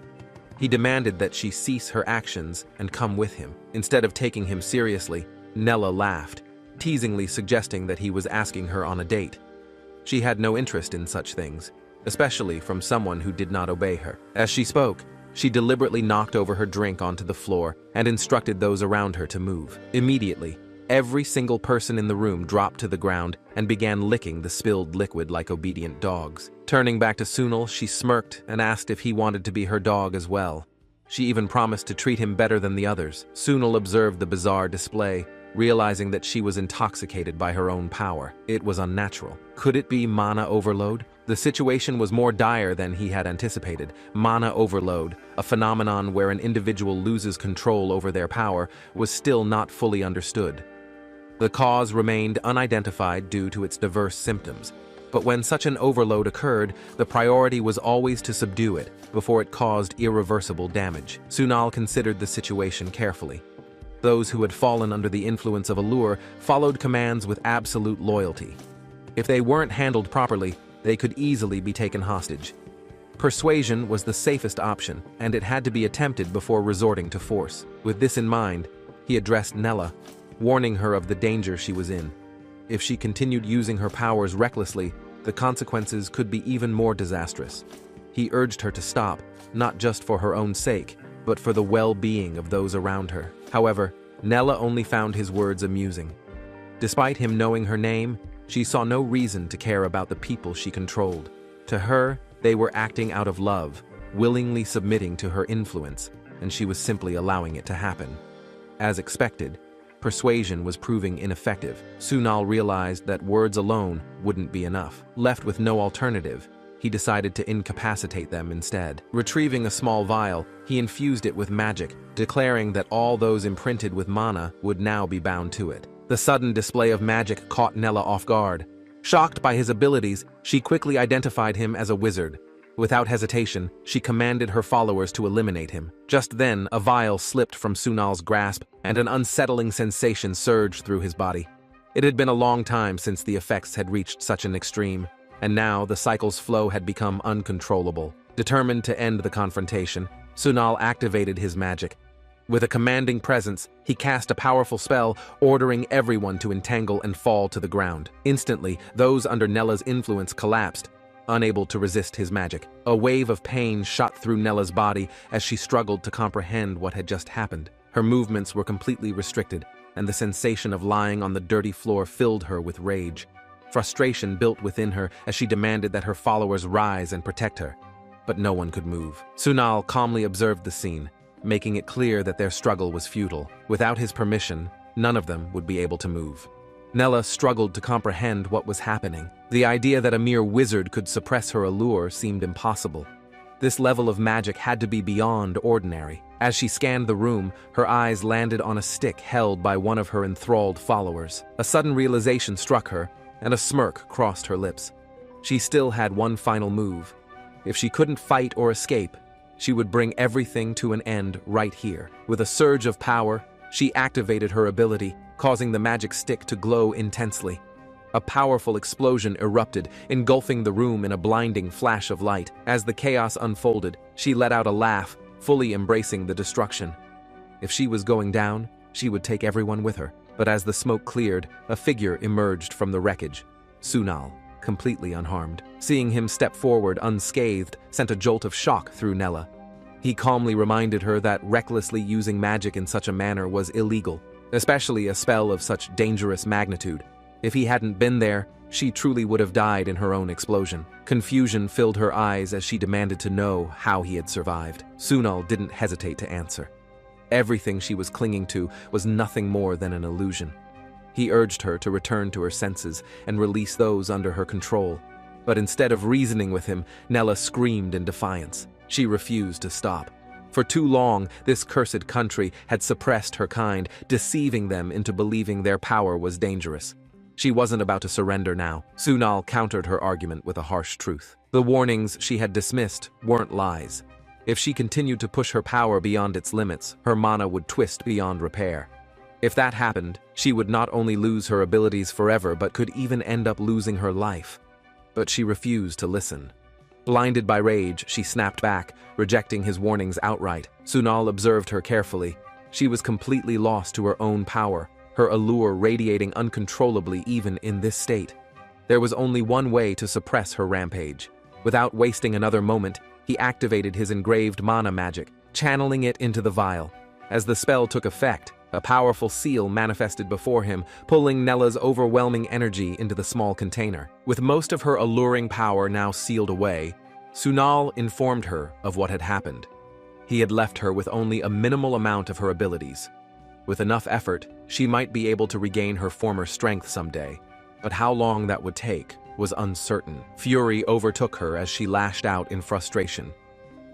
He demanded that she cease her actions and come with him. Instead of taking him seriously, Nella laughed, teasingly suggesting that he was asking her on a date. She had no interest in such things, especially from someone who did not obey her. As she spoke, she deliberately knocked over her drink onto the floor and instructed those around her to move. Immediately, every single person in the room dropped to the ground and began licking the spilled liquid like obedient dogs. Turning back to Sunal, she smirked and asked if he wanted to be her dog as well. She even promised to treat him better than the others. Sunal observed the bizarre display, realizing that she was intoxicated by her own power. It was unnatural. Could it be mana overload? The situation was more dire than he had anticipated. Mana overload, a phenomenon where an individual loses control over their power, was still not fully understood. The cause remained unidentified due to its diverse symptoms. But when such an overload occurred, the priority was always to subdue it before it caused irreversible damage. Sunal considered the situation carefully. Those who had fallen under the influence of allure followed commands with absolute loyalty. If they weren't handled properly, they could easily be taken hostage. Persuasion was the safest option, and it had to be attempted before resorting to force. With this in mind, he addressed Nella, warning her of the danger she was in. If she continued using her powers recklessly, the consequences could be even more disastrous. He urged her to stop, not just for her own sake, but for the well-being of those around her. However, Nella only found his words amusing. Despite him knowing her name, she saw no reason to care about the people she controlled. To her, they were acting out of love, willingly submitting to her influence, and she was simply allowing it to happen. As expected, persuasion was proving ineffective. Sunal realized that words alone wouldn't be enough. Left with no alternative, he decided to incapacitate them instead. Retrieving a small vial, he infused it with magic, declaring that all those imprinted with mana would now be bound to it. The sudden display of magic caught Nella off guard. Shocked by his abilities, she quickly identified him as a wizard. Without hesitation, she commanded her followers to eliminate him. Just then, a vial slipped from Sunal's grasp, and an unsettling sensation surged through his body. It had been a long time since the effects had reached such an extreme, and now the cycle's flow had become uncontrollable. Determined to end the confrontation, Sunal activated his magic. With a commanding presence, he cast a powerful spell, ordering everyone to entangle and fall to the ground. Instantly, those under Nella's influence collapsed, unable to resist his magic. A wave of pain shot through Nella's body as she struggled to comprehend what had just happened. Her movements were completely restricted, and the sensation of lying on the dirty floor filled her with rage. Frustration built within her as she demanded that her followers rise and protect her. But no one could move. Sunal calmly observed the scene, making it clear that their struggle was futile. Without his permission, none of them would be able to move. Nella struggled to comprehend what was happening. The idea that a mere wizard could suppress her allure seemed impossible. This level of magic had to be beyond ordinary. As she scanned the room, her eyes landed on a stick held by one of her enthralled followers. A sudden realization struck her, and a smirk crossed her lips. She still had one final move. If she couldn't fight or escape, she would bring everything to an end right here. With a surge of power, she activated her ability, causing the magic stick to glow intensely. A powerful explosion erupted, engulfing the room in a blinding flash of light. As the chaos unfolded, she let out a laugh, fully embracing the destruction. If she was going down, she would take everyone with her. But as the smoke cleared, a figure emerged from the wreckage. Sunal, completely unharmed. Seeing him step forward unscathed sent a jolt of shock through Nella. He calmly reminded her that recklessly using magic in such a manner was illegal, especially a spell of such dangerous magnitude. If he hadn't been there, she truly would have died in her own explosion. Confusion filled her eyes as she demanded to know how he had survived. Sunal didn't hesitate to answer. Everything she was clinging to was nothing more than an illusion. He urged her to return to her senses and release those under her control. But instead of reasoning with him, Nella screamed in defiance. She refused to stop. For too long, this cursed country had suppressed her kind, deceiving them into believing their power was dangerous. She wasn't about to surrender now. Sunal countered her argument with a harsh truth. The warnings she had dismissed weren't lies. If she continued to push her power beyond its limits, her mana would twist beyond repair. If that happened, she would not only lose her abilities forever but could even end up losing her life. But she refused to listen. Blinded by rage, she snapped back, rejecting his warnings outright. Sunal observed her carefully. She was completely lost to her own power, her allure radiating uncontrollably even in this state. There was only one way to suppress her rampage. Without wasting another moment, he activated his engraved mana magic, channeling it into the vial. As the spell took effect, a powerful seal manifested before him, pulling Nella's overwhelming energy into the small container. With most of her alluring power now sealed away, Sunal informed her of what had happened. He had left her with only a minimal amount of her abilities. With enough effort, she might be able to regain her former strength someday, but how long that would take was uncertain. Fury overtook her as she lashed out in frustration.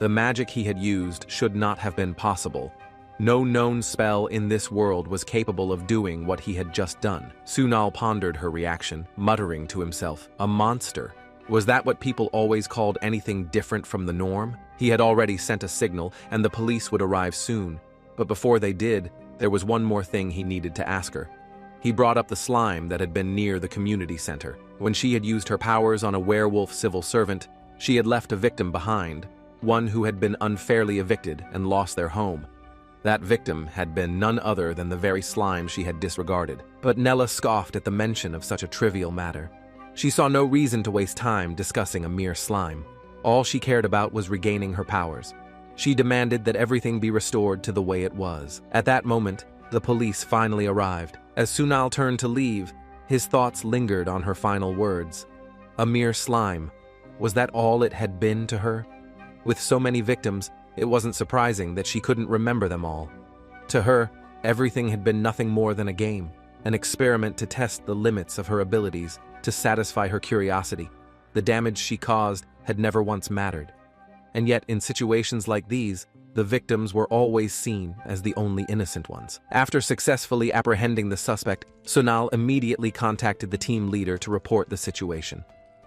The magic he had used should not have been possible. No known spell in this world was capable of doing what he had just done. Sunal pondered her reaction, muttering to himself, "A monster." Was that what people always called anything different from the norm? He had already sent a signal, and the police would arrive soon. But before they did, there was one more thing he needed to ask her. He brought up the slime that had been near the community center. When she had used her powers on a werewolf civil servant, she had left a victim behind, one who had been unfairly evicted and lost their home. That victim had been none other than the very slime she had disregarded. But Nella scoffed at the mention of such a trivial matter. She saw no reason to waste time discussing a mere slime. All she cared about was regaining her powers. She demanded that everything be restored to the way it was. At that moment, the police finally arrived. As Sunal turned to leave, his thoughts lingered on her final words. A mere slime. Was that all it had been to her? With so many victims, it wasn't surprising that she couldn't remember them all. To her, everything had been nothing more than a game, an experiment to test the limits of her abilities, to satisfy her curiosity. The damage she caused had never once mattered. And yet, in situations like these, the victims were always seen as the only innocent ones. After successfully apprehending the suspect, Sunal immediately contacted the team leader to report the situation.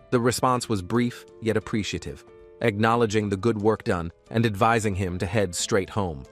The response was brief yet appreciative, acknowledging the good work done and advising him to head straight home.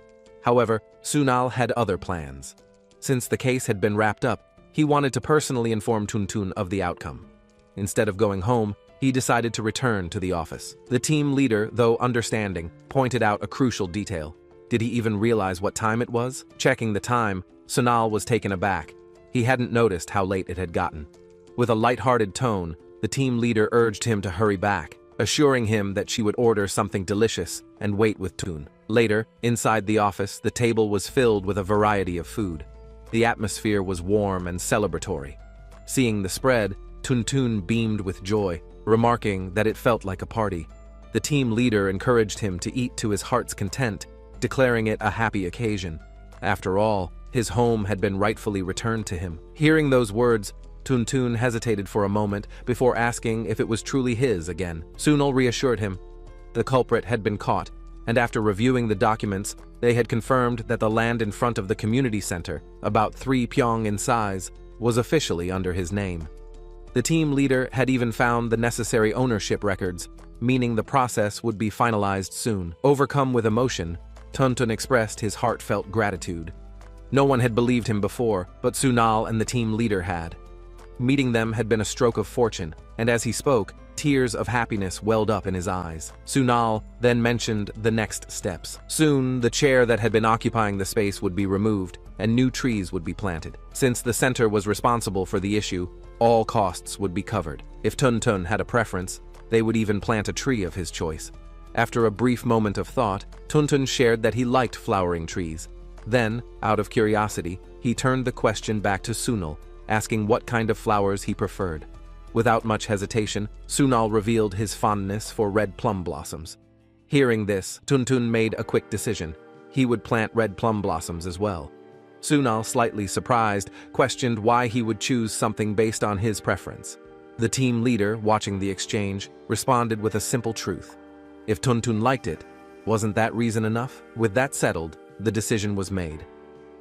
However, Sunal had other plans. Since the case had been wrapped up, he wanted to personally inform Tuntun of the outcome. Instead of going home, he decided to return to the office. The team leader, though understanding, pointed out a crucial detail. Did he even realize what time it was? Checking the time, Sunal was taken aback. He hadn't noticed how late it had gotten. With a light-hearted tone, the team leader urged him to hurry back, assuring him that she would order something delicious and wait with Tun. Later, inside the office, the table was filled with a variety of food. The atmosphere was warm and celebratory. Seeing the spread, Tuntun beamed with joy, remarking that it felt like a party. The team leader encouraged him to eat to his heart's content, declaring it a happy occasion. After all, his home had been rightfully returned to him. Hearing those words, Tuntun hesitated for a moment before asking if it was truly his again. Sunal reassured him. The culprit had been caught, and after reviewing the documents, they had confirmed that the land in front of the community center, about 3 pyong in size, was officially under his name. The team leader had even found the necessary ownership records, meaning the process would be finalized soon. Overcome with emotion, Tuntun expressed his heartfelt gratitude. No one had believed him before, but Sunal and the team leader had. Meeting them had been a stroke of fortune, and as he spoke, tears of happiness welled up in his eyes. Sunal then mentioned the next steps. Soon, the chair that had been occupying the space would be removed, and new trees would be planted. Since the center was responsible for the issue, all costs would be covered. If Tuntun had a preference, they would even plant a tree of his choice. After a brief moment of thought, Tuntun shared that he liked flowering trees. Then, out of curiosity, he turned the question back to Sunal, asking what kind of flowers he preferred. Without much hesitation, Sunal revealed his fondness for red plum blossoms. Hearing this, Tuntun made a quick decision. He would plant red plum blossoms as well. Sunal, slightly surprised, questioned why he would choose something based on his preference. The team leader, watching the exchange, responded with a simple truth. If Tuntun liked it, Wasn't that reason enough? With that settled, the decision was made.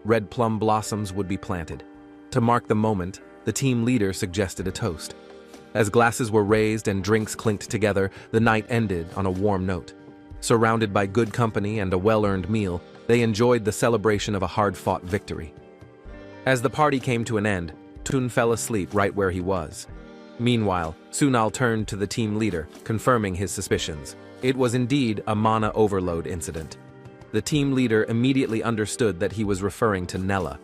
Red plum blossoms would be planted. To mark the moment, the team leader suggested a toast. As glasses were raised and drinks clinked together, the night ended on a warm note. Surrounded by good company and a well-earned meal, they enjoyed the celebration of a hard-fought victory. As the party came to an end, Tun fell asleep right where he was. Meanwhile, Sunal turned to the team leader, confirming his suspicions. It was indeed a mana overload incident. The team leader immediately understood that he was referring to Nella.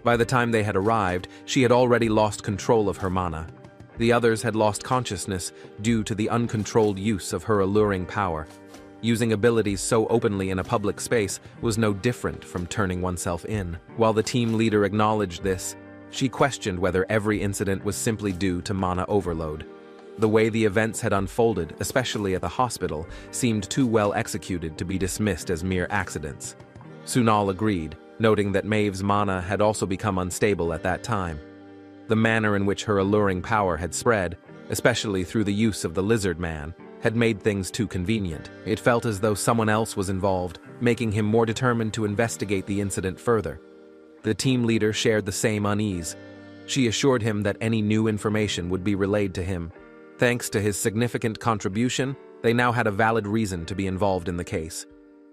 By the time they had arrived, she had already lost control of her mana. The others had lost consciousness due to the uncontrolled use of her alluring power. Using abilities so openly in a public space was no different from turning oneself in. While the team leader acknowledged this, she questioned whether every incident was simply due to mana overload. The way the events had unfolded, especially at the hospital, seemed too well executed to be dismissed as mere accidents. Sunal agreed, noting that Maeve's mana had also become unstable at that time. The manner in which her alluring power had spread, especially through the use of the lizard man, had made things too convenient. It felt as though someone else was involved, making him more determined to investigate the incident further. The team leader shared the same unease. She assured him that any new information would be relayed to him. Thanks to his significant contribution, they now had a valid reason to be involved in the case.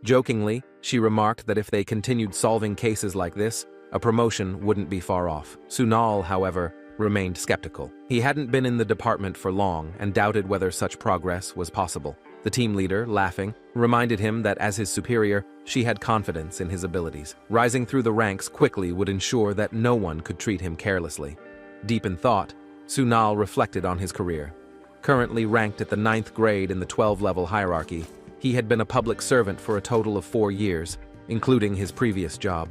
Jokingly, she remarked that if they continued solving cases like this, a promotion wouldn't be far off. Sunal, however, remained skeptical. He hadn't been in the department for long and doubted whether such progress was possible. The team leader, laughing, reminded him that as his superior, she had confidence in his abilities. Rising through the ranks quickly would ensure that no one could treat him carelessly. Deep in thought, Sunal reflected on his career. Currently ranked at the 9th grade in the 12-level hierarchy, he had been a public servant for a total of 4 years, including his previous job.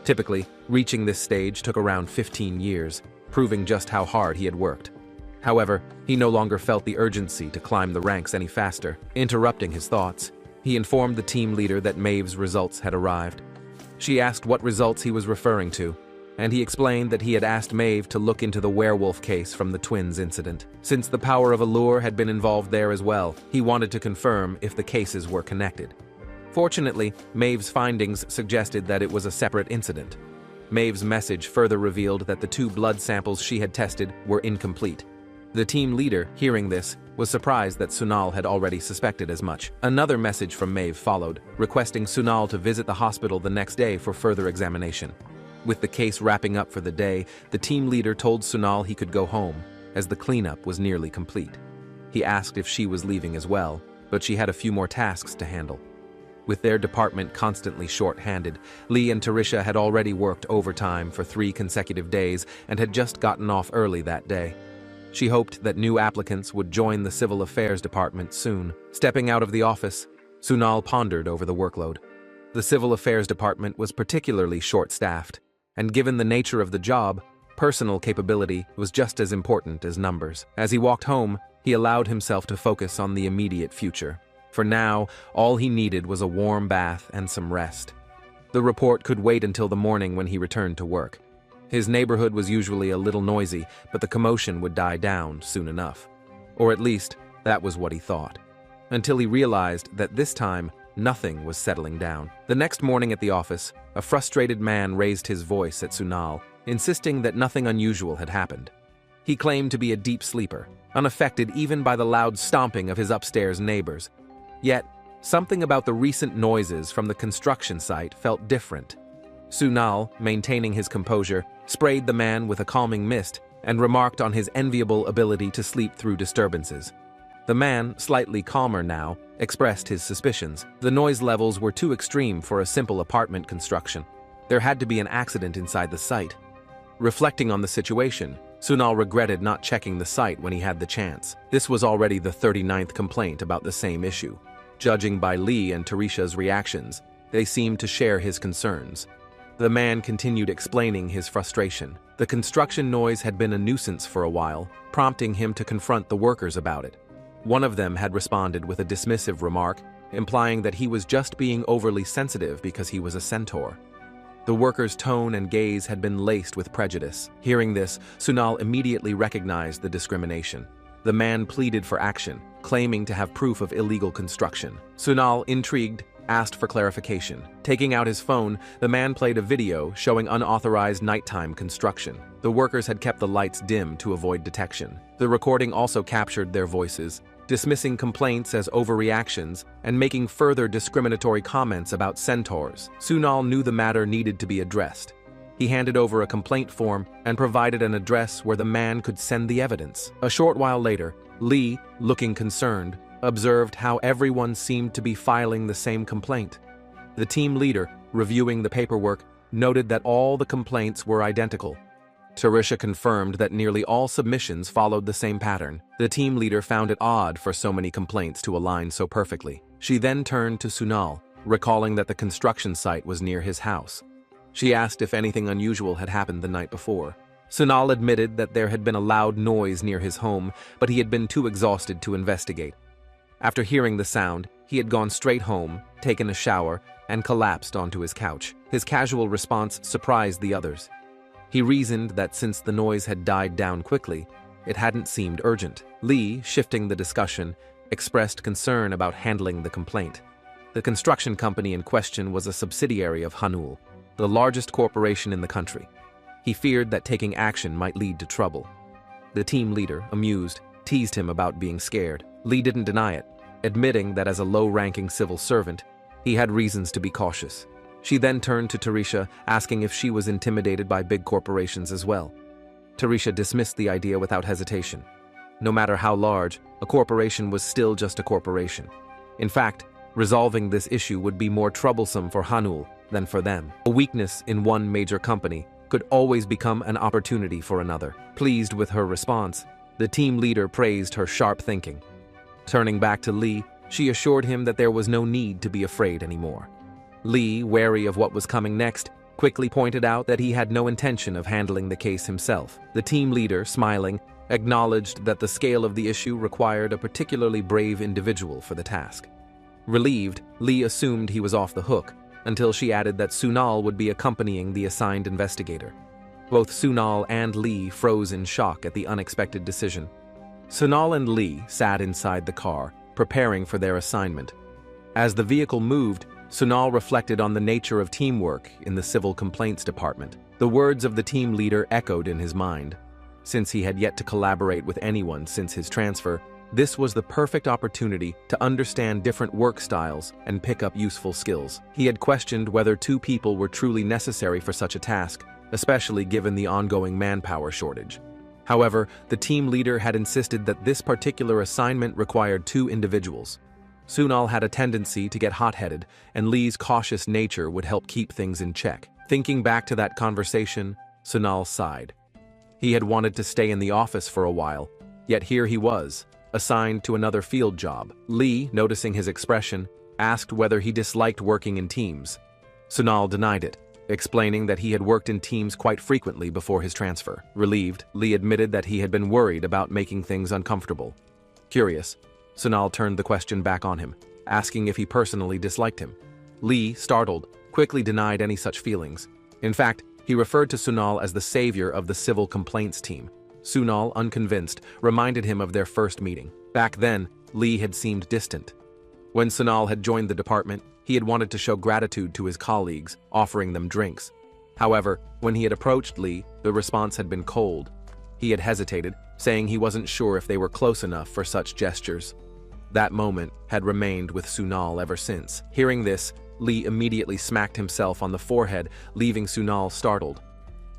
Typically, reaching this stage took around 15 years, proving just how hard he had worked. However, he no longer felt the urgency to climb the ranks any faster. Interrupting his thoughts, he informed the team leader that Maeve's results had arrived. She asked what results he was referring to, and he explained that he had asked Maeve to look into the werewolf case from the twins incident. Since the power of allure had been involved there as well, he wanted to confirm if the cases were connected. Fortunately, Maeve's findings suggested that it was a separate incident. Maeve's message further revealed that the 2 blood samples she had tested were incomplete. The team leader, hearing this, was surprised that Sunal had already suspected as much. Another message from Maeve followed, requesting Sunal to visit the hospital the next day for further examination. With the case wrapping up for the day, the team leader told Sunal he could go home, as the cleanup was nearly complete. He asked if she was leaving as well, but she had a few more tasks to handle. With their department constantly short-handed, Lee and Tarisha had already worked overtime for 3 consecutive days and had just gotten off early that day. She hoped that new applicants would join the Civil Affairs Department soon. Stepping out of the office, Sunal pondered over the workload. The Civil Affairs Department was particularly short-staffed, and given the nature of the job, personal capability was just as important as numbers. As he walked home, he allowed himself to focus on the immediate future. For now, all he needed was a warm bath and some rest. The report could wait until the morning when he returned to work. His neighborhood was usually a little noisy, but the commotion would die down soon enough. Or at least, that was what he thought. Until he realized that this time, nothing was settling down. The next morning at the office, a frustrated man raised his voice at Sunal, insisting that nothing unusual had happened. He claimed to be a deep sleeper, unaffected even by the loud stomping of his upstairs neighbors. Yet, something about the recent noises from the construction site felt different. Sunal, maintaining his composure, sprayed the man with a calming mist and remarked on his enviable ability to sleep through disturbances. The man, slightly calmer now, expressed his suspicions. The noise levels were too extreme for a simple apartment construction. There had to be an accident inside the site. Reflecting on the situation, Sunal regretted not checking the site when he had the chance. This was already the 39th complaint about the same issue. Judging by Lee and Tarisha's reactions, they seemed to share his concerns. The man continued explaining his frustration. The construction noise had been a nuisance for a while, prompting him to confront the workers about it. One of them had responded with a dismissive remark, implying that he was just being overly sensitive because he was a centaur. The worker's tone and gaze had been laced with prejudice. Hearing this, Sunal immediately recognized the discrimination. the man pleaded for action, claiming to have proof of illegal construction. Sunal, intrigued, asked for clarification. Taking out his phone, the man played a video showing unauthorized nighttime construction. The workers had kept the lights dim to avoid detection. The recording also captured their voices, dismissing complaints as overreactions and making further discriminatory comments about centaurs. Sunal knew the matter needed to be addressed. He handed over a complaint form and provided an address where the man could send the evidence. A short while later, Lee, looking concerned, observed how everyone seemed to be filing the same complaint. The team leader, reviewing the paperwork, noted that all the complaints were identical. Tarisha confirmed that nearly all submissions followed the same pattern. The team leader found it odd for so many complaints to align so perfectly. She then turned to Sunal, recalling that the construction site was near his house. She asked if anything unusual had happened the night before. Sunal admitted that there had been a loud noise near his home, but he had been too exhausted to investigate. After hearing the sound, he had gone straight home, taken a shower, and collapsed onto his couch. His casual response surprised the others. He reasoned that since the noise had died down quickly, it hadn't seemed urgent. Lee, shifting the discussion, expressed concern about handling the complaint. The construction company in question was a subsidiary of Hanul, the largest corporation in the country. He feared that taking action might lead to trouble. The team leader, amused, teased him about being scared. Lee didn't deny it, admitting that as a low-ranking civil servant, he had reasons to be cautious. She then turned to Tarisha, asking if she was intimidated by big corporations as well. Tarisha dismissed the idea without hesitation. No matter how large, a corporation was still just a corporation. In fact, resolving this issue would be more troublesome for Hanul than for them. A weakness in one major company could always become an opportunity for another. Pleased with her response, the team leader praised her sharp thinking. Turning back to Lee, she assured him that there was no need to be afraid anymore. Lee, wary of what was coming next, quickly pointed out that he had no intention of handling the case himself. The team leader, smiling, acknowledged that the scale of the issue required a particularly brave individual for the task. Relieved, Lee assumed he was off the hook, until she added that Sunal would be accompanying the assigned investigator. Both Sunal and Lee froze in shock at the unexpected decision. Sunal and Lee sat inside the car, preparing for their assignment. As the vehicle moved, Sunal reflected on the nature of teamwork in the Civil Complaints Department. The words of the team leader echoed in his mind. Since he had yet to collaborate with anyone since his transfer, this was the perfect opportunity to understand different work styles and pick up useful skills. He had questioned whether two people were truly necessary for such a task, especially given the ongoing manpower shortage. However, the team leader had insisted that this particular assignment required two individuals. Sunal had a tendency to get hot-headed, and Lee's cautious nature would help keep things in check. Thinking back to that conversation, Sunal sighed. He had wanted to stay in the office for a while, yet here he was, assigned to another field job. Lee, noticing his expression, asked whether he disliked working in teams. Sunal denied it, explaining that he had worked in teams quite frequently before his transfer. Relieved, Lee admitted that he had been worried about making things uncomfortable. Curious, Sunal turned the question back on him, asking if he personally disliked him. Lee, startled, quickly denied any such feelings. In fact, he referred to Sunal as the savior of the civil complaints team. Sunal, unconvinced, reminded him of their first meeting. Back then, Lee had seemed distant. When Sunal had joined the department, he had wanted to show gratitude to his colleagues, offering them drinks. However, when he had approached Lee, the response had been cold. He had hesitated, saying he wasn't sure if they were close enough for such gestures. That moment had remained with Sunal ever since. Hearing this, Lee immediately smacked himself on the forehead, leaving Sunal startled.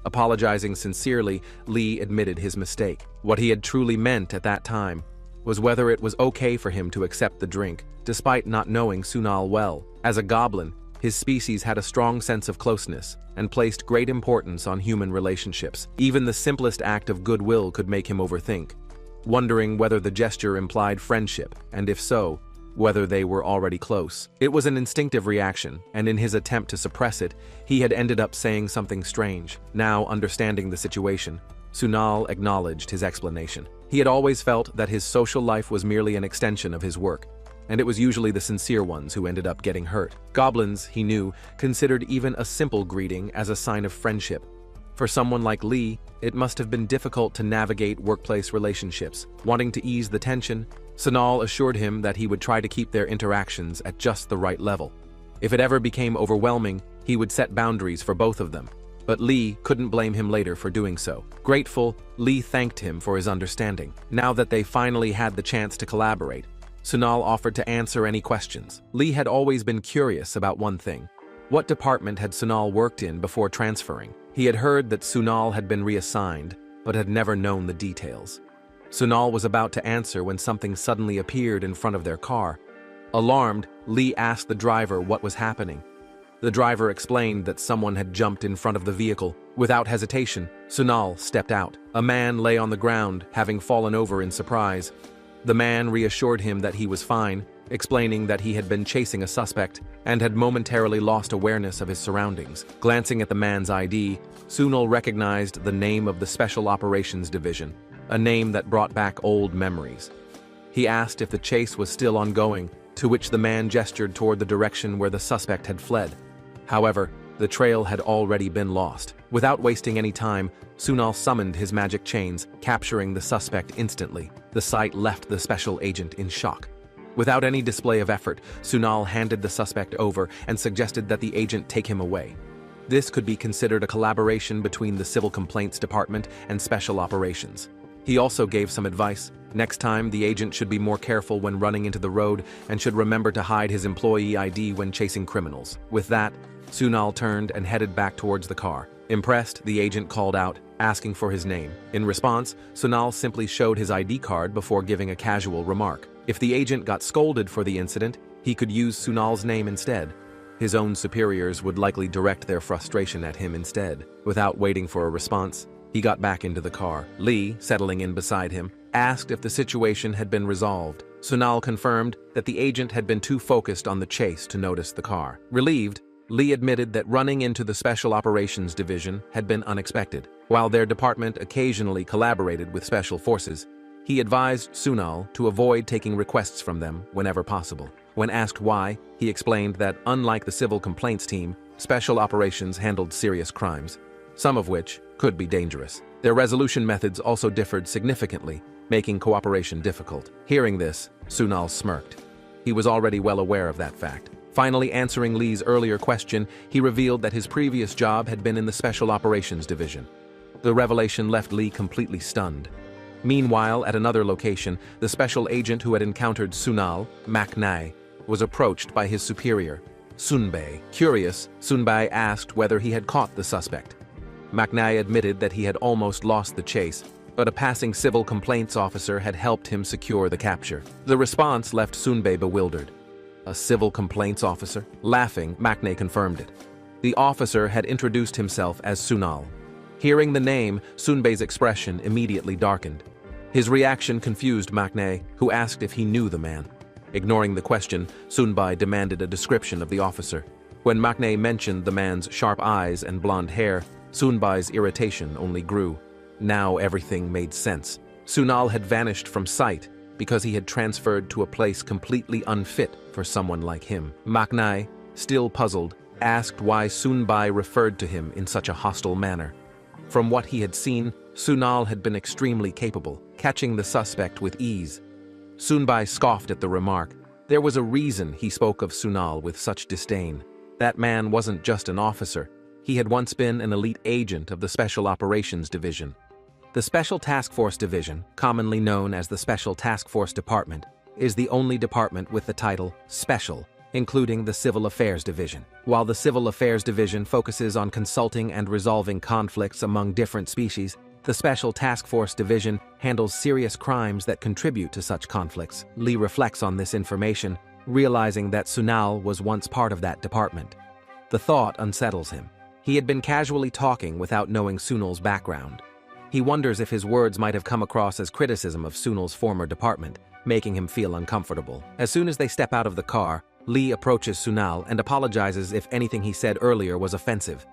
Apologizing sincerely, Lee admitted his mistake. What he had truly meant at that time was whether it was okay for him to accept the drink, despite not knowing Sunal well. As a goblin, his species had a strong sense of closeness and placed great importance on human relationships. Even the simplest act of goodwill could make him overthink, wondering whether the gesture implied friendship, and if so, whether they were already close. It was an instinctive reaction, and in his attempt to suppress it, he had ended up saying something strange. Now, understanding the situation, Sunal acknowledged his explanation. He had always felt that his social life was merely an extension of his work, and it was usually the sincere ones who ended up getting hurt. Goblins, he knew, considered even a simple greeting as a sign of friendship. For someone like Lee, it must have been difficult to navigate workplace relationships. Wanting to ease the tension, Sunal assured him that he would try to keep their interactions at just the right level. If it ever became overwhelming, he would set boundaries for both of them. But Lee couldn't blame him later for doing so. Grateful, Lee thanked him for his understanding. Now that they finally had the chance to collaborate, Sunal offered to answer any questions. Lee had always been curious about one thing. What department had Sunal worked in before transferring? He had heard that Sunal had been reassigned, but had never known the details. Sunal was about to answer when something suddenly appeared in front of their car. Alarmed, Lee asked the driver what was happening. The driver explained that someone had jumped in front of the vehicle. Without hesitation, Sunal stepped out. A man lay on the ground, having fallen over in surprise. The man reassured him that he was fine, explaining that he had been chasing a suspect and had momentarily lost awareness of his surroundings. Glancing at the man's ID, Sunal recognized the name of the Special Operations Division, a name that brought back old memories. He asked if the chase was still ongoing, to which the man gestured toward the direction where the suspect had fled. However, the trail had already been lost. Without wasting any time, Sunal summoned his magic chains, capturing the suspect instantly. The sight left the special agent in shock. Without any display of effort, Sunal handed the suspect over and suggested that the agent take him away. This could be considered a collaboration between the Civil Complaints Department and Special Operations. He also gave some advice. Next time, the agent should be more careful when running into the road and should remember to hide his employee ID when chasing criminals. With that, Sunal turned and headed back towards the car. Impressed, the agent called out, asking for his name. In response, Sunal simply showed his ID card before giving a casual remark. If the agent got scolded for the incident, he could use Sunal's name instead. His own superiors would likely direct their frustration at him instead. Without waiting for a response, he got back into the car. Lee, settling in beside him, asked if the situation had been resolved. Sunal confirmed that the agent had been too focused on the chase to notice the car. Relieved, Lee admitted that running into the Special Operations Division had been unexpected. While their department occasionally collaborated with special forces, he advised Sunal to avoid taking requests from them whenever possible. When asked why, he explained that unlike the Civil Complaints team, Special Operations handled serious crimes, some of which could be dangerous. Their resolution methods also differed significantly, making cooperation difficult. Hearing this, Sunal smirked. He was already well aware of that fact. Finally answering Lee's earlier question, he revealed that his previous job had been in the Special Operations Division. The revelation left Lee completely stunned. Meanwhile, at another location, the special agent who had encountered Sunal, Manhwa, was approached by his superior, Sunbae. Curious, Sunbae asked whether he had caught the suspect. Manhwa admitted that he had almost lost the chase, but a passing civil complaints officer had helped him secure the capture. The response left Sunbae bewildered. A civil complaints officer? Laughing, Manhwa confirmed it. The officer had introduced himself as Sunal. Hearing the name, Sunbae's expression immediately darkened. His reaction confused Manhwa, who asked if he knew the man. Ignoring the question, Sunbae demanded a description of the officer. When Manhwa mentioned the man's sharp eyes and blonde hair, Sunbae's irritation only grew. Now everything made sense. Sunal had vanished from sight because he had transferred to a place completely unfit for someone like him. Manhwa, still puzzled, asked why Sunbae referred to him in such a hostile manner. From what he had seen, Sunal had been extremely capable, catching the suspect with ease. Sunbae scoffed at the remark. There was a reason he spoke of Sunal with such disdain. That man wasn't just an officer. He had once been an elite agent of the Special Operations Division. The Special Task Force Division, commonly known as the Special Task Force Department, is the only department with the title Special, including the Civil Affairs Division. While the Civil Affairs Division focuses on consulting and resolving conflicts among different species, the Special Task Force Division handles serious crimes that contribute to such conflicts. Lee reflects on this information, realizing that Sunal was once part of that department. The thought unsettles him. He had been casually talking without knowing Sunal's background. He wonders if his words might have come across as criticism of Sunal's former department, making him feel uncomfortable. As soon as they step out of the car, Lee approaches Sunal and apologizes if anything he said earlier was offensive.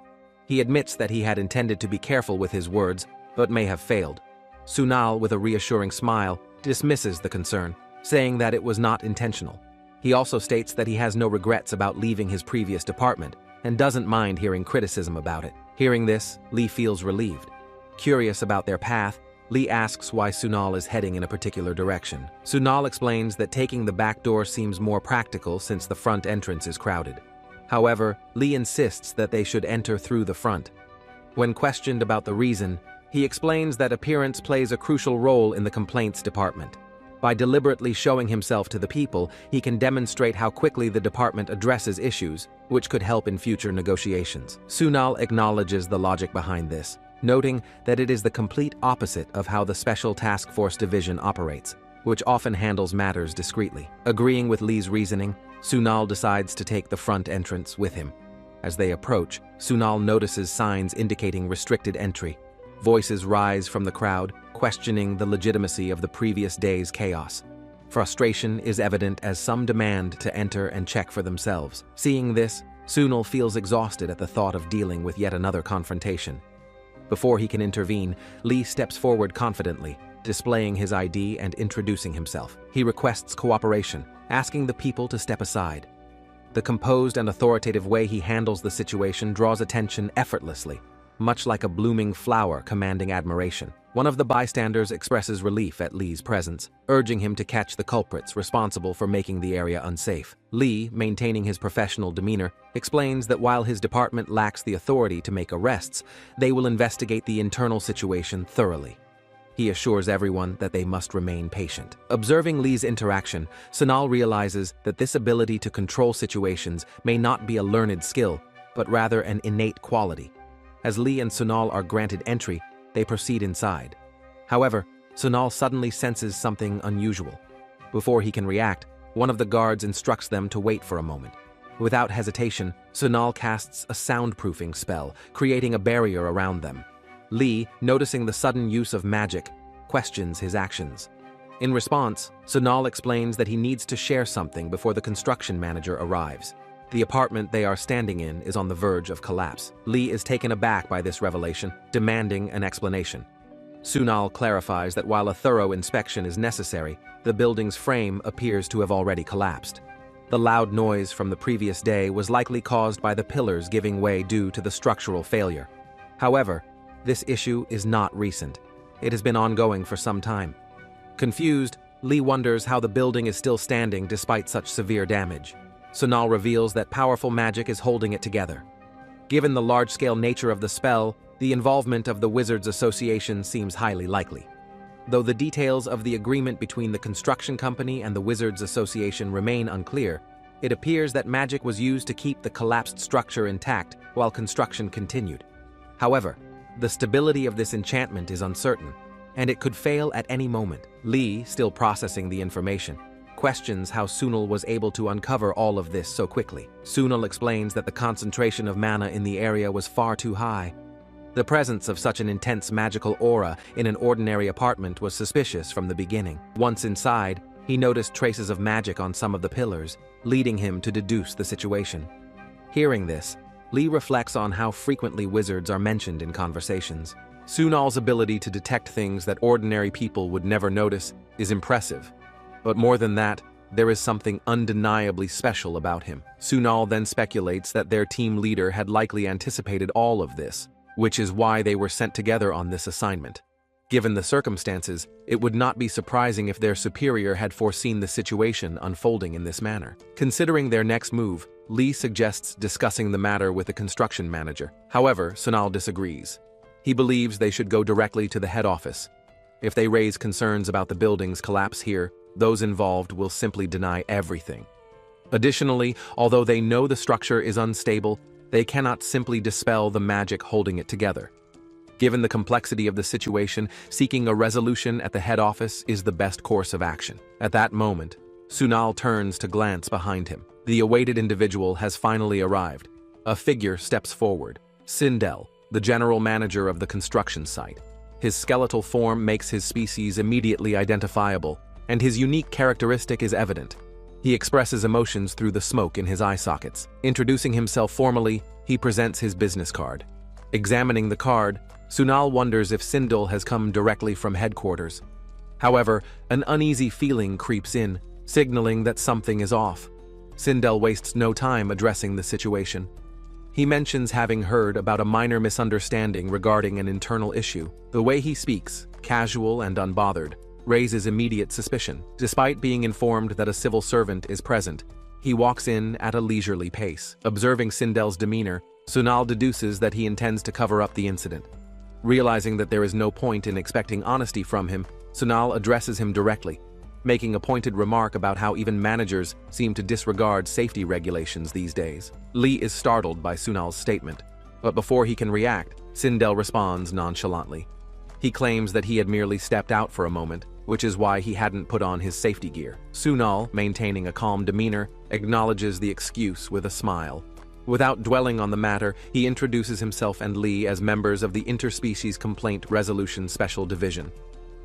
He admits that he had intended to be careful with his words, but may have failed. Sunal, with a reassuring smile, dismisses the concern, saying that it was not intentional. He also states that he has no regrets about leaving his previous department and doesn't mind hearing criticism about it. Hearing this, Lee feels relieved. Curious about their path, Lee asks why Sunal is heading in a particular direction. Sunal explains that taking the back door seems more practical since the front entrance is crowded. However, Lee insists that they should enter through the front. When questioned about the reason, he explains that appearance plays a crucial role in the complaints department. By deliberately showing himself to the people, he can demonstrate how quickly the department addresses issues, which could help in future negotiations. Sunal acknowledges the logic behind this, noting that it is the complete opposite of how the Special Task Force Division operates, which often handles matters discreetly. Agreeing with Lee's reasoning, Sunal decides to take the front entrance with him. As they approach, Sunal notices signs indicating restricted entry. Voices rise from the crowd, questioning the legitimacy of the previous day's chaos. Frustration is evident as some demand to enter and check for themselves. Seeing this, Sunal feels exhausted at the thought of dealing with yet another confrontation. Before he can intervene, Lee steps forward confidently, displaying his ID and introducing himself. He requests cooperation, asking the people to step aside. The composed and authoritative way he handles the situation draws attention effortlessly, much like a blooming flower commanding admiration. One of the bystanders expresses relief at Lee's presence, urging him to catch the culprits responsible for making the area unsafe. Lee, maintaining his professional demeanor, explains that while his department lacks the authority to make arrests, they will investigate the internal situation thoroughly. He assures everyone that they must remain patient. Observing Lee's interaction, Sunal realizes that this ability to control situations may not be a learned skill, but rather an innate quality. As Lee and Sunal are granted entry, they proceed inside. However, Sunal suddenly senses something unusual. Before he can react, one of the guards instructs them to wait for a moment. Without hesitation, Sunal casts a soundproofing spell, creating a barrier around them. Lee, noticing the sudden use of magic, questions his actions. In response, Sunal explains that he needs to share something before the construction manager arrives. The apartment they are standing in is on the verge of collapse. Lee is taken aback by this revelation, demanding an explanation. Sunal clarifies that while a thorough inspection is necessary, the building's frame appears to have already collapsed. The loud noise from the previous day was likely caused by the pillars giving way due to the structural failure. However, this issue is not recent. It has been ongoing for some time. Confused, Lee wonders how the building is still standing despite such severe damage. Sunal reveals that powerful magic is holding it together. Given the large-scale nature of the spell, the involvement of the Wizards Association seems highly likely. Though the details of the agreement between the construction company and the Wizards Association remain unclear, it appears that magic was used to keep the collapsed structure intact while construction continued. However, the stability of this enchantment is uncertain, and it could fail at any moment. Lee, still processing the information, questions how Sunal was able to uncover all of this so quickly. Sunal explains that the concentration of mana in the area was far too high. The presence of such an intense magical aura in an ordinary apartment was suspicious from the beginning. Once inside, he noticed traces of magic on some of the pillars, leading him to deduce the situation. Hearing this, Lee reflects on how frequently wizards are mentioned in conversations. Sunal's ability to detect things that ordinary people would never notice is impressive. But more than that, there is something undeniably special about him. Sunal then speculates that their team leader had likely anticipated all of this, which is why they were sent together on this assignment. Given the circumstances, it would not be surprising if their superior had foreseen the situation unfolding in this manner. Considering their next move, Lee suggests discussing the matter with the construction manager. However, Sunal disagrees. He believes they should go directly to the head office. If they raise concerns about the building's collapse here, those involved will simply deny everything. Additionally, although they know the structure is unstable, they cannot simply dispel the magic holding it together. Given the complexity of the situation, seeking a resolution at the head office is the best course of action. At that moment, Sunal turns to glance behind him. The awaited individual has finally arrived. A figure steps forward. Sindel, the general manager of the construction site. His skeletal form makes his species immediately identifiable, and his unique characteristic is evident. He expresses emotions through the smoke in his eye sockets. Introducing himself formally, he presents his business card. Examining the card, Sunal wonders if Sindel has come directly from headquarters. However, an uneasy feeling creeps in, signaling that something is off. Sindel wastes no time addressing the situation. He mentions having heard about a minor misunderstanding regarding an internal issue. The way he speaks, casual and unbothered, raises immediate suspicion. Despite being informed that a civil servant is present, he walks in at a leisurely pace. Observing Sindel's demeanor, Sunal deduces that he intends to cover up the incident. Realizing that there is no point in expecting honesty from him, Sunal addresses him directly, making a pointed remark about how even managers seem to disregard safety regulations these days. Lee is startled by Sunal's statement, but before he can react, Sindel responds nonchalantly. He claims that he had merely stepped out for a moment, which is why he hadn't put on his safety gear. Sunal, maintaining a calm demeanor, acknowledges the excuse with a smile. Without dwelling on the matter, he introduces himself and Lee as members of the Interspecies Complaint Resolution Special Division.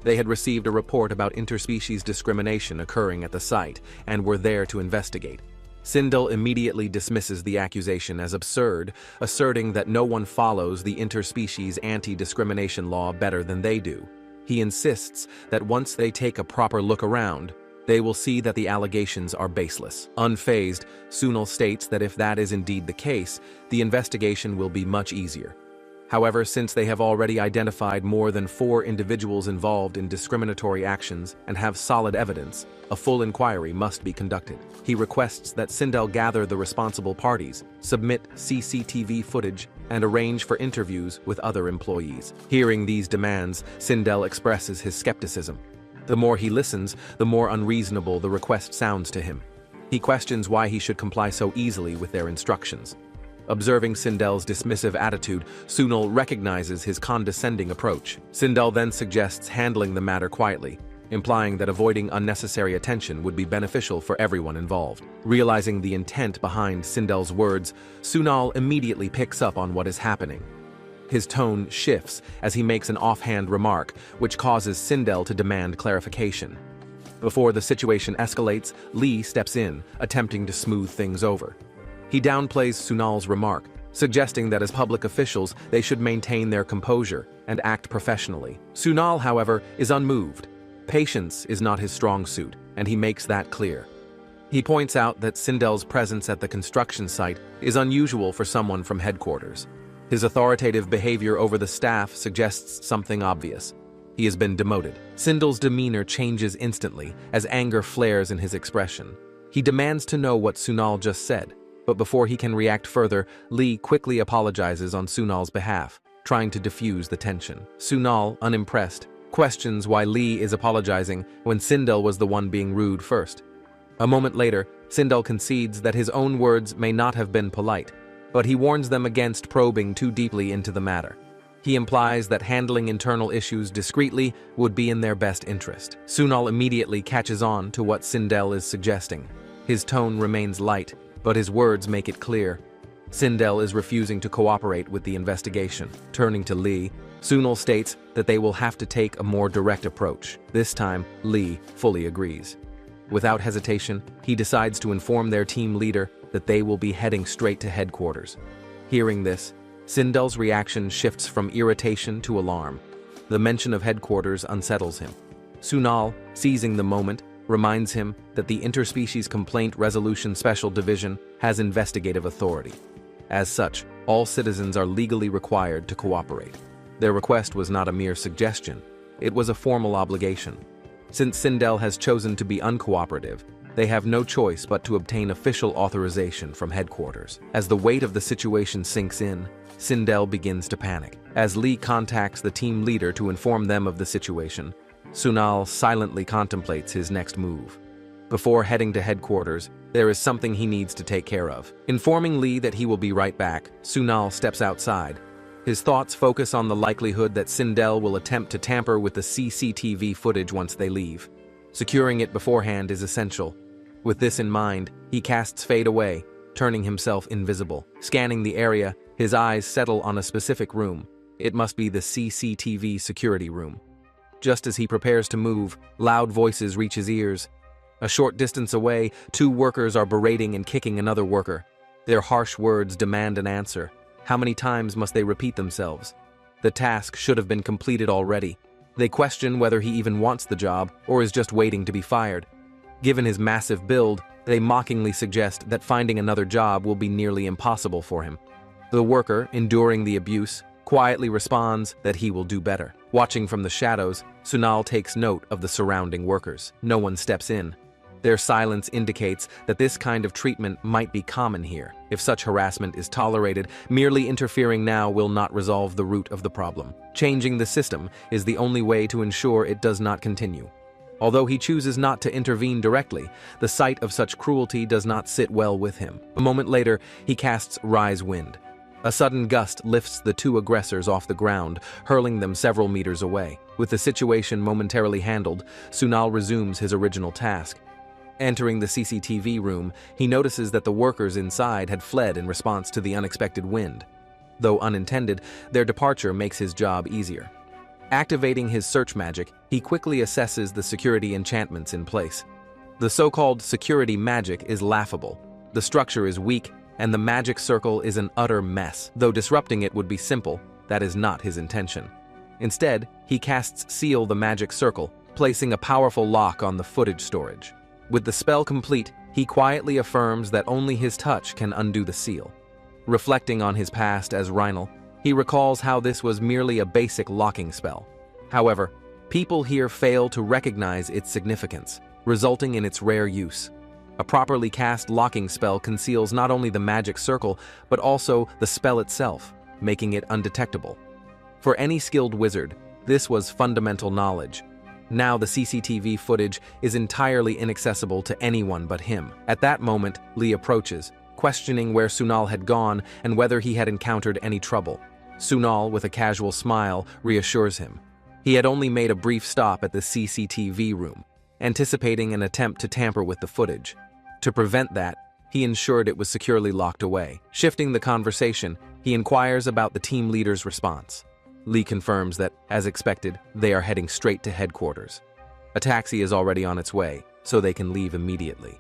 They had received a report about interspecies discrimination occurring at the site and were there to investigate. Sindel immediately dismisses the accusation as absurd, asserting that no one follows the interspecies anti-discrimination law better than they do. He insists that once they take a proper look around, they will see that the allegations are baseless. Unfazed, Sunal states that if that is indeed the case, the investigation will be much easier. However, since they have already identified more than 4 individuals involved in discriminatory actions and have solid evidence, a full inquiry must be conducted. He requests that Sindel gather the responsible parties, submit CCTV footage, and arrange for interviews with other employees. Hearing these demands, Sindel expresses his skepticism. The more he listens, the more unreasonable the request sounds to him. He questions why he should comply so easily with their instructions. Observing Sindel's dismissive attitude, Sunal recognizes his condescending approach. Sindel then suggests handling the matter quietly, implying that avoiding unnecessary attention would be beneficial for everyone involved. Realizing the intent behind Sindel's words, Sunal immediately picks up on what is happening. His tone shifts as he makes an offhand remark, which causes Sindel to demand clarification. Before the situation escalates, Lee steps in, attempting to smooth things over. He downplays Sunal's remark, suggesting that as public officials they should maintain their composure and act professionally. Sunal, however, is unmoved. Patience is not his strong suit, and he makes that clear. He points out that Sindel's presence at the construction site is unusual for someone from headquarters. His authoritative behavior over the staff suggests something obvious. He has been demoted. Sindel's demeanor changes instantly as anger flares in his expression. He demands to know what Sunal just said. But before he can react further, Lee quickly apologizes on Sunal's behalf, trying to diffuse the tension. Sunal, unimpressed, questions why Lee is apologizing when Sindel was the one being rude first. A moment later, Sindel concedes that his own words may not have been polite, but he warns them against probing too deeply into the matter. He implies that handling internal issues discreetly would be in their best interest. Sunal immediately catches on to what Sindel is suggesting. His tone remains light, but his words make it clear. Sindel is refusing to cooperate with the investigation. Turning to Lee, Sunal states that they will have to take a more direct approach. This time, Lee fully agrees. Without hesitation, he decides to inform their team leader that they will be heading straight to headquarters. Hearing this, Sindel's reaction shifts from irritation to alarm. The mention of headquarters unsettles him. Sunal, seizing the moment, reminds him that the Interspecies Complaint Resolution Special Division has investigative authority. As such, all citizens are legally required to cooperate. Their request was not a mere suggestion, it was a formal obligation. Since Sindel has chosen to be uncooperative, they have no choice but to obtain official authorization from headquarters. As the weight of the situation sinks in, Sindel begins to panic. As Lee contacts the team leader to inform them of the situation, Sunal silently contemplates his next move. Before heading to headquarters, there is something he needs to take care of. Informing Lee that he will be right back, Sunal steps outside. His thoughts focus on the likelihood that Sindel will attempt to tamper with the CCTV footage once they leave. Securing it beforehand is essential. With this in mind, he casts Fade away, turning himself invisible. Scanning the area, his eyes settle on a specific room. It must be the CCTV security room. Just as he prepares to move, loud voices reach his ears. A short distance away, 2 workers are berating and kicking another worker. Their harsh words demand an answer. How many times must they repeat themselves? The task should have been completed already. They question whether he even wants the job or is just waiting to be fired. Given his massive build, they mockingly suggest that finding another job will be nearly impossible for him. The worker, enduring the abuse, quietly responds that he will do better. Watching from the shadows, Sunal takes note of the surrounding workers. No one steps in. Their silence indicates that this kind of treatment might be common here. If such harassment is tolerated, merely interfering now will not resolve the root of the problem. Changing the system is the only way to ensure it does not continue. Although he chooses not to intervene directly, the sight of such cruelty does not sit well with him. A moment later, he casts Rise Wind. A sudden gust lifts the two aggressors off the ground, hurling them several meters away. With the situation momentarily handled, Sunal resumes his original task. Entering the CCTV room, he notices that the workers inside had fled in response to the unexpected wind. Though unintended, their departure makes his job easier. Activating his search magic, he quickly assesses the security enchantments in place. The so-called security magic is laughable. The structure is weak, and the magic circle is an utter mess. Though disrupting it would be simple, that is not his intention. Instead, he casts Seal the Magic Circle, placing a powerful lock on the footage storage. With the spell complete, he quietly affirms that only his touch can undo the seal. Reflecting on his past as Rhinal, he recalls how this was merely a basic locking spell. However, people here fail to recognize its significance, resulting in its rare use. A properly cast locking spell conceals not only the magic circle, but also the spell itself, making it undetectable. For any skilled wizard, this was fundamental knowledge. Now the CCTV footage is entirely inaccessible to anyone but him. At that moment, Lee approaches, questioning where Sunal had gone and whether he had encountered any trouble. Sunal, with a casual smile, reassures him. He had only made a brief stop at the CCTV room, anticipating an attempt to tamper with the footage. To prevent that, he ensured it was securely locked away. Shifting the conversation, he inquires about the team leader's response. Lee confirms that, as expected, they are heading straight to headquarters. A taxi is already on its way, so they can leave immediately.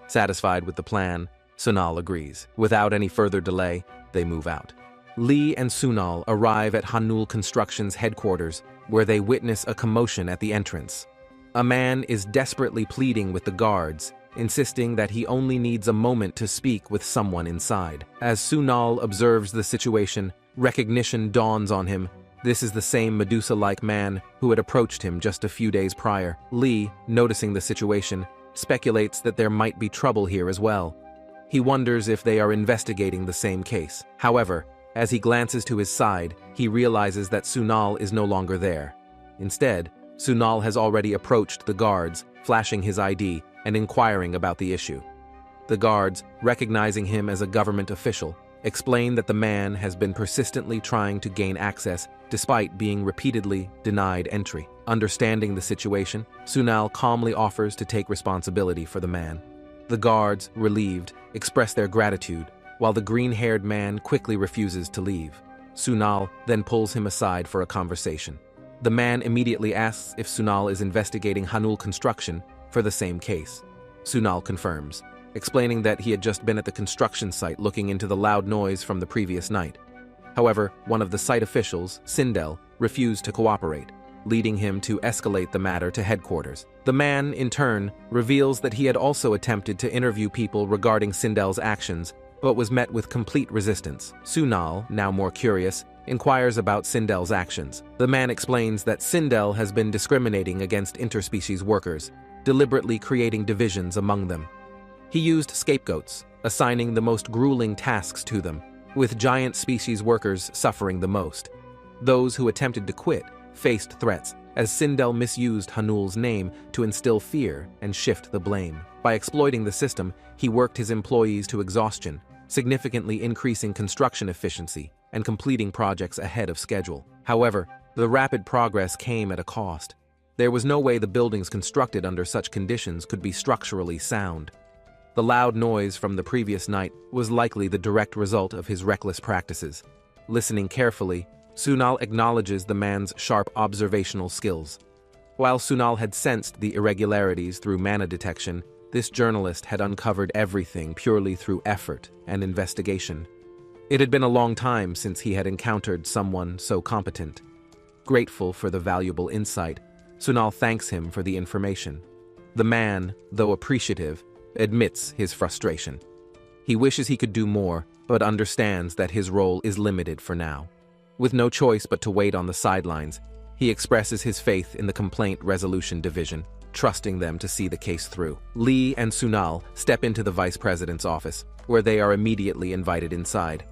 Satisfied with the plan, Sunal agrees. Without any further delay, they move out. Lee and Sunal arrive at Hanul Construction's headquarters, where they witness a commotion at the entrance. A man is desperately pleading with the guards, insisting that he only needs a moment to speak with someone inside. As Sunal observes the situation, recognition dawns on him. This is the same Medusa-like man who had approached him just a few days prior. Lee, noticing the situation, speculates that there might be trouble here as well. He wonders if they are investigating the same case. However, as he glances to his side, he realizes that Sunal is no longer there. Instead, Sunal has already approached the guards, flashing his ID and inquiring about the issue. The guards, recognizing him as a government official, explain that the man has been persistently trying to gain access despite being repeatedly denied entry. Understanding the situation, Sunal calmly offers to take responsibility for the man. The guards, relieved, express their gratitude, while the green-haired man quickly refuses to leave. Sunal then pulls him aside for a conversation. The man immediately asks if Sunal is investigating Hanul Construction for the same case. Sunal confirms, explaining that he had just been at the construction site looking into the loud noise from the previous night. However, one of the site officials, Sindel, refused to cooperate, leading him to escalate the matter to headquarters. The man, in turn, reveals that he had also attempted to interview people regarding Sindel's actions, but was met with complete resistance. Sunal, now more curious, inquires about Sindel's actions. The man explains that Sindel has been discriminating against interspecies workers, deliberately creating divisions among them. He used scapegoats, assigning the most grueling tasks to them, with giant species workers suffering the most. Those who attempted to quit faced threats, as Sindel misused Hanul's name to instill fear and shift the blame. By exploiting the system, he worked his employees to exhaustion, significantly increasing construction efficiency and completing projects ahead of schedule. However, the rapid progress came at a cost. There was no way the buildings constructed under such conditions could be structurally sound. The loud noise from the previous night was likely the direct result of his reckless practices. Listening carefully, Sunal acknowledges the man's sharp observational skills. While Sunal had sensed the irregularities through mana detection, this journalist had uncovered everything purely through effort and investigation. It had been a long time since he had encountered someone so competent. Grateful for the valuable insight, Sunal thanks him for the information. The man, though appreciative, admits his frustration. He wishes he could do more, but understands that his role is limited for now. With no choice but to wait on the sidelines, he expresses his faith in the Complaint Resolution Division, trusting them to see the case through. Lee and Sunal step into the vice president's office, where they are immediately invited inside.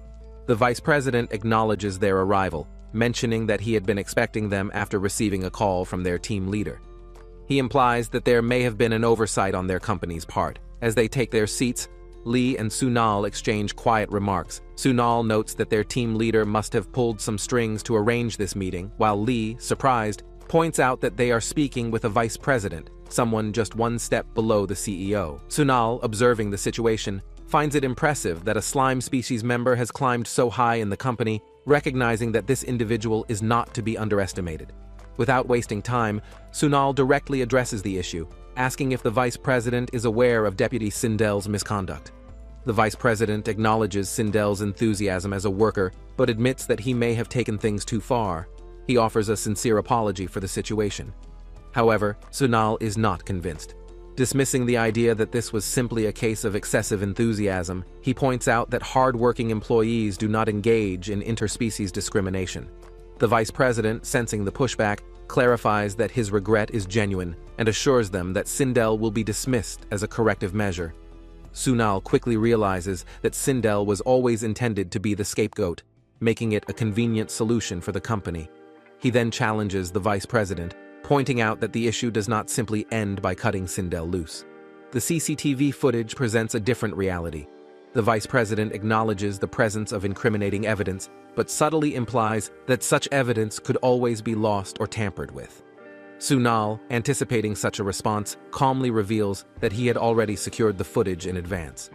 The vice president acknowledges their arrival, mentioning that he had been expecting them after receiving a call from their team leader. He implies that there may have been an oversight on their company's part. As they take their seats, Lee and Sunal exchange quiet remarks. Sunal notes that their team leader must have pulled some strings to arrange this meeting, while Lee, surprised, points out that they are speaking with a vice president, someone just one step below the CEO. Sunal, observing the situation, finds it impressive that a slime species member has climbed so high in the company, recognizing that this individual is not to be underestimated. Without wasting time, Sunal directly addresses the issue, asking if the vice president is aware of Deputy Sindel's misconduct. The vice president acknowledges Sindel's enthusiasm as a worker, but admits that he may have taken things too far. He offers a sincere apology for the situation. However, Sunal is not convinced. Dismissing the idea that this was simply a case of excessive enthusiasm, he points out that hard-working employees do not engage in interspecies discrimination. The vice president, sensing the pushback, clarifies that his regret is genuine and assures them that Sindel will be dismissed as a corrective measure. Sunal quickly realizes that Sindel was always intended to be the scapegoat, making it a convenient solution for the company. He then challenges the vice president, pointing out that the issue does not simply end by cutting Sindel loose. The CCTV footage presents a different reality. The vice president acknowledges the presence of incriminating evidence, but subtly implies that such evidence could always be lost or tampered with. Sunal, anticipating such a response, calmly reveals that he had already secured the footage in advance.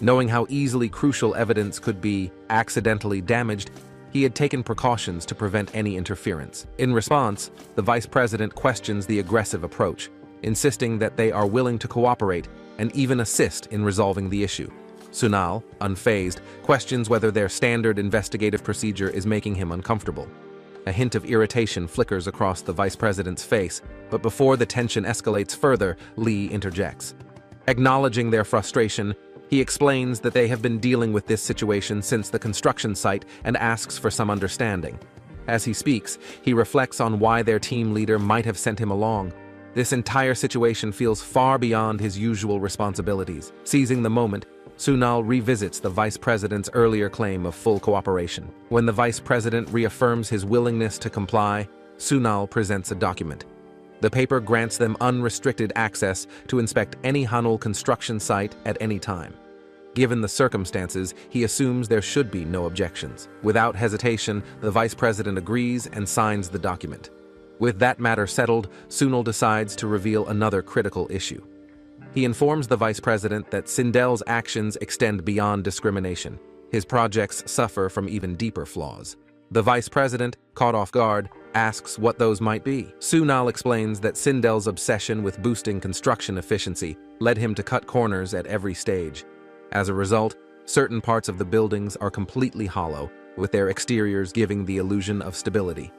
Knowing how easily crucial evidence could be accidentally damaged, he had taken precautions to prevent any interference. In response, the vice president questions the aggressive approach, insisting that they are willing to cooperate and even assist in resolving the issue. Sunal, unfazed, questions whether their standard investigative procedure is making him uncomfortable. A hint of irritation flickers across the vice president's face, but before the tension escalates further, Lee interjects. Acknowledging their frustration, he explains that they have been dealing with this situation since the construction site and asks for some understanding. As he speaks, he reflects on why their team leader might have sent him along. This entire situation feels far beyond his usual responsibilities. Seizing the moment, Sunal revisits the vice president's earlier claim of full cooperation. When the vice president reaffirms his willingness to comply, Sunal presents a document. The paper grants them unrestricted access to inspect any Hanul construction site at any time. Given the circumstances, he assumes there should be no objections. Without hesitation, the vice president agrees and signs the document. With that matter settled, Sunal decides to reveal another critical issue. He informs the vice president that Sindel's actions extend beyond discrimination. His projects suffer from even deeper flaws. The vice president, caught off guard, asks what those might be. Sunal explains that Sindel's obsession with boosting construction efficiency led him to cut corners at every stage. As a result, certain parts of the buildings are completely hollow, with their exteriors giving the illusion of stability.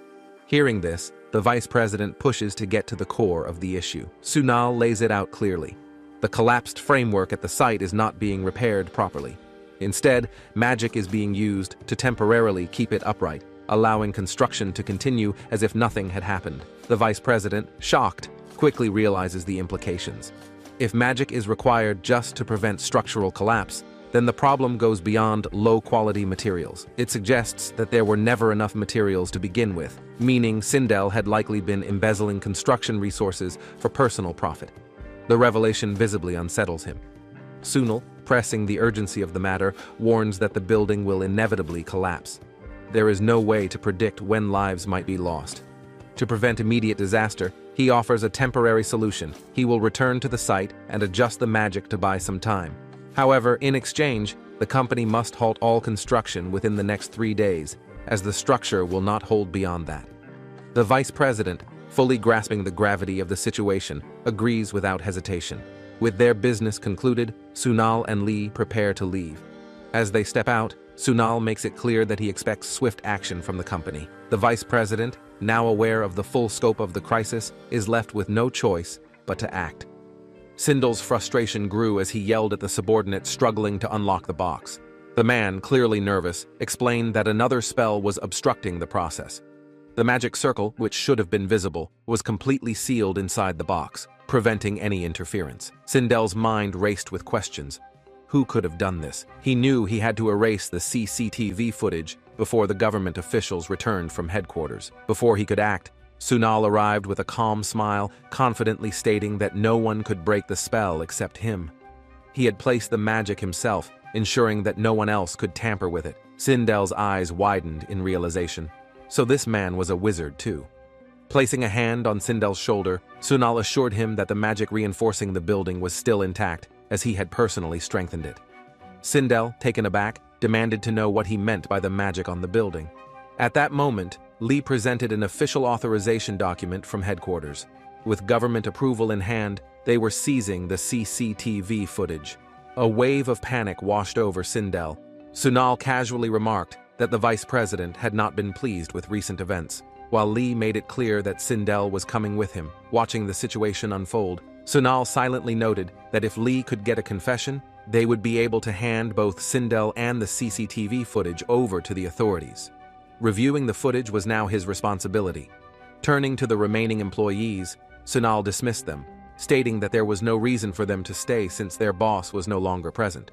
Hearing this, the vice president pushes to get to the core of the issue. Sunal lays it out clearly. The collapsed framework at the site is not being repaired properly. Instead, magic is being used to temporarily keep it upright, allowing construction to continue as if nothing had happened. The vice president, shocked, quickly realizes the implications. If magic is required just to prevent structural collapse, then the problem goes beyond low-quality materials. It suggests that there were never enough materials to begin with, meaning Sindel had likely been embezzling construction resources for personal profit. The revelation visibly unsettles him. Sunal, pressing the urgency of the matter, warns that the building will inevitably collapse. There is no way to predict when lives might be lost. To prevent immediate disaster, he offers a temporary solution. He will return to the site and adjust the magic to buy some time. However, in exchange, the company must halt all construction within the next 3 days, as the structure will not hold beyond that. The vice president, fully grasping the gravity of the situation, agrees without hesitation. With their business concluded, Sunal and Lee prepare to leave. As they step out, Sunal makes it clear that he expects swift action from the company. The vice president, now aware of the full scope of the crisis, is left with no choice but to act. Sindel's frustration grew as he yelled at the subordinate struggling to unlock the box. The man, clearly nervous, explained that another spell was obstructing the process. The magic circle, which should have been visible, was completely sealed inside the box, preventing any interference. Sindel's mind raced with questions. Who could have done this? He knew he had to erase the CCTV footage before the government officials returned from headquarters. Before he could act, Sunal arrived with a calm smile, confidently stating that no one could break the spell except him. He had placed the magic himself, ensuring that no one else could tamper with it. Sindel's eyes widened in realization. So this man was a wizard too. Placing a hand on Sindel's shoulder, Sunal assured him that the magic reinforcing the building was still intact, as he had personally strengthened it. Sindel, taken aback, demanded to know what he meant by the magic on the building. At that moment, Lee presented an official authorization document from headquarters. With government approval in hand, they were seizing the CCTV footage. A wave of panic washed over Sindel. Sunal casually remarked that the vice president had not been pleased with recent events. While Lee made it clear that Sindel was coming with him, watching the situation unfold, Sunal silently noted that if Lee could get a confession, they would be able to hand both Sindel and the CCTV footage over to the authorities. Reviewing the footage was now his responsibility. Turning to the remaining employees, Sunal dismissed them, stating that there was no reason for them to stay since their boss was no longer present.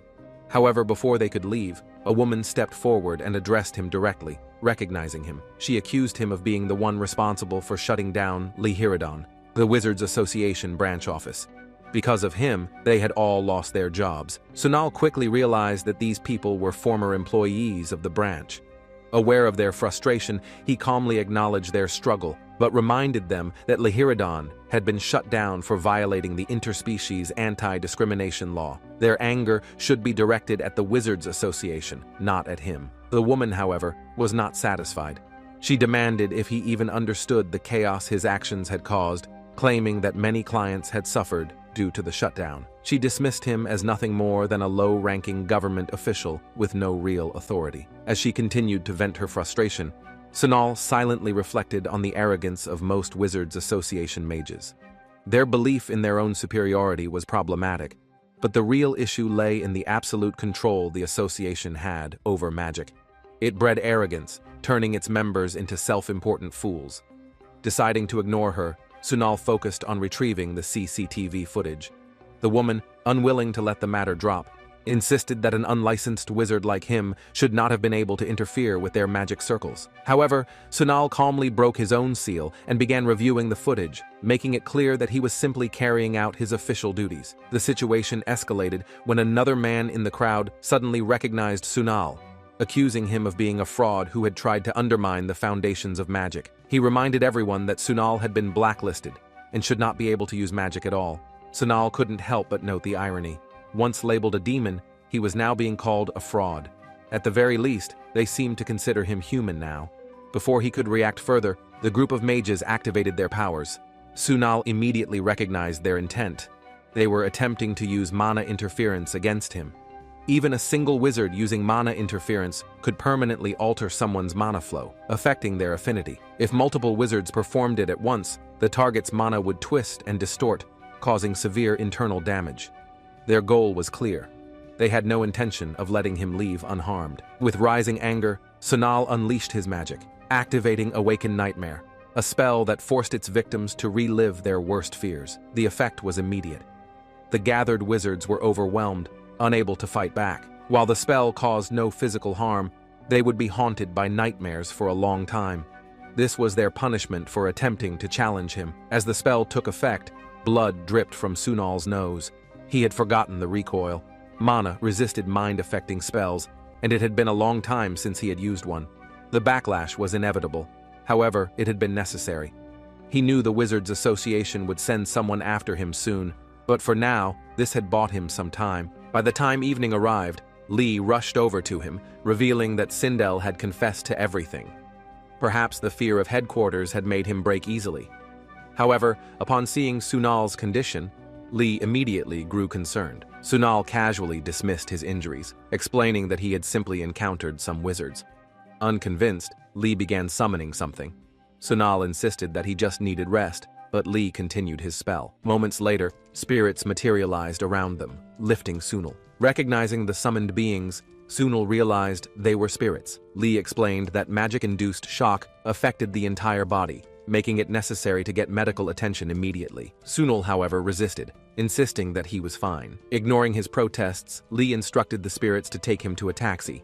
However, before they could leave, a woman stepped forward and addressed him directly. Recognizing him, she accused him of being the one responsible for shutting down Reborn, the Wizards Association branch office. Because of him, they had all lost their jobs. Sunal quickly realized that these people were former employees of the branch. Aware of their frustration, he calmly acknowledged their struggle, but reminded them that Reborn had been shut down for violating the interspecies anti-discrimination law. Their anger should be directed at the Wizards Association, not at him. The woman, however, was not satisfied. She demanded if he even understood the chaos his actions had caused, claiming that many clients had suffered due to the shutdown. She dismissed him as nothing more than a low-ranking government official with no real authority. As she continued to vent her frustration, Sunal silently reflected on the arrogance of most Wizards Association mages. Their belief in their own superiority was problematic, but the real issue lay in the absolute control the association had over magic. It bred arrogance, turning its members into self-important fools. Deciding to ignore her, Sunal focused on retrieving the CCTV footage. The woman, unwilling to let the matter drop, insisted that an unlicensed wizard like him should not have been able to interfere with their magic circles. However, Sunal calmly broke his own seal and began reviewing the footage, making it clear that he was simply carrying out his official duties. The situation escalated when another man in the crowd suddenly recognized Sunal, accusing him of being a fraud who had tried to undermine the foundations of magic. He reminded everyone that Sunal had been blacklisted and should not be able to use magic at all. Sunal couldn't help but note the irony. Once labeled a demon, he was now being called a fraud. At the very least, they seemed to consider him human now. Before he could react further, the group of mages activated their powers. Sunal immediately recognized their intent. They were attempting to use mana interference against him. Even a single wizard using mana interference could permanently alter someone's mana flow, affecting their affinity. If multiple wizards performed it at once, the target's mana would twist and distort, causing severe internal damage. Their goal was clear. They had no intention of letting him leave unharmed. With rising anger, Sunal unleashed his magic, activating Awaken Nightmare, a spell that forced its victims to relive their worst fears. The effect was immediate. The gathered wizards were overwhelmed, unable to fight back. While the spell caused no physical harm, they would be haunted by nightmares for a long time. This was their punishment for attempting to challenge him. As the spell took effect, blood dripped from Sunal's nose. He had forgotten the recoil. Mana resisted mind-affecting spells, and it had been a long time since he had used one. The backlash was inevitable. However, it had been necessary. He knew the Wizards Association would send someone after him soon, but for now, this had bought him some time. By the time evening arrived, Lee rushed over to him, revealing that Sindel had confessed to everything. Perhaps the fear of headquarters had made him break easily. However, upon seeing Sunal's condition, Lee immediately grew concerned. Sunal casually dismissed his injuries, explaining that he had simply encountered some wizards. Unconvinced, Lee began summoning something. Sunal insisted that he just needed rest, but Lee continued his spell. Moments later, spirits materialized around them, lifting Sunal. Recognizing the summoned beings, Sunal realized they were spirits. Lee explained that magic-induced shock affected the entire body, making it necessary to get medical attention immediately. Sunal, however, resisted, insisting that he was fine. Ignoring his protests, Lee instructed the spirits to take him to a taxi.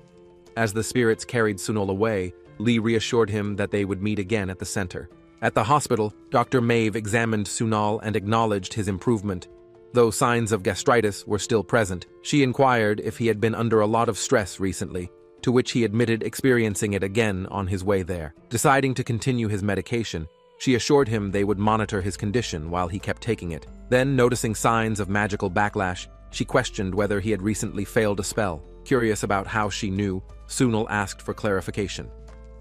As the spirits carried Sunal away, Lee reassured him that they would meet again at the center. At the hospital, Dr. Maeve examined Sunal and acknowledged his improvement. Though signs of gastritis were still present, she inquired if he had been under a lot of stress recently, to which he admitted experiencing it again on his way there. Deciding to continue his medication, she assured him they would monitor his condition while he kept taking it. Then, noticing signs of magical backlash, she questioned whether he had recently failed a spell. Curious about how she knew, Sunal asked for clarification.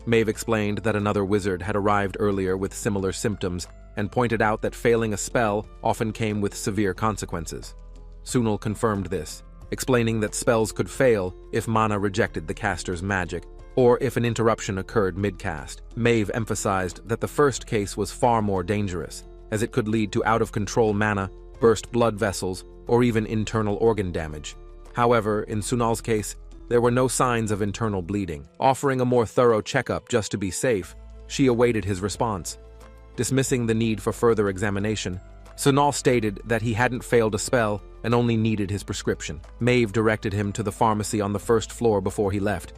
Maeve explained that another wizard had arrived earlier with similar symptoms and pointed out that failing a spell often came with severe consequences. Sunal confirmed this, explaining that spells could fail if mana rejected the caster's magic, or if an interruption occurred mid-cast. Maeve emphasized that the first case was far more dangerous, as it could lead to out-of-control mana, burst blood vessels, or even internal organ damage. However, in Sunal's case, there were no signs of internal bleeding. Offering a more thorough checkup just to be safe, she awaited his response. Dismissing the need for further examination, Sunal stated that he hadn't failed a spell and only needed his prescription. Maeve directed him to the pharmacy on the first floor before he left.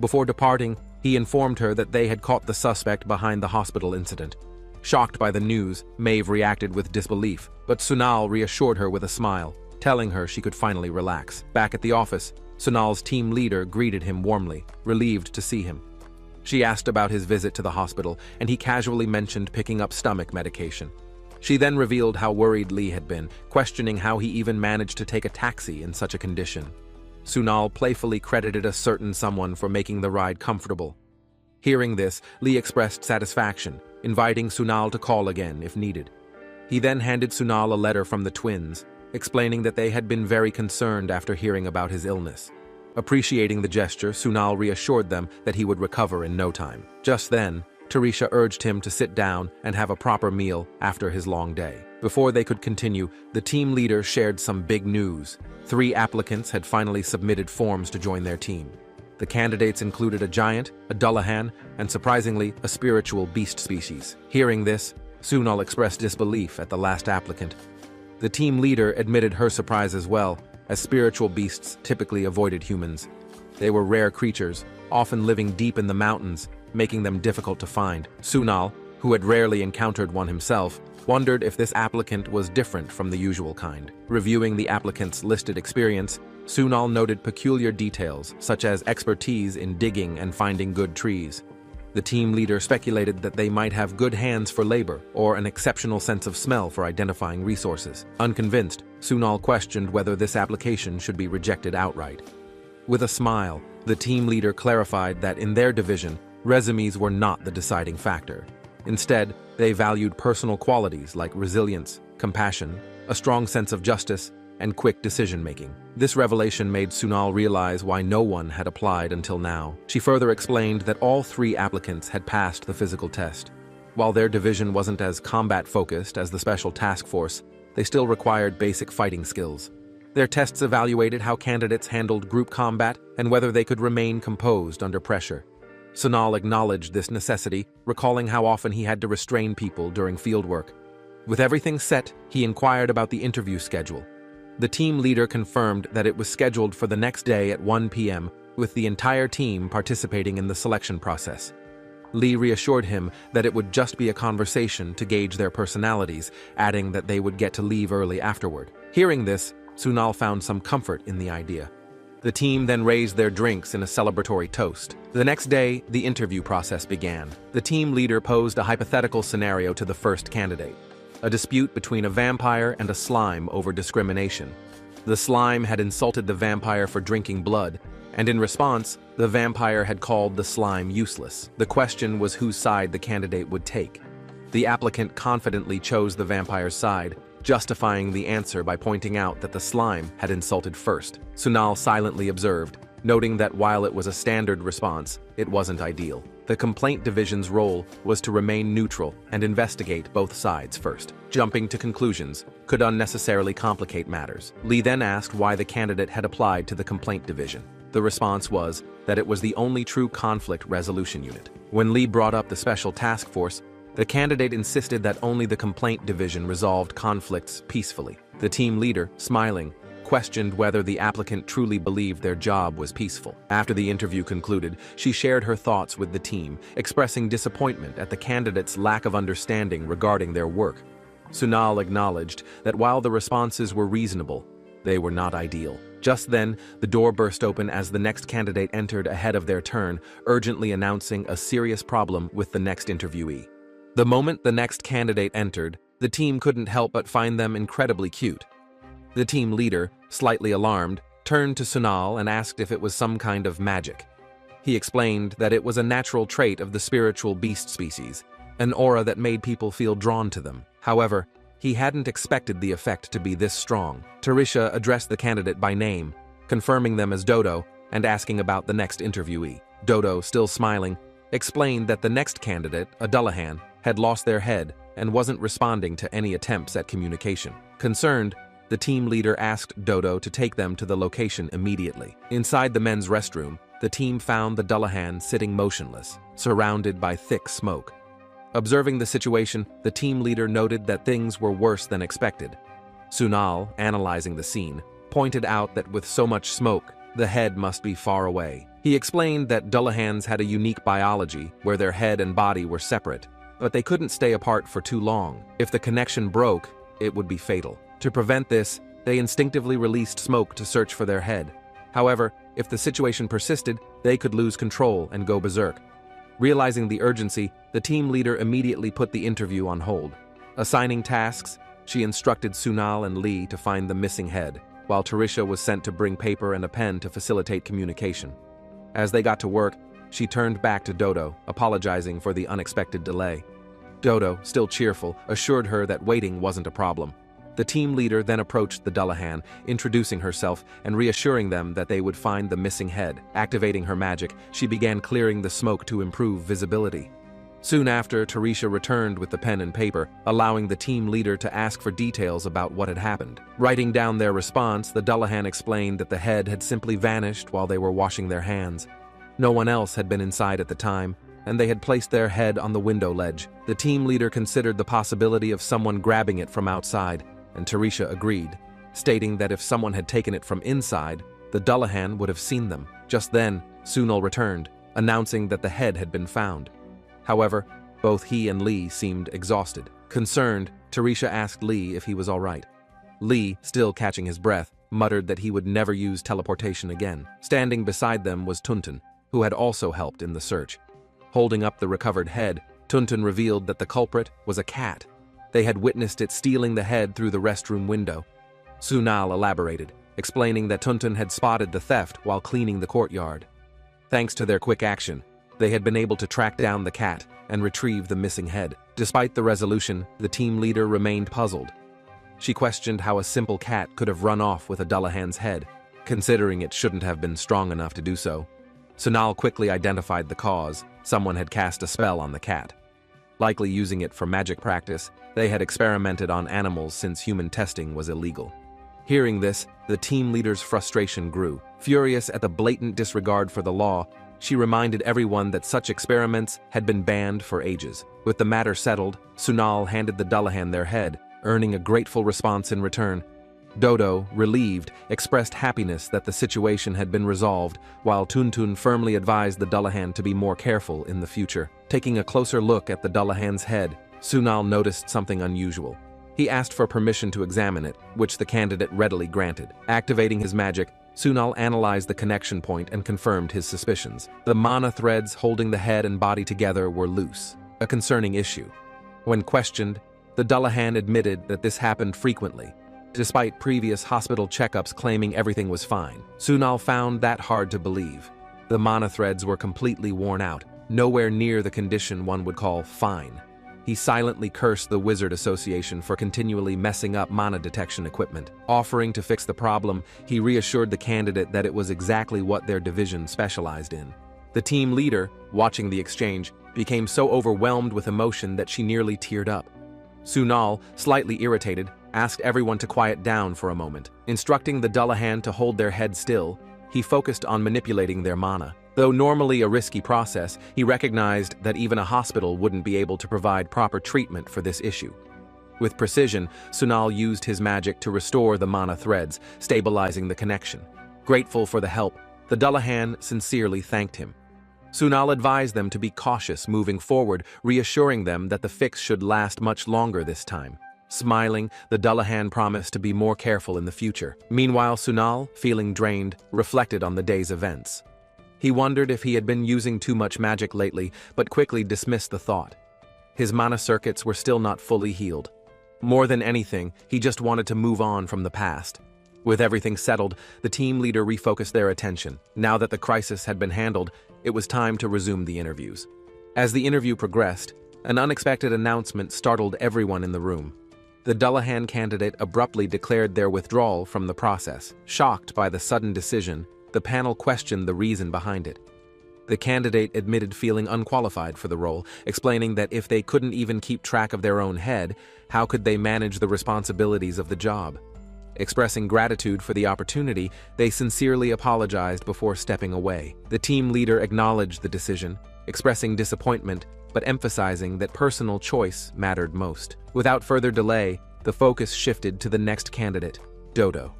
Before departing, he informed her that they had caught the suspect behind the hospital incident. Shocked by the news, Maeve reacted with disbelief, but Sunal reassured her with a smile, telling her she could finally relax. Back at the office, Sunal's team leader greeted him warmly, relieved to see him. She asked about his visit to the hospital, and he casually mentioned picking up stomach medication. She then revealed how worried Lee had been, questioning how he even managed to take a taxi in such a condition. Sunal playfully credited a certain someone for making the ride comfortable. Hearing this, Lee expressed satisfaction, inviting Sunal to call again if needed. He then handed Sunal a letter from the twins, explaining that they had been very concerned after hearing about his illness. Appreciating the gesture, Sunal reassured them that he would recover in no time. Just then, Teresha urged him to sit down and have a proper meal after his long day. Before they could continue, the team leader shared some big news. 3 applicants had finally submitted forms to join their team. The candidates included a giant, a Dullahan, and surprisingly, a spiritual beast species. Hearing this, Sunal expressed disbelief at the last applicant. The team leader admitted her surprise as well, as spiritual beasts typically avoided humans. They were rare creatures, often living deep in the mountains, making them difficult to find. Sunal, who had rarely encountered one himself, wondered if this applicant was different from the usual kind. Reviewing the applicant's listed experience, Sunal noted peculiar details, such as expertise in digging and finding good trees. The team leader speculated that they might have good hands for labor or an exceptional sense of smell for identifying resources. Unconvinced, Sunal questioned whether this application should be rejected outright. With a smile, the team leader clarified that in their division, resumes were not the deciding factor. Instead, they valued personal qualities like resilience, compassion, a strong sense of justice, and quick decision-making. This revelation made Sunal realize why no one had applied until now. She further explained that all 3 applicants had passed the physical test. While their division wasn't as combat-focused as the Special Task Force, they still required basic fighting skills. Their tests evaluated how candidates handled group combat and whether they could remain composed under pressure. Sunal acknowledged this necessity, recalling how often he had to restrain people during fieldwork. With everything set, he inquired about the interview schedule. The team leader confirmed that it was scheduled for the next day at 1 p.m., with the entire team participating in the selection process. Lee reassured him that it would just be a conversation to gauge their personalities, adding that they would get to leave early afterward. Hearing this, Sunal found some comfort in the idea. The team then raised their drinks in a celebratory toast. The next day, the interview process began. The team leader posed a hypothetical scenario to the first candidate: a dispute between a vampire and a slime over discrimination. The slime had insulted the vampire for drinking blood, and in response, the vampire had called the slime useless. The question was whose side the candidate would take. The applicant confidently chose the vampire's side, justifying the answer by pointing out that the slime had insulted first. Sunal silently observed, noting that while it was a standard response, it wasn't ideal. The complaint division's role was to remain neutral and investigate both sides first. Jumping to conclusions could unnecessarily complicate matters. Lee then asked why the candidate had applied to the complaint division. The response was that it was the only true conflict resolution unit. When Lee brought up the special task force, the candidate insisted that only the complaint division resolved conflicts peacefully. The team leader, smiling, questioned whether the applicant truly believed their job was peaceful. After the interview concluded, she shared her thoughts with the team, expressing disappointment at the candidate's lack of understanding regarding their work. Sunal acknowledged that while the responses were reasonable, they were not ideal. Just then, the door burst open as the next candidate entered ahead of their turn, urgently announcing a serious problem with the next interviewee. The moment the next candidate entered, the team couldn't help but find them incredibly cute. The team leader, slightly alarmed, turned to Sunal and asked if it was some kind of magic. He explained that it was a natural trait of the spiritual beast species, an aura that made people feel drawn to them. However, he hadn't expected the effect to be this strong. Tarisha addressed the candidate by name, confirming them as Dodo and asking about the next interviewee. Dodo, still smiling, explained that the next candidate, a Dullahan, had lost their head and wasn't responding to any attempts at communication. Concerned, the team leader asked Dodo to take them to the location immediately. Inside the men's restroom, the team found the Dullahan sitting motionless, surrounded by thick smoke. Observing the situation, the team leader noted that things were worse than expected. Sunal, analyzing the scene, pointed out that with so much smoke, the head must be far away. He explained that Dullahans had a unique biology where their head and body were separate, but they couldn't stay apart for too long. If the connection broke, it would be fatal. To prevent this, they instinctively released smoke to search for their head. However, if the situation persisted, they could lose control and go berserk. Realizing the urgency, the team leader immediately put the interview on hold. Assigning tasks, she instructed Sunal and Lee to find the missing head, while Tarisha was sent to bring paper and a pen to facilitate communication. As they got to work, she turned back to Dodo, apologizing for the unexpected delay. Dodo, still cheerful, assured her that waiting wasn't a problem. The team leader then approached the Dullahan, introducing herself and reassuring them that they would find the missing head. Activating her magic, she began clearing the smoke to improve visibility. Soon after, Tarisha returned with the pen and paper, allowing the team leader to ask for details about what had happened. Writing down their response, the Dullahan explained that the head had simply vanished while they were washing their hands. No one else had been inside at the time, and they had placed their head on the window ledge. The team leader considered the possibility of someone grabbing it from outside, and Tarisha agreed, stating that if someone had taken it from inside, the Dullahan would have seen them. Just then, Sunal returned, announcing that the head had been found. However, both he and Lee seemed exhausted. Concerned, Tarisha asked Lee if he was all right. Lee, still catching his breath, muttered that he would never use teleportation again. Standing beside them was Tuntun, who had also helped in the search. Holding up the recovered head, Tuntun revealed that the culprit was a cat. They had witnessed it stealing the head through the restroom window. Sunal elaborated, explaining that Tuntun had spotted the theft while cleaning the courtyard. Thanks to their quick action, they had been able to track down the cat and retrieve the missing head. Despite the resolution, the team leader remained puzzled. She questioned how a simple cat could have run off with a Dullahan's head, considering it shouldn't have been strong enough to do so. Sunal quickly identified the cause. Someone had cast a spell on the cat. Likely using it for magic practice, they had experimented on animals since human testing was illegal. Hearing this, the team leader's frustration grew. Furious at the blatant disregard for the law, she reminded everyone that such experiments had been banned for ages. With the matter settled, Sunal handed the Dullahan their head, earning a grateful response in return. Dodo, relieved, expressed happiness that the situation had been resolved, while Tuntun firmly advised the Dullahan to be more careful in the future. Taking a closer look at the Dullahan's head, Sunal noticed something unusual. He asked for permission to examine it, which the candidate readily granted. Activating his magic, Sunal analyzed the connection point and confirmed his suspicions. The mana threads holding the head and body together were loose, a concerning issue. When questioned, the Dullahan admitted that this happened frequently, despite previous hospital checkups claiming everything was fine. Sunal found that hard to believe. The mana threads were completely worn out, nowhere near the condition one would call fine. He silently cursed the Wizard Association for continually messing up mana detection equipment. Offering to fix the problem, he reassured the candidate that it was exactly what their division specialized in. The team leader, watching the exchange, became so overwhelmed with emotion that she nearly teared up. Sunal, slightly irritated, asked everyone to quiet down for a moment. Instructing the Dullahan to hold their head still, he focused on manipulating their mana. Though normally a risky process, he recognized that even a hospital wouldn't be able to provide proper treatment for this issue. With precision, Sunal used his magic to restore the mana threads, stabilizing the connection. Grateful for the help, the Dullahan sincerely thanked him. Sunal advised them to be cautious moving forward, reassuring them that the fix should last much longer this time. Smiling, the Dullahan promised to be more careful in the future. Meanwhile, Sunal, feeling drained, reflected on the day's events. He wondered if he had been using too much magic lately, but quickly dismissed the thought. His mana circuits were still not fully healed. More than anything, he just wanted to move on from the past. With everything settled, the team leader refocused their attention. Now that the crisis had been handled, it was time to resume the interviews. As the interview progressed, an unexpected announcement startled everyone in the room. The Dullahan candidate abruptly declared their withdrawal from the process. Shocked by the sudden decision, the panel questioned the reason behind it. The candidate admitted feeling unqualified for the role, explaining that if they couldn't even keep track of their own head, how could they manage the responsibilities of the job? Expressing gratitude for the opportunity, they sincerely apologized before stepping away. The team leader acknowledged the decision, expressing disappointment, but emphasizing that personal choice mattered most. Without further delay, the focus shifted to the next candidate, Dodo.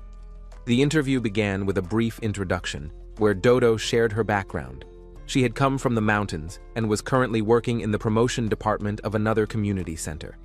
The interview began with a brief introduction, where Dodo shared her background. She had come from the mountains and was currently working in the promotion department of another community center.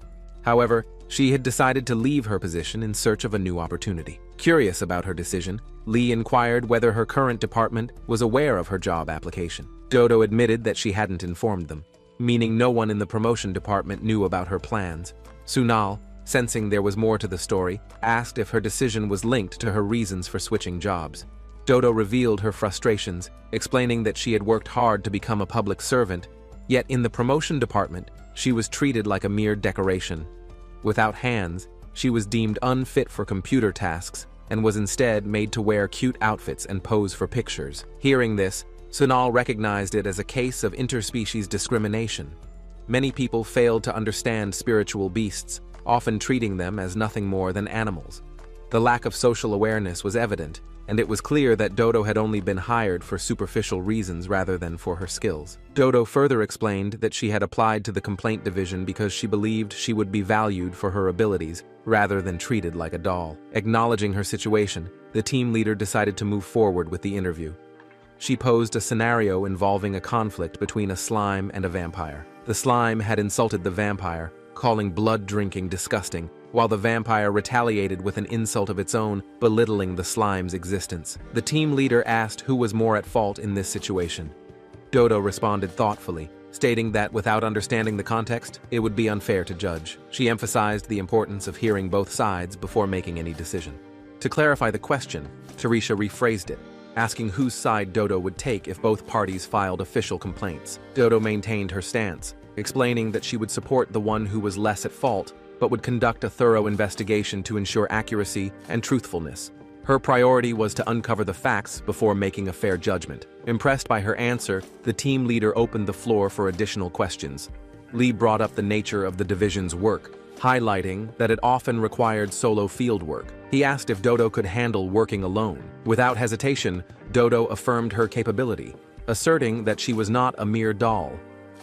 However, she had decided to leave her position in search of a new opportunity. Curious about her decision, Lee inquired whether her current department was aware of her job application. Dodo admitted that she hadn't informed them, meaning no one in the promotion department knew about her plans. Sunal, sensing there was more to the story, asked if her decision was linked to her reasons for switching jobs. Dodo revealed her frustrations, explaining that she had worked hard to become a public servant, yet in the promotion department, she was treated like a mere decoration. Without hands, she was deemed unfit for computer tasks and was instead made to wear cute outfits and pose for pictures. Hearing this, Sunal recognized it as a case of interspecies discrimination. Many people failed to understand spiritual beasts, often treating them as nothing more than animals. The lack of social awareness was evident, and it was clear that Dodo had only been hired for superficial reasons rather than for her skills. Dodo further explained that she had applied to the complaint division because she believed she would be valued for her abilities rather than treated like a doll. Acknowledging her situation, the team leader decided to move forward with the interview. She posed a scenario involving a conflict between a slime and a vampire. The slime had insulted the vampire, calling blood drinking disgusting, while the vampire retaliated with an insult of its own, belittling the slime's existence. The team leader asked who was more at fault in this situation. Dodo responded thoughtfully, stating that without understanding the context, it would be unfair to judge. She emphasized the importance of hearing both sides before making any decision. To clarify the question, Tarisha rephrased it, asking whose side Dodo would take if both parties filed official complaints. Dodo maintained her stance, explaining that she would support the one who was less at fault, but would conduct a thorough investigation to ensure accuracy and truthfulness. Her priority was to uncover the facts before making a fair judgment. Impressed by her answer, the team leader opened the floor for additional questions. Lee brought up the nature of the division's work, highlighting that it often required solo field work. He asked if Dodo could handle working alone. Without hesitation, Dodo affirmed her capability, asserting that she was not a mere doll.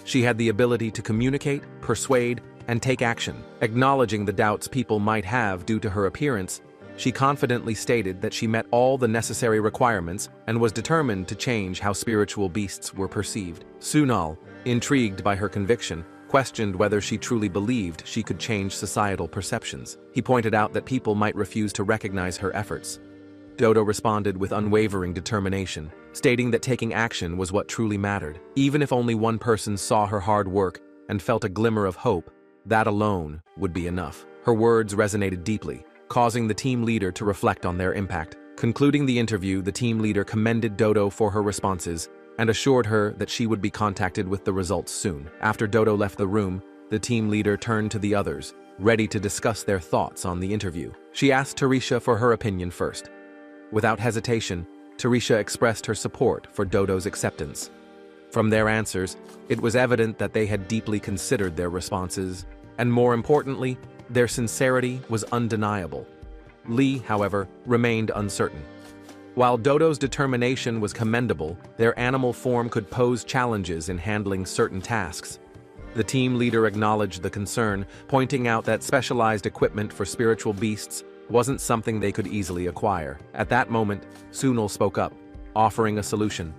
She had the ability to communicate, persuade, and take action. Acknowledging the doubts people might have due to her appearance, she confidently stated that she met all the necessary requirements and was determined to change how spiritual beasts were perceived. Sunal, intrigued by her conviction, questioned whether she truly believed she could change societal perceptions. He pointed out that people might refuse to recognize her efforts. Dodo responded with unwavering determination, stating that taking action was what truly mattered. Even if only one person saw her hard work and felt a glimmer of hope, that alone would be enough. Her words resonated deeply, causing the team leader to reflect on their impact. Concluding the interview, the team leader commended Dodo for her responses and assured her that she would be contacted with the results soon. After Dodo left the room, the team leader turned to the others, ready to discuss their thoughts on the interview. She asked Tarisha for her opinion first. Without hesitation, Tarisha expressed her support for Dodo's acceptance. From their answers, it was evident that they had deeply considered their responses, and more importantly, their sincerity was undeniable. Lee, however, remained uncertain. While Dodo's determination was commendable, their animal form could pose challenges in handling certain tasks. The team leader acknowledged the concern, pointing out that specialized equipment for spiritual beasts wasn't something they could easily acquire. At that moment, Sunal spoke up, offering a solution.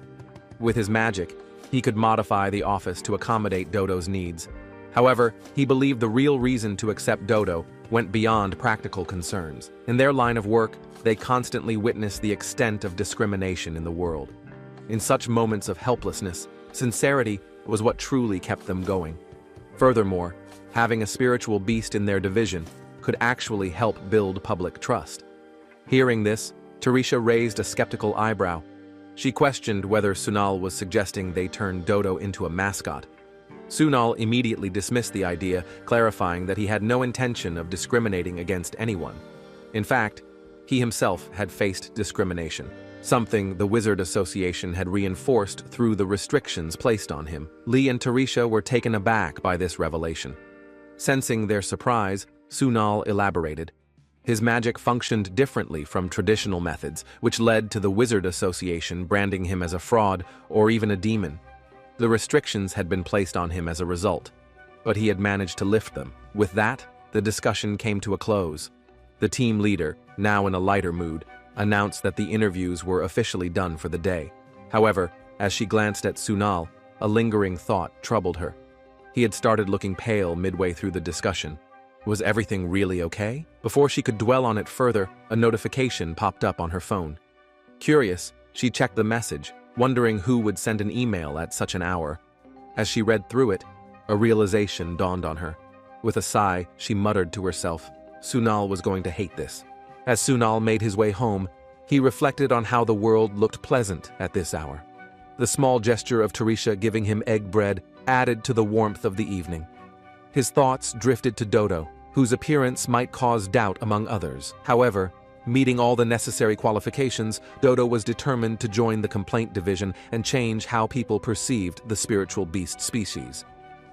With his magic, he could modify the office to accommodate Dodo's needs. However, he believed the real reason to accept Dodo went beyond practical concerns. In their line of work, they constantly witnessed the extent of discrimination in the world. In such moments of helplessness, sincerity was what truly kept them going. Furthermore, having a spiritual beast in their division could actually help build public trust. Hearing this, Tarisha raised a skeptical eyebrow. She questioned whether Sunal was suggesting they turn Dodo into a mascot. Sunal immediately dismissed the idea, clarifying that he had no intention of discriminating against anyone. In fact, he himself had faced discrimination, something the Wizard Association had reinforced through the restrictions placed on him. Lee and Tarisha were taken aback by this revelation. Sensing their surprise, Sunal elaborated. His magic functioned differently from traditional methods, which led to the Wizard Association branding him as a fraud or even a demon. The restrictions had been placed on him as a result, but he had managed to lift them. With that, the discussion came to a close. The team leader, now in a lighter mood, announced that the interviews were officially done for the day. However, as she glanced at Sunal, a lingering thought troubled her. He had started looking pale midway through the discussion. Was everything really okay? Before she could dwell on it further, a notification popped up on her phone. Curious, she checked the message, wondering who would send an email at such an hour. As she read through it, a realization dawned on her. With a sigh, she muttered to herself, Sunal was going to hate this. As Sunal made his way home, he reflected on how the world looked pleasant at this hour. The small gesture of Tarisha giving him egg bread added to the warmth of the evening. His thoughts drifted to Dodo, whose appearance might cause doubt among others. However, meeting all the necessary qualifications, Dodo was determined to join the complaint division and change how people perceived the spiritual beast species.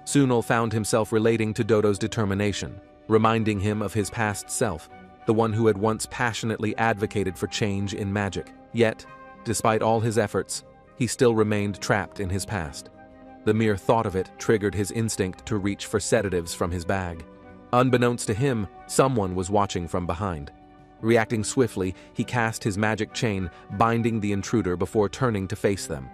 Sunal found himself relating to Dodo's determination, reminding him of his past self, the one who had once passionately advocated for change in magic. Yet, despite all his efforts, he still remained trapped in his past. The mere thought of it triggered his instinct to reach for sedatives from his bag. Unbeknownst to him, someone was watching from behind. Reacting swiftly, he cast his magic chain, binding the intruder before turning to face them.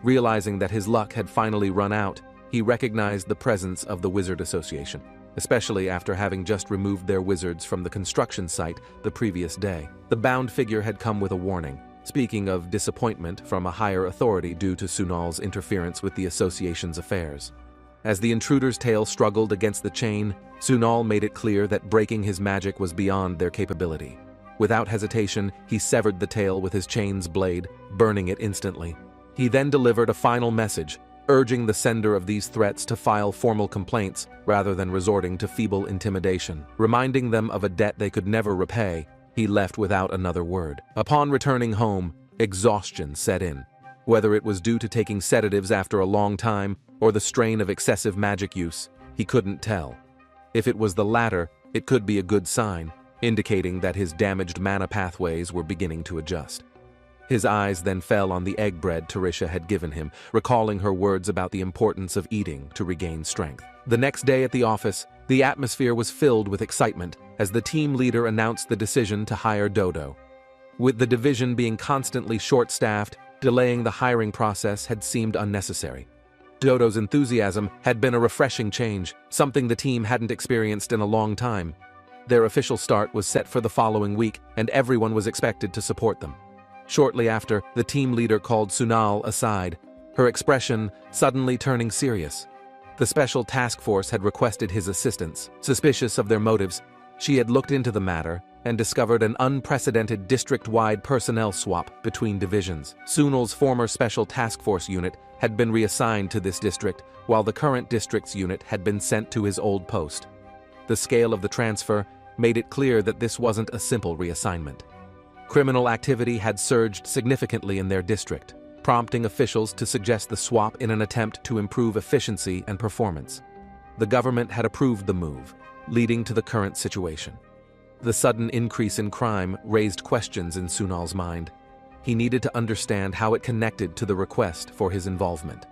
Realizing that his luck had finally run out, he recognized the presence of the Wizard Association, especially after having just removed their wizards from the construction site the previous day. The bound figure had come with a warning, speaking of disappointment from a higher authority due to Sunal's interference with the association's affairs. As the intruder's tail struggled against the chain, Sunal made it clear that breaking his magic was beyond their capability. Without hesitation, he severed the tail with his chain's blade, burning it instantly. He then delivered a final message, urging the sender of these threats to file formal complaints rather than resorting to feeble intimidation. Reminding them of a debt they could never repay, he left without another word. Upon returning home, exhaustion set in. Whether it was due to taking sedatives after a long time or the strain of excessive magic use, he couldn't tell. If it was the latter, it could be a good sign, indicating that his damaged mana pathways were beginning to adjust. His eyes then fell on the egg bread Tarisha had given him, recalling her words about the importance of eating to regain strength. The next day at the office, the atmosphere was filled with excitement as the team leader announced the decision to hire Dodo. With the division being constantly short-staffed, delaying the hiring process had seemed unnecessary. Dodo's enthusiasm had been a refreshing change, something the team hadn't experienced in a long time. Their official start was set for the following week, and everyone was expected to support them. Shortly after, the team leader called Sunal aside, her expression suddenly turning serious. The special task force had requested his assistance. Suspicious of their motives, she had looked into the matter and discovered an unprecedented district-wide personnel swap between divisions. Sunal's former special task force unit had been reassigned to this district, while the current district's unit had been sent to his old post. The scale of the transfer made it clear that this wasn't a simple reassignment. Criminal activity had surged significantly in their district, prompting officials to suggest the swap in an attempt to improve efficiency and performance. The government had approved the move, leading to the current situation. The sudden increase in crime raised questions in Sunal's mind. He needed to understand how it connected to the request for his involvement.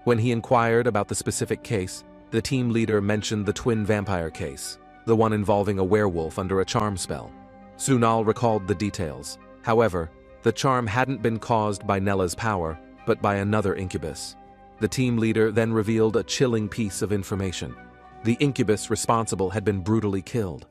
When he inquired about the specific case, the team leader mentioned the twin vampire case, the one involving a werewolf under a charm spell. Sunal recalled the details. However, the charm hadn't been caused by Nella's power, but by another incubus. The team leader then revealed a chilling piece of information. The incubus responsible had been brutally killed.